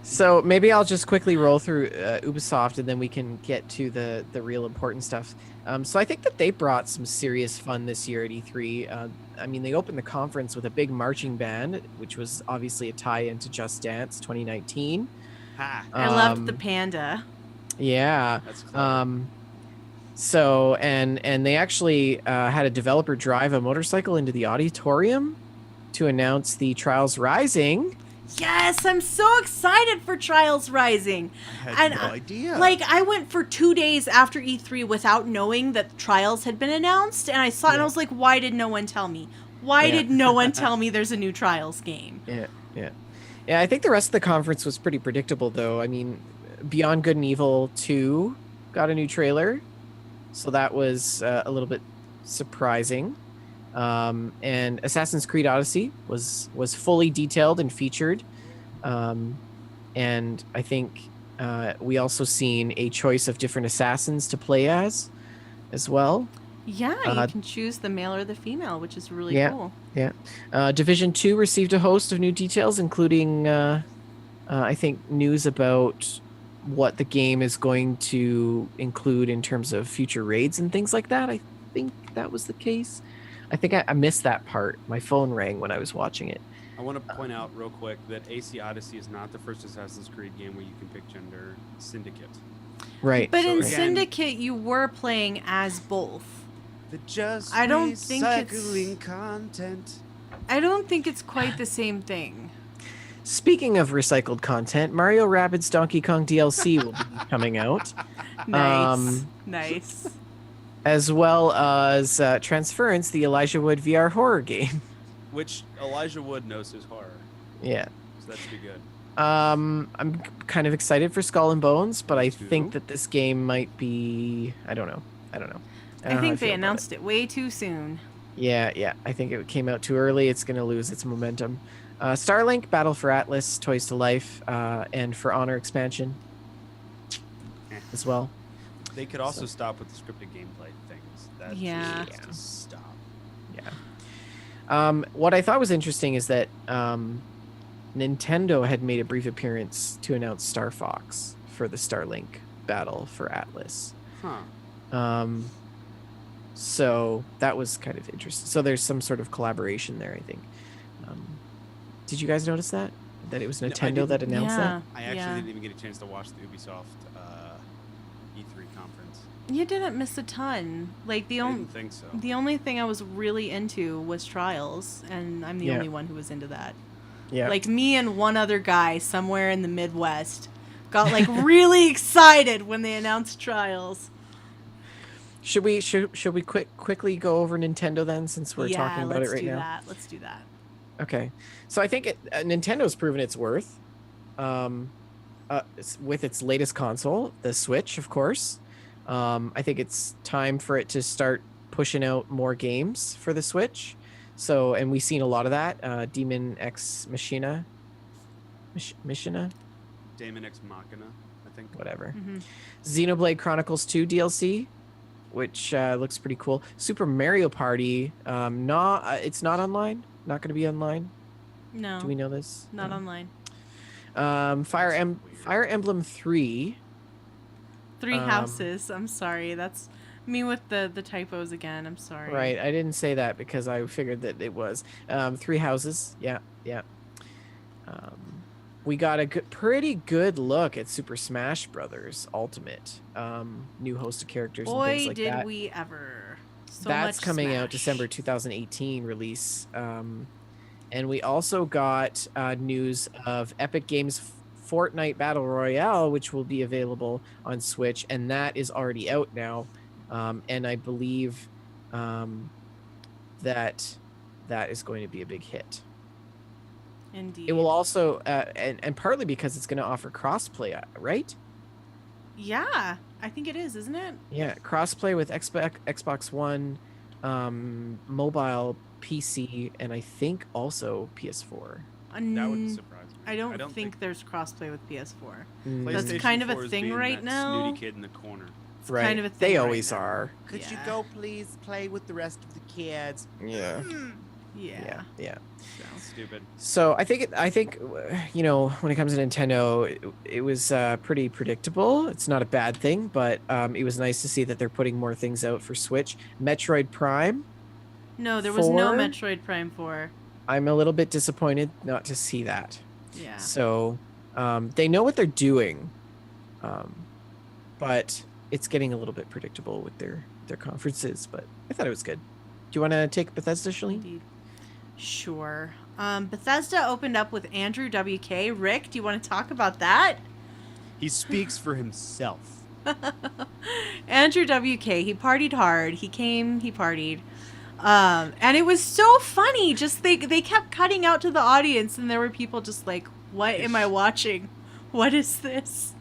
So maybe I'll just quickly roll through Ubisoft, and then we can get to the real important stuff. So I think that they brought some serious fun this year at E3. I mean, they opened the conference with a big marching band, which was obviously a tie-in to Just Dance 2019. Ha! I loved the panda. Yeah. That's clever. So and they actually had a developer drive a motorcycle into the auditorium to announce the Trials Rising. Yes, I'm so excited for Trials Rising. I had And no idea. Like, I went for 2 days after E3 without knowing that Trials had been announced, and I saw it and I was like, why did no one tell me? Why did no one tell me there's a new Trials game? Yeah, I think the rest of the conference was pretty predictable, though. I mean, Beyond Good and Evil 2 got a new trailer, so that was a little bit surprising. And Assassin's Creed Odyssey was fully detailed and featured. And I think we also seen a choice of different assassins to play as well. Yeah, you can choose the male or the female, which is really cool. Yeah. Division 2 received a host of new details, including, I think, news about what the game is going to include in terms of future raids and things like that. I think that was the case. I think I missed that part. My phone rang when I was watching it. I want to point out real quick that AC Odyssey is not the first Assassin's Creed game where you can pick gender. Syndicate. Right. But So in again- Syndicate, you were playing as both. The just I don't think it's- recycling content. I don't think it's quite the same thing. Speaking of recycled content, Mario Rabbids Donkey Kong DLC will be coming out. Nice. Nice. As well as Transference, the Elijah Wood VR horror game. Which Elijah Wood knows his horror, Yeah. so that should be good. I'm kind of excited for Skull and Bones, but I too. think that this game might be... I don't know. I don't know I how think feel they about announced it way too soon. Yeah. I think it came out too early. It's going to lose its momentum. Starlink, Battle for Atlas, Toys to Life, and For Honor expansion as well. They could also stop with the scripted gameplay things. That Yeah. just needs to stop. Yeah. What I thought was interesting is that Nintendo had made a brief appearance to announce Star Fox for the Starlink Battle for Atlas. Huh. So that was kind of interesting. So there's some sort of collaboration there, I think. Did you guys notice that? That it was No, I Nintendo that didn't. announced Yeah. I actually didn't even get a chance to watch the Ubisoft E3 conference. You didn't miss a ton. Like I didn't think so. the only thing I was really into was Trials, and I'm the Yeah. only one who was into that. that? Yeah. Like me and one other guy somewhere in the Midwest got like really excited when they announced Trials. Should we quickly go over Nintendo then, since we're talking about it right now? Let's do that. Okay, so I think Nintendo's proven its worth with its latest console, the Switch, of course. I think it's time for it to start pushing out more games for the Switch. So, and we've seen a lot of that. Demon X Machina, Damon X Machina, I think. whatever. Mhm. Xenoblade Chronicles 2 DLC, which looks pretty cool. Super Mario Party, it's not online. Not going to be online. No, Do we know this? not No. online. Fire That's weird. Fire Emblem 3. Three Houses. I'm sorry. That's me with the typos again. I'm sorry. Right, I didn't say that because I figured that it was. Three Houses. Yeah. We got a pretty good look at Super Smash Brothers Ultimate. New host of characters and Boy, things like did that. we ever. So That's much coming out Smash. December 2018 release. And we also got news of Epic Games Fortnite Battle Royale, which will be available on Switch, and that is already out now. And I believe that is going to be a big hit. Indeed. It will also, and partly because it's going to offer crossplay, right? Yeah, I think it is, isn't it? Yeah, crossplay with Xbox One, mobile, PC, and I think also PS4. That wouldn't surprise me. I don't think there's crossplay with PS4. That's PlayStation kind of a 4 is thing being right that now. Snooty kid in the corner. It's Right. kind of a thing They right always now. are. Could you Yeah. go please play with the rest of the kids? Yeah. Yeah. Yeah. So. Stupid. So I think when it comes to Nintendo, it was pretty predictable. It's not a bad thing, but it was nice to see that they're putting more things out for Switch. Metroid Prime No, there was no 4. Metroid Prime 4. I'm a little bit disappointed not to see that. Yeah. So they know what they're doing, but it's getting a little bit predictable with their conferences. But I thought it was good. Do you want to take Bethesda, Shalene? Indeed. Sure. Bethesda opened up with Andrew WK. Rick, do you want to talk about that? He speaks for himself. Andrew WK, he partied hard. He came, he partied. And it was so funny. Just they kept cutting out to the audience, and there were people just like, what am I watching? What is this?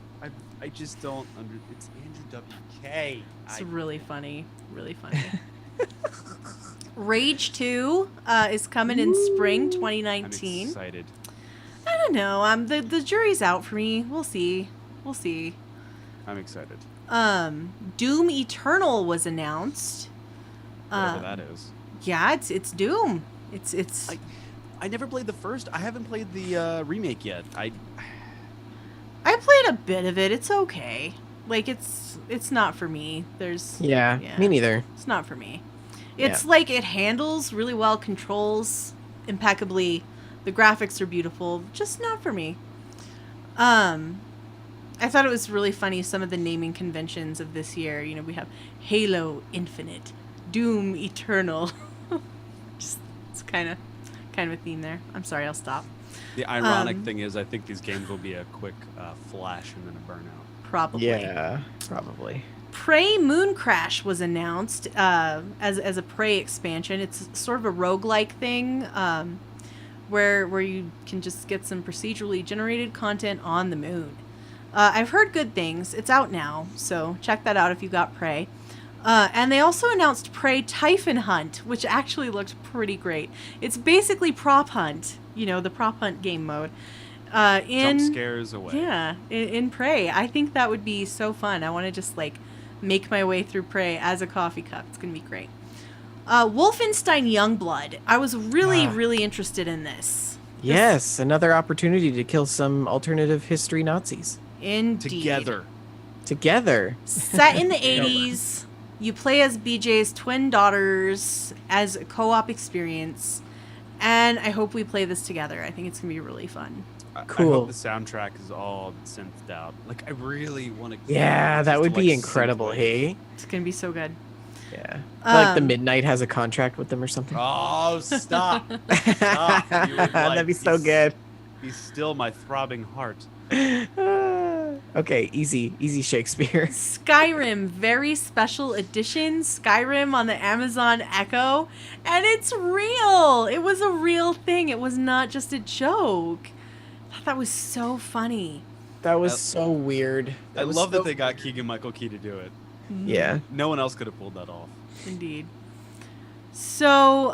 I just don't it's Andrew WK. It's really funny. Really funny. Rage 2 is coming in spring 2019. I'm excited. I don't know. The jury's out for me. We'll see. I'm excited. Doom Eternal was announced. Whatever that is. Yeah, it's Doom. It's I never played the first. I haven't played the remake yet. I played a bit of it. It's okay. Like it's not for me. Yeah, me neither. It's not for me. It's like it handles really well, controls impeccably. The graphics are beautiful. Just not for me. I thought it was really funny, some of the naming conventions of this year. You know, we have Halo Infinite, Doom Eternal. Just, it's kind of a theme there. I'm sorry, I'll stop. The ironic thing is, I think these games will be a quick flash and then a burnout. Probably. Yeah, probably. Prey Moon Crash was announced as a Prey expansion. It's sort of a roguelike thing where you can just get some procedurally generated content on the moon. I've heard good things. It's out now, so check that out if you got Prey. And they also announced Prey Typhon Hunt, which actually looked pretty great. It's basically Prop Hunt, the Prop Hunt game mode. Jump scares away. Yeah, in Prey. I think that would be so fun. I want to just make my way through Prey as a coffee cup. It's going to be great. Wolfenstein Youngblood. I was really interested in this. Yes, another opportunity to kill some alternative history Nazis. Indeed. Together. Set in the 80s. You play as BJ's twin daughters as a co-op experience. And I hope we play this together. I think it's going to be really fun. Cool. I hope the soundtrack is all synthed out. Like, I really want to. Yeah, that would be incredible, hey? It's going to be so good. Yeah. Like the Midnight has a contract with them or something. Oh, stop. Stop. That'd be so good. Be still my throbbing heart. Okay, easy Shakespeare. Skyrim very special edition. Skyrim on the Amazon Echo. And it's real. It was a real thing. It was not just a joke. I thought that was so funny. That was so weird. I love that they got Keegan-Michael Key to do it. Yeah. No one else could have pulled that off. Indeed. So,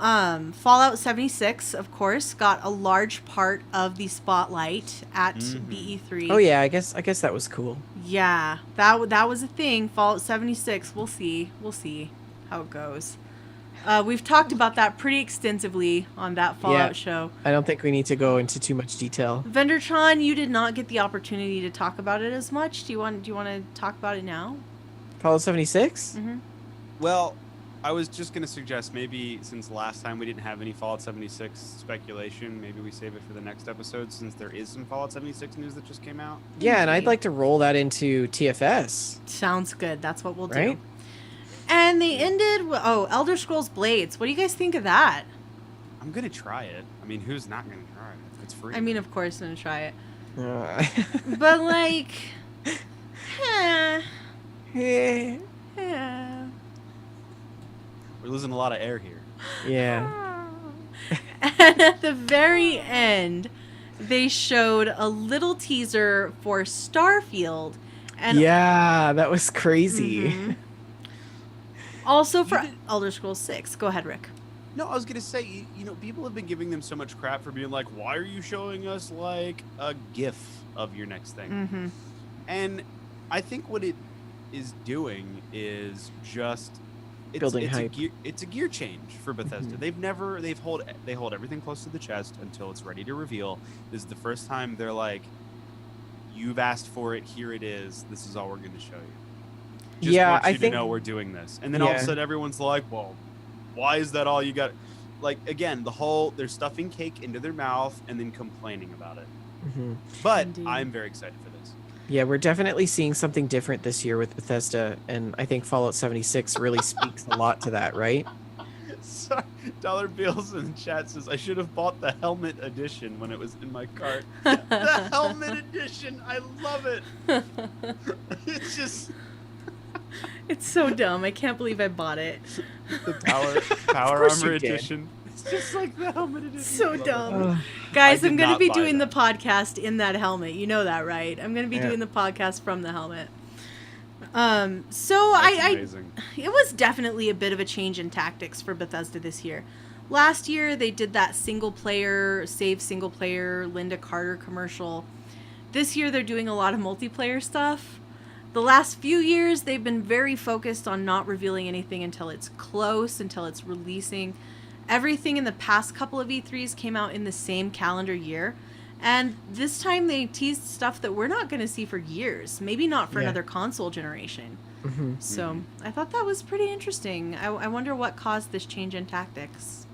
Fallout 76, of course, got a large part of the spotlight at BE3. Oh yeah, I guess that was cool. Yeah, that was a thing. Fallout 76. We'll see how it goes. We've talked about that pretty extensively on that Fallout show. I don't think we need to go into too much detail. Vendertron, you did not get the opportunity to talk about it as much. Do you want to talk about it now? Fallout 76? Mm-hmm. Well, I was just going to suggest maybe since last time we didn't have any Fallout 76 speculation, maybe we save it for the next episode since there is some Fallout 76 news that just came out. Yeah, and I'd like to roll that into TFS. Sounds good. That's what we'll do. Right? And they ended with, Elder Scrolls Blades. What do you guys think of that? I'm going to try it. I mean, who's not going to try it? It's free. I mean, of course, I'm going to try it. But like, yeah. We're losing a lot of air here. Yeah. And at the very end, they showed a little teaser for Starfield. And yeah, that was crazy. Mm-hmm. Also for Elder Scrolls 6. Go ahead, Rick. No, I was going to say, people have been giving them so much crap for being like, why are you showing us, like, a GIF of your next thing? Mm-hmm. And I think what it is doing is just building it's hype. it's a gear change for Bethesda. Mhm. They hold everything close to the chest until it's ready to reveal. This is the first time they're like, you've asked for it, here it is. This is all we're going to show you. Just Yeah, want I you to think know we're doing this. And then all of a Yeah. sudden everyone's like, well, why is that all you got? Like, again, they're stuffing cake into their mouth and then complaining about it. Mhm. But Indeed. I'm very excited for this. Yeah, we're definitely seeing something different this year with Bethesda, and I think Fallout 76 really speaks a lot to that, right? Sorry, Dollar Bills in the chat says I should have bought the helmet edition when it was in my cart. The helmet edition, I love it. It's just It's so dumb. I can't believe I bought it. the power course armor you did. edition. It's just like the helmet edition. So I love it. dumb. Ugh. Guys, I I'm did going to not be buy doing that. the podcast in that helmet. You know that, right? I'm going to be Yeah. doing the podcast from the helmet. So That's I amazing. it was definitely a bit of a change in tactics for Bethesda this year. Last year they did that single player Linda Carter commercial. This year they're doing a lot of multiplayer stuff. The last few years they've been very focused on not revealing anything until it's close, until it's releasing. Everything in the past couple of E3s came out in the same calendar year. And this time they teased stuff that we're not going to see for years. Maybe not for Yeah. another console generation. Mhm. So I thought that was pretty interesting. I wonder what caused this change in tactics.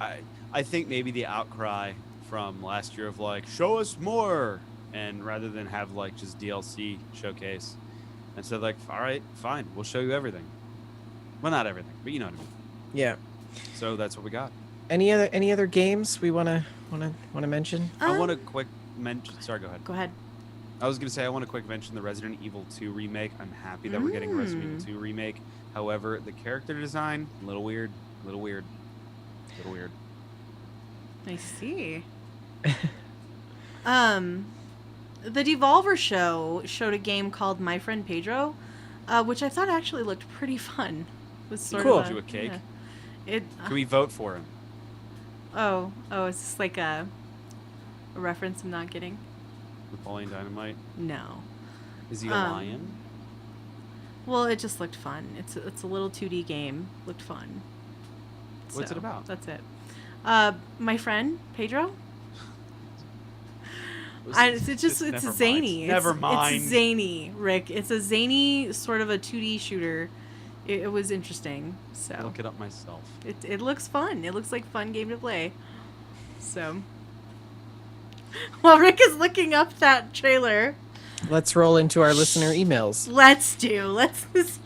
I think maybe the outcry from last year of like, show us more, and rather than have like just DLC showcase, and so like, all right, fine, we'll show you everything. Well, not everything, but you know what I mean. Yeah. So that's what we got. Any other games we wanna mention? I want to quick mention. Sorry, go ahead. Go ahead. I was gonna say I want to quick mention the Resident Evil 2 remake. I'm happy that we're getting a Resident Evil 2 remake. However, the character design a little weird. I see. The Devolver Show showed a game called My Friend Pedro, which I thought actually looked pretty fun. It was sort Cool. of You a cake? yeah. It. Can we vote for him? Oh, is this like a reference I'm not getting? Napoleon Dynamite? No. Is he a lion? Well, it just looked fun. It's a little 2D game. Looked fun. What's it So, about? That's it. My friend Pedro. It's zany. Never mind. It's zany, Rick. It's a zany sort of a 2D shooter. It was interesting. So Look it up myself. it looks fun. It looks like a fun game to play. So while Rick is looking up that trailer, Let's roll into our listener emails. let's this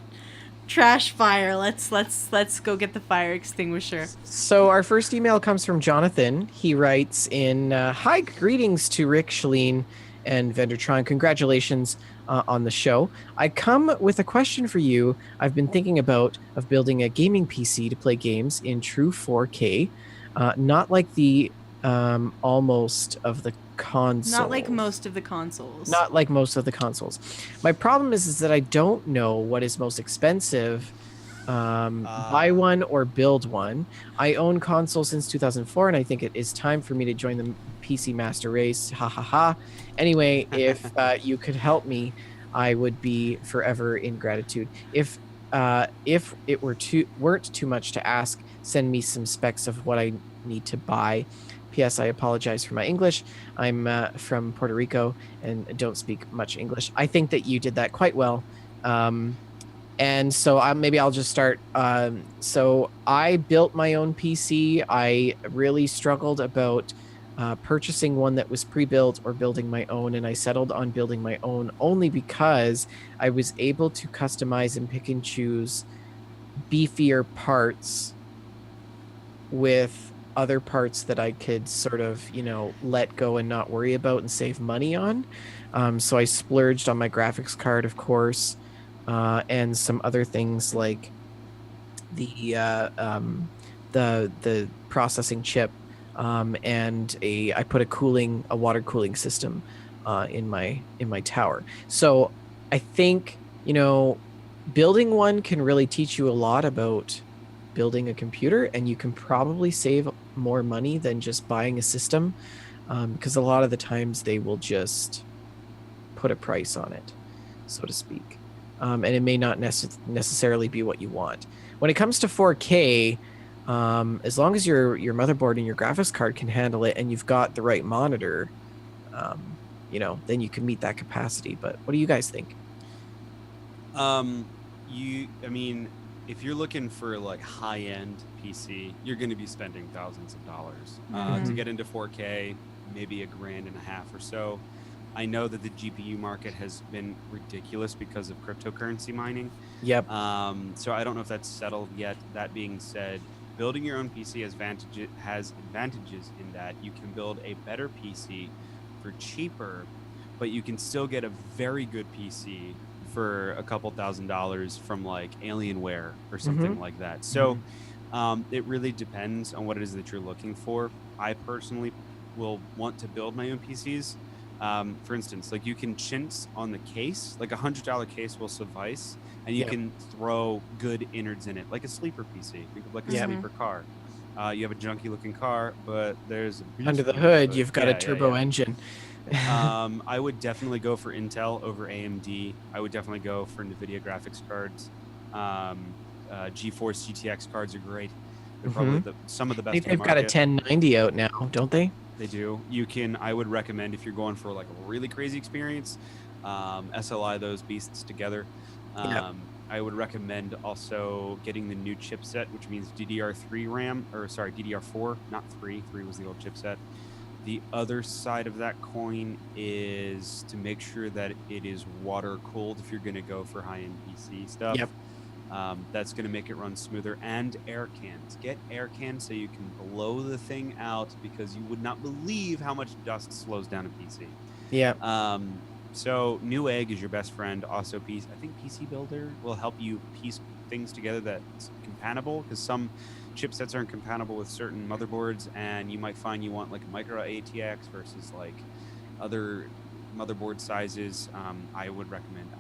trash fire. Let's go get the fire extinguisher. So our first email comes from Jonathan. He writes in, hi, greetings to Rick, Shalene, and Vendertron. Congratulations on the show. I come with a question for you. I've been thinking of building a gaming PC to play games in true 4K, not like the almost of the consoles. Not like most of the consoles. Not like most of the consoles. My problem is that I don't know what is most expensive. Buy one or build one. I own consoles since 2004, and I think it is time for me to join the PC master race. Ha ha ha. Anyway, if you could help me, I would be forever in gratitude. If it weren't too much to ask, send me some specs of what I need to buy. P.S. I apologize for my English. I'm from Puerto Rico and don't speak much English. I think that you did that quite well. And so maybe I'll just start. So I built my own PC. I really struggled about purchasing one that was pre-built or building my own. And I settled on building my own only because I was able to customize and pick and choose beefier parts with other parts that I could sort of, let go and not worry about and save money on. So I splurged on my graphics card, of course, and some other things like the processing chip, and I put a water cooling system in my tower. So I think, building one can really teach you a lot about building a computer, and you can probably save more money than just buying a system, because a lot of the times they will just put a price on it, so to speak. and it may not necessarily be what you want. When it comes to 4K, as long as your motherboard and your graphics card can handle it, and you've got the right monitor, then you can meet that capacity. But what do you guys think? If you're looking for like high-end PC, you're going to be spending thousands of dollars to get into 4K, maybe $1,500 or so. I know that the GPU market has been ridiculous because of cryptocurrency mining. Yep. So I don't know if that's settled yet. That being said, building your own PC has advantages in that you can build a better PC for cheaper, but you can still get a very good PC for a couple $1,000s from like Alienware or something like that. So it really depends on what it is that you're looking for. I personally will want to build my own PCs. For instance, like you can chintz on the case, like $100 case will suffice, and you can throw good innards in it, like a sleeper PC, like a sleeper car. You have a junky looking car, but there's under the hood, you've got a turbo engine. I would definitely go for Intel over AMD. I would definitely go for NVIDIA graphics cards. GeForce GTX cards are great. They're probably some of the best. I think they've got a 1090 out now, don't they? They do. I would recommend, if you're going for like a really crazy experience, SLI those beasts together. I would recommend also getting the new chipset, which means DDR3 RAM, or sorry, DDR4, not 3. 3 was the old chipset. The other side of that coin is to make sure that it is water cooled if you're going to go for high-end PC stuff. Yep. That's going to make it run smoother. And air cans. Get air cans so you can blow the thing out, because you would not believe how much dust slows down a PC. Yeah. So Newegg is your best friend. Also, I think PC Builder will help you piece things together that's compatible, because some chipsets aren't compatible with certain motherboards, and you might find you want like a micro ATX versus like other motherboard sizes. I would recommend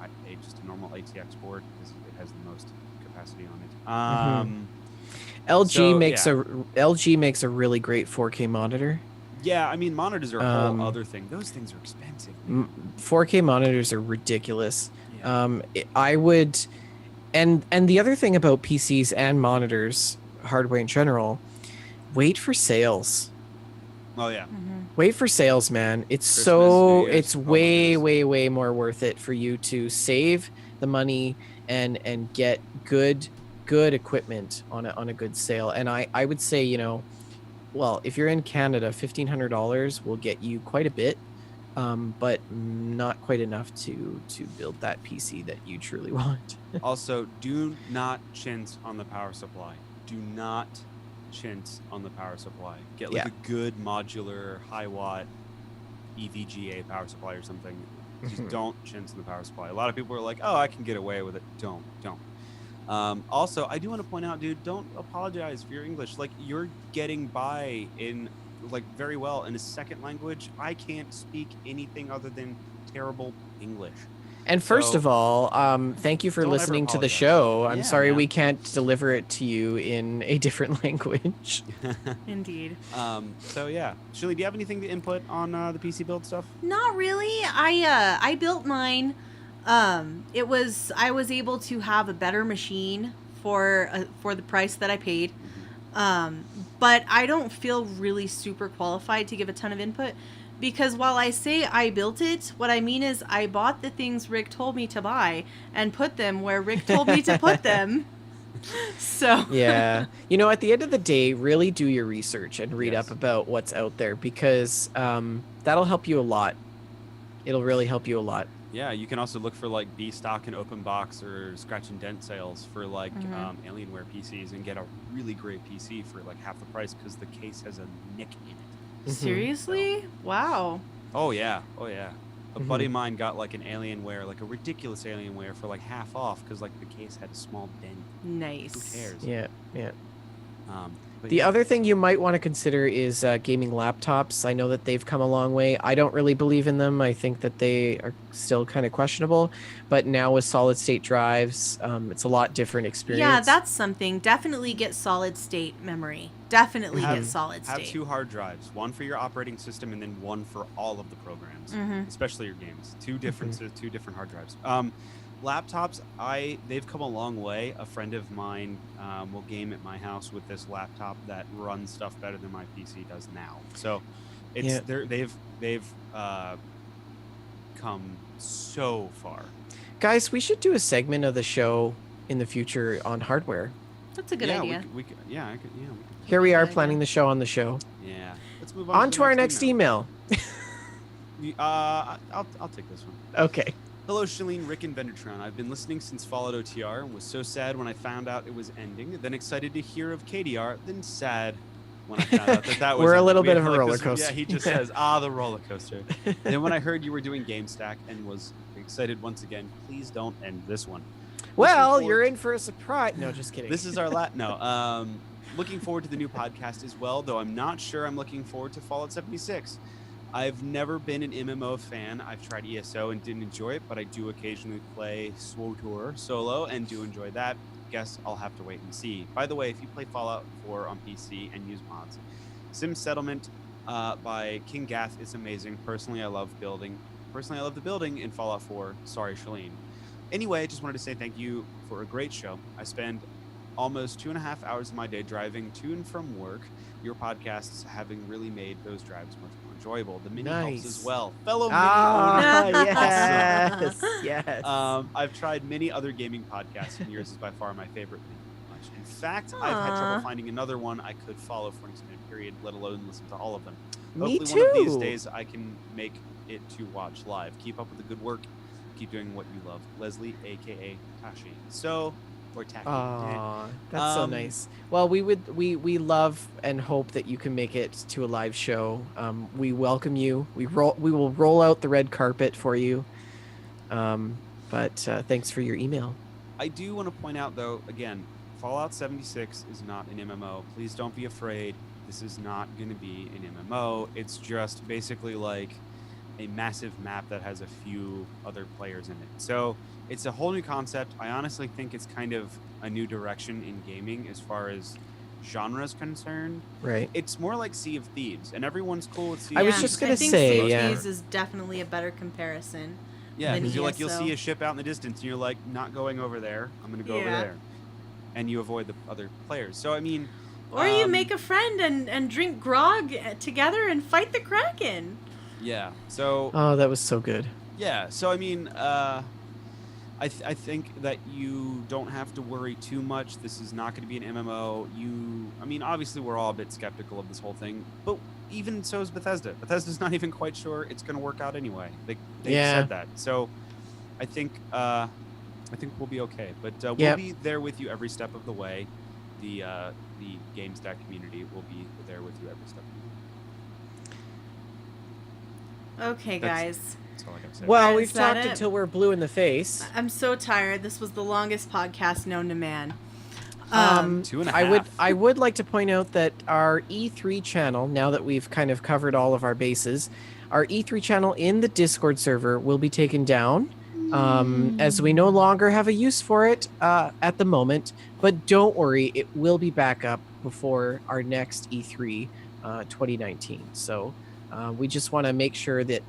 just a normal ATX board because it has the most capacity on it. LG makes a really great 4K monitor. Yeah, I mean, monitors are a whole other thing. Those things are expensive. 4K monitors are ridiculous. Yeah. I would, and the other thing about PCs and monitors, hardware in general, wait for sales. Oh yeah. Wait for sales, man. It's way more worth it for you to save the money and get good equipment on a good sale. And I would say, well, if you're in Canada, $1,500 will get you quite a bit, but not quite enough to build that PC that you truly want. Also, do not chintz on the power supply. Do not chintz on the power supply. Get like a good modular high watt EVGA power supply or something. Just don't chintz on the power supply. A lot of people are like, oh, I can get away with it. Don't. Also, I do want to point out, dude, don't apologize for your English. Like, you're getting by in like very well in a second language. I can't speak anything other than terrible English. And first of all, thank you for listening to the show. I'm sorry we can't deliver it to you in a different language. Indeed. So yeah, Shirley, do you have anything to input on the PC build stuff? Not really. I built mine. I was able to have a better machine for the price that I paid. But I don't feel really super qualified to give a ton of input, because while I say I built it, what I mean is I bought the things Rick told me to buy and put them where Rick told me to put them. So yeah, at the end of the day, really do your research and read up about what's out there, because that'll help you a lot. It'll really help you a lot. Yeah, you can also look for like B stock and open box or scratch and dent sales for like Alienware PCs and get a really great PC for like half the price, because the case has a nick in it. Seriously? Wow. Oh yeah. A buddy of mine got like an Alienware, like a ridiculous Alienware, for like half off because like the case had a small dent. Nice. Who cares? Yeah. The other thing you might want to consider is gaming laptops. I know that they've come a long way. I don't really believe in them. I think that they are still kind of questionable. But now with solid state drives, it's a lot different experience. Yeah, that's something. Definitely get solid state memory. definitely Have- get solid Have state. 2 hard drives, one for your operating system and then one for all of the programs, especially your games. 2 differences, 2 different hard drives. Laptops, they've come a long way. A friend of mine will game at my house with this laptop that runs stuff better than my PC does now. So it's they've come so far. Guys, we should do a segment of the show in the future on hardware. That's a good idea. We could, we could. Here we are Good planning idea. the show on the show. Yeah. Let's move on. On to our next email. I'll take this one. Okay. Hello, Shalene, Rick, and Vendertron. I've been listening since Fallout OTR and was so sad when I found out it was ending, then excited to hear of KDR, then sad when I found out that was We're a ending. little We bit have of a roller this- coaster. Yeah, he just says, the roller coaster. Then when I heard you were doing Gamestack and was excited once again, please don't end this one. Well, Looking you're forward- in for a surprise. No, just kidding. This is our looking forward to the new podcast as well, though I'm not sure I'm looking forward to Fallout 76. I've never been an MMO fan. I've tried ESO and didn't enjoy it, but I do occasionally play SWTOR solo and do enjoy that. Guess I'll have to wait and see. By the way, if you play Fallout 4 on PC and use mods, Sim Settlement by King Gath is amazing. Personally, I love the building in Fallout 4. Sorry, Shalene. Anyway, I just wanted to say thank you for a great show. I spend almost 2.5 hours of my day driving to and from work. Your podcasts having really made those drives much more enjoyable. The mini helps as well. Fellow mini owners. Yes, yes. I've tried many other gaming podcasts, and yours is by far my favorite. Thank you very much. In fact, I've had trouble finding another one I could follow for an extended period, let alone listen to all of them. Me Hopefully one of these too. days I can make it to watch live. Keep up with the good work. Keep doing what you love. Leslie, a.k.a. Tashi. Or Tacky. Aw, that's so nice. Well, we love and hope that you can make it to a live show. We welcome you. We will roll out the red carpet for you. But thanks for your email. I do want to point out, though, again, Fallout 76 is not an MMO. Please don't be afraid. This is not going to be an MMO. It's just basically like a massive map that has a few other players in it. So it's a whole new concept. I honestly think it's kind of a new direction in gaming as far as genre is concerned. Right. It's more like Sea of Thieves, and everyone's cool with Sea I of was Thieves. just gonna I think say, Sea of yeah. Thieves is definitely a better comparison. Yeah, than because you'll ESO. see a ship out in the distance, and you're like, not going over there. I'm going to go over Yeah. there. And you avoid the other players. So, I mean... Or you make a friend and drink grog together and fight the Kraken. Yeah, so... Oh, that was so good. Yeah, so, I mean, I think that you don't have to worry too much. This is not going to be an MMO. I mean, obviously, we're all a bit skeptical of this whole thing. But even so is Bethesda. Bethesda's not even quite sure it's going to work out anyway. They said that. So, I think we'll be okay. But we'll be there with you every step of the way. The Gamestack community will be there with you every step of the way. Okay, guys. That's all I got to say. Well, Is we've that talked it? until we're blue in the face. I'm so tired. This was the longest podcast known to man. 2.5. I would like to point out that our E3 channel, now that we've kind of covered all of our bases, our E3 channel in the Discord server will be taken down, as we no longer have a use for it at the moment. But don't worry, it will be back up before our next E3 2019. So we just want to make sure that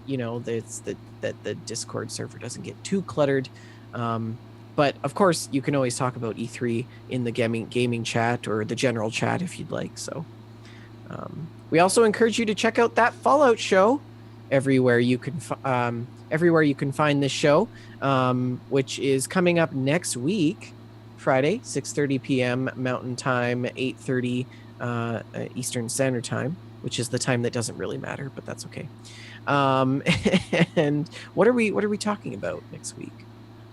that the Discord server doesn't get too cluttered. But of course, you can always talk about E3 in the gaming chat or the general chat if you'd like. So we also encourage you to check out that Fallout show everywhere you can find this show, which is coming up next week, Friday, 6:30 p.m. Mountain Time, 8:30 Eastern Standard Time, which is the time that doesn't really matter, but that's okay. And what are we talking about next week?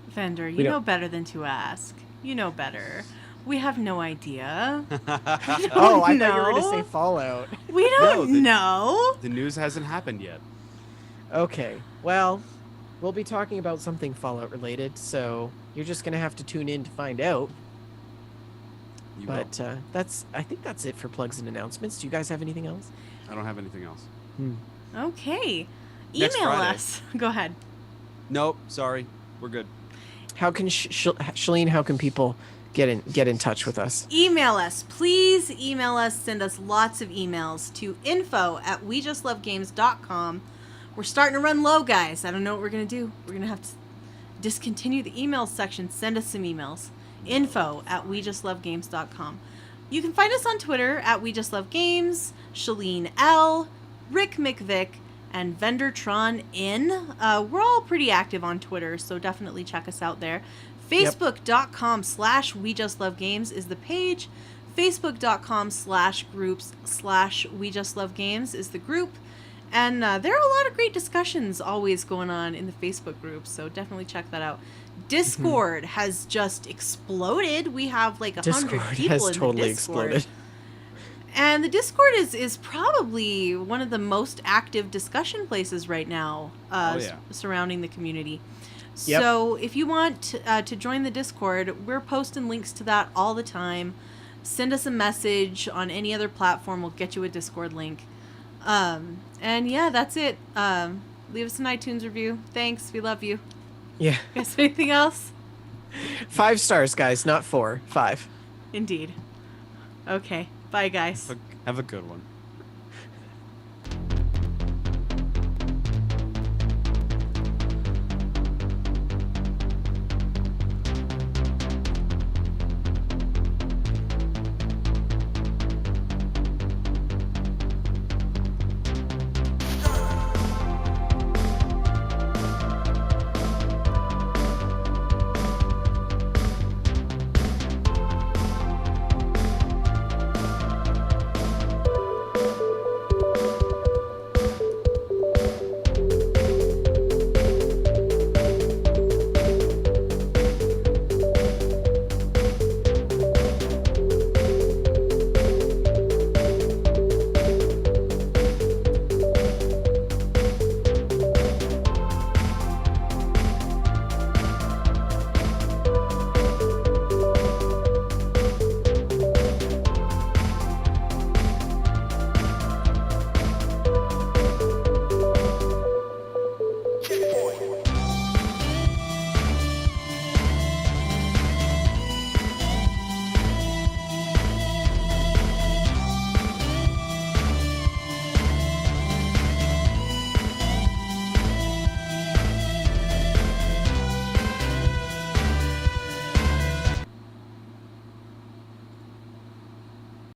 Vendor, We you don't- know better than to ask. You know better. We have no idea. Oh, I thought you were going to know. say Fallout. We don't know. The news hasn't happened yet. Okay, well, we'll be talking about something Fallout related, so you're just going to have to tune in to find out. You But I think that's it for plugs and announcements. Do you guys have anything else? will. I don't have anything else. Okay. Next Email Friday. us. Go ahead. Nope, sorry. We're good. How can Shalene? How can people get in touch with us. Email us. Please email us. Send us lots of emails to info@wejustlovegames.com. We're starting to run low, guys. I don't know what we're going to do. We're going to have to discontinue the email section. Send us some emails. info@wejustlovegames.com. You can find us on Twitter @wejustlovegames, Shalene L, Rick McVick, and VendortronN. We're all pretty active on Twitter, so definitely check us out there. Facebook.com/WeJustLoveGames is the page. Facebook.com/groups/WeJustLoveGames is the group. And there are a lot of great discussions always going on in the Facebook group, so definitely check that out. Discord has just exploded. We have like 100 Discord people has in totally the Discord. exploded. And the Discord is probably one of the most active discussion places right now surrounding the community. Yep. So if you want to join the Discord, we're posting links to that all the time. Send us a message on any other platform. We'll get you a Discord link. And yeah, that's it. Leave us an iTunes review. Thanks. We love you. Yeah. Guess anything else? 5 stars, guys, not 4. 5. Indeed. Okay. Bye, guys. Have a good one.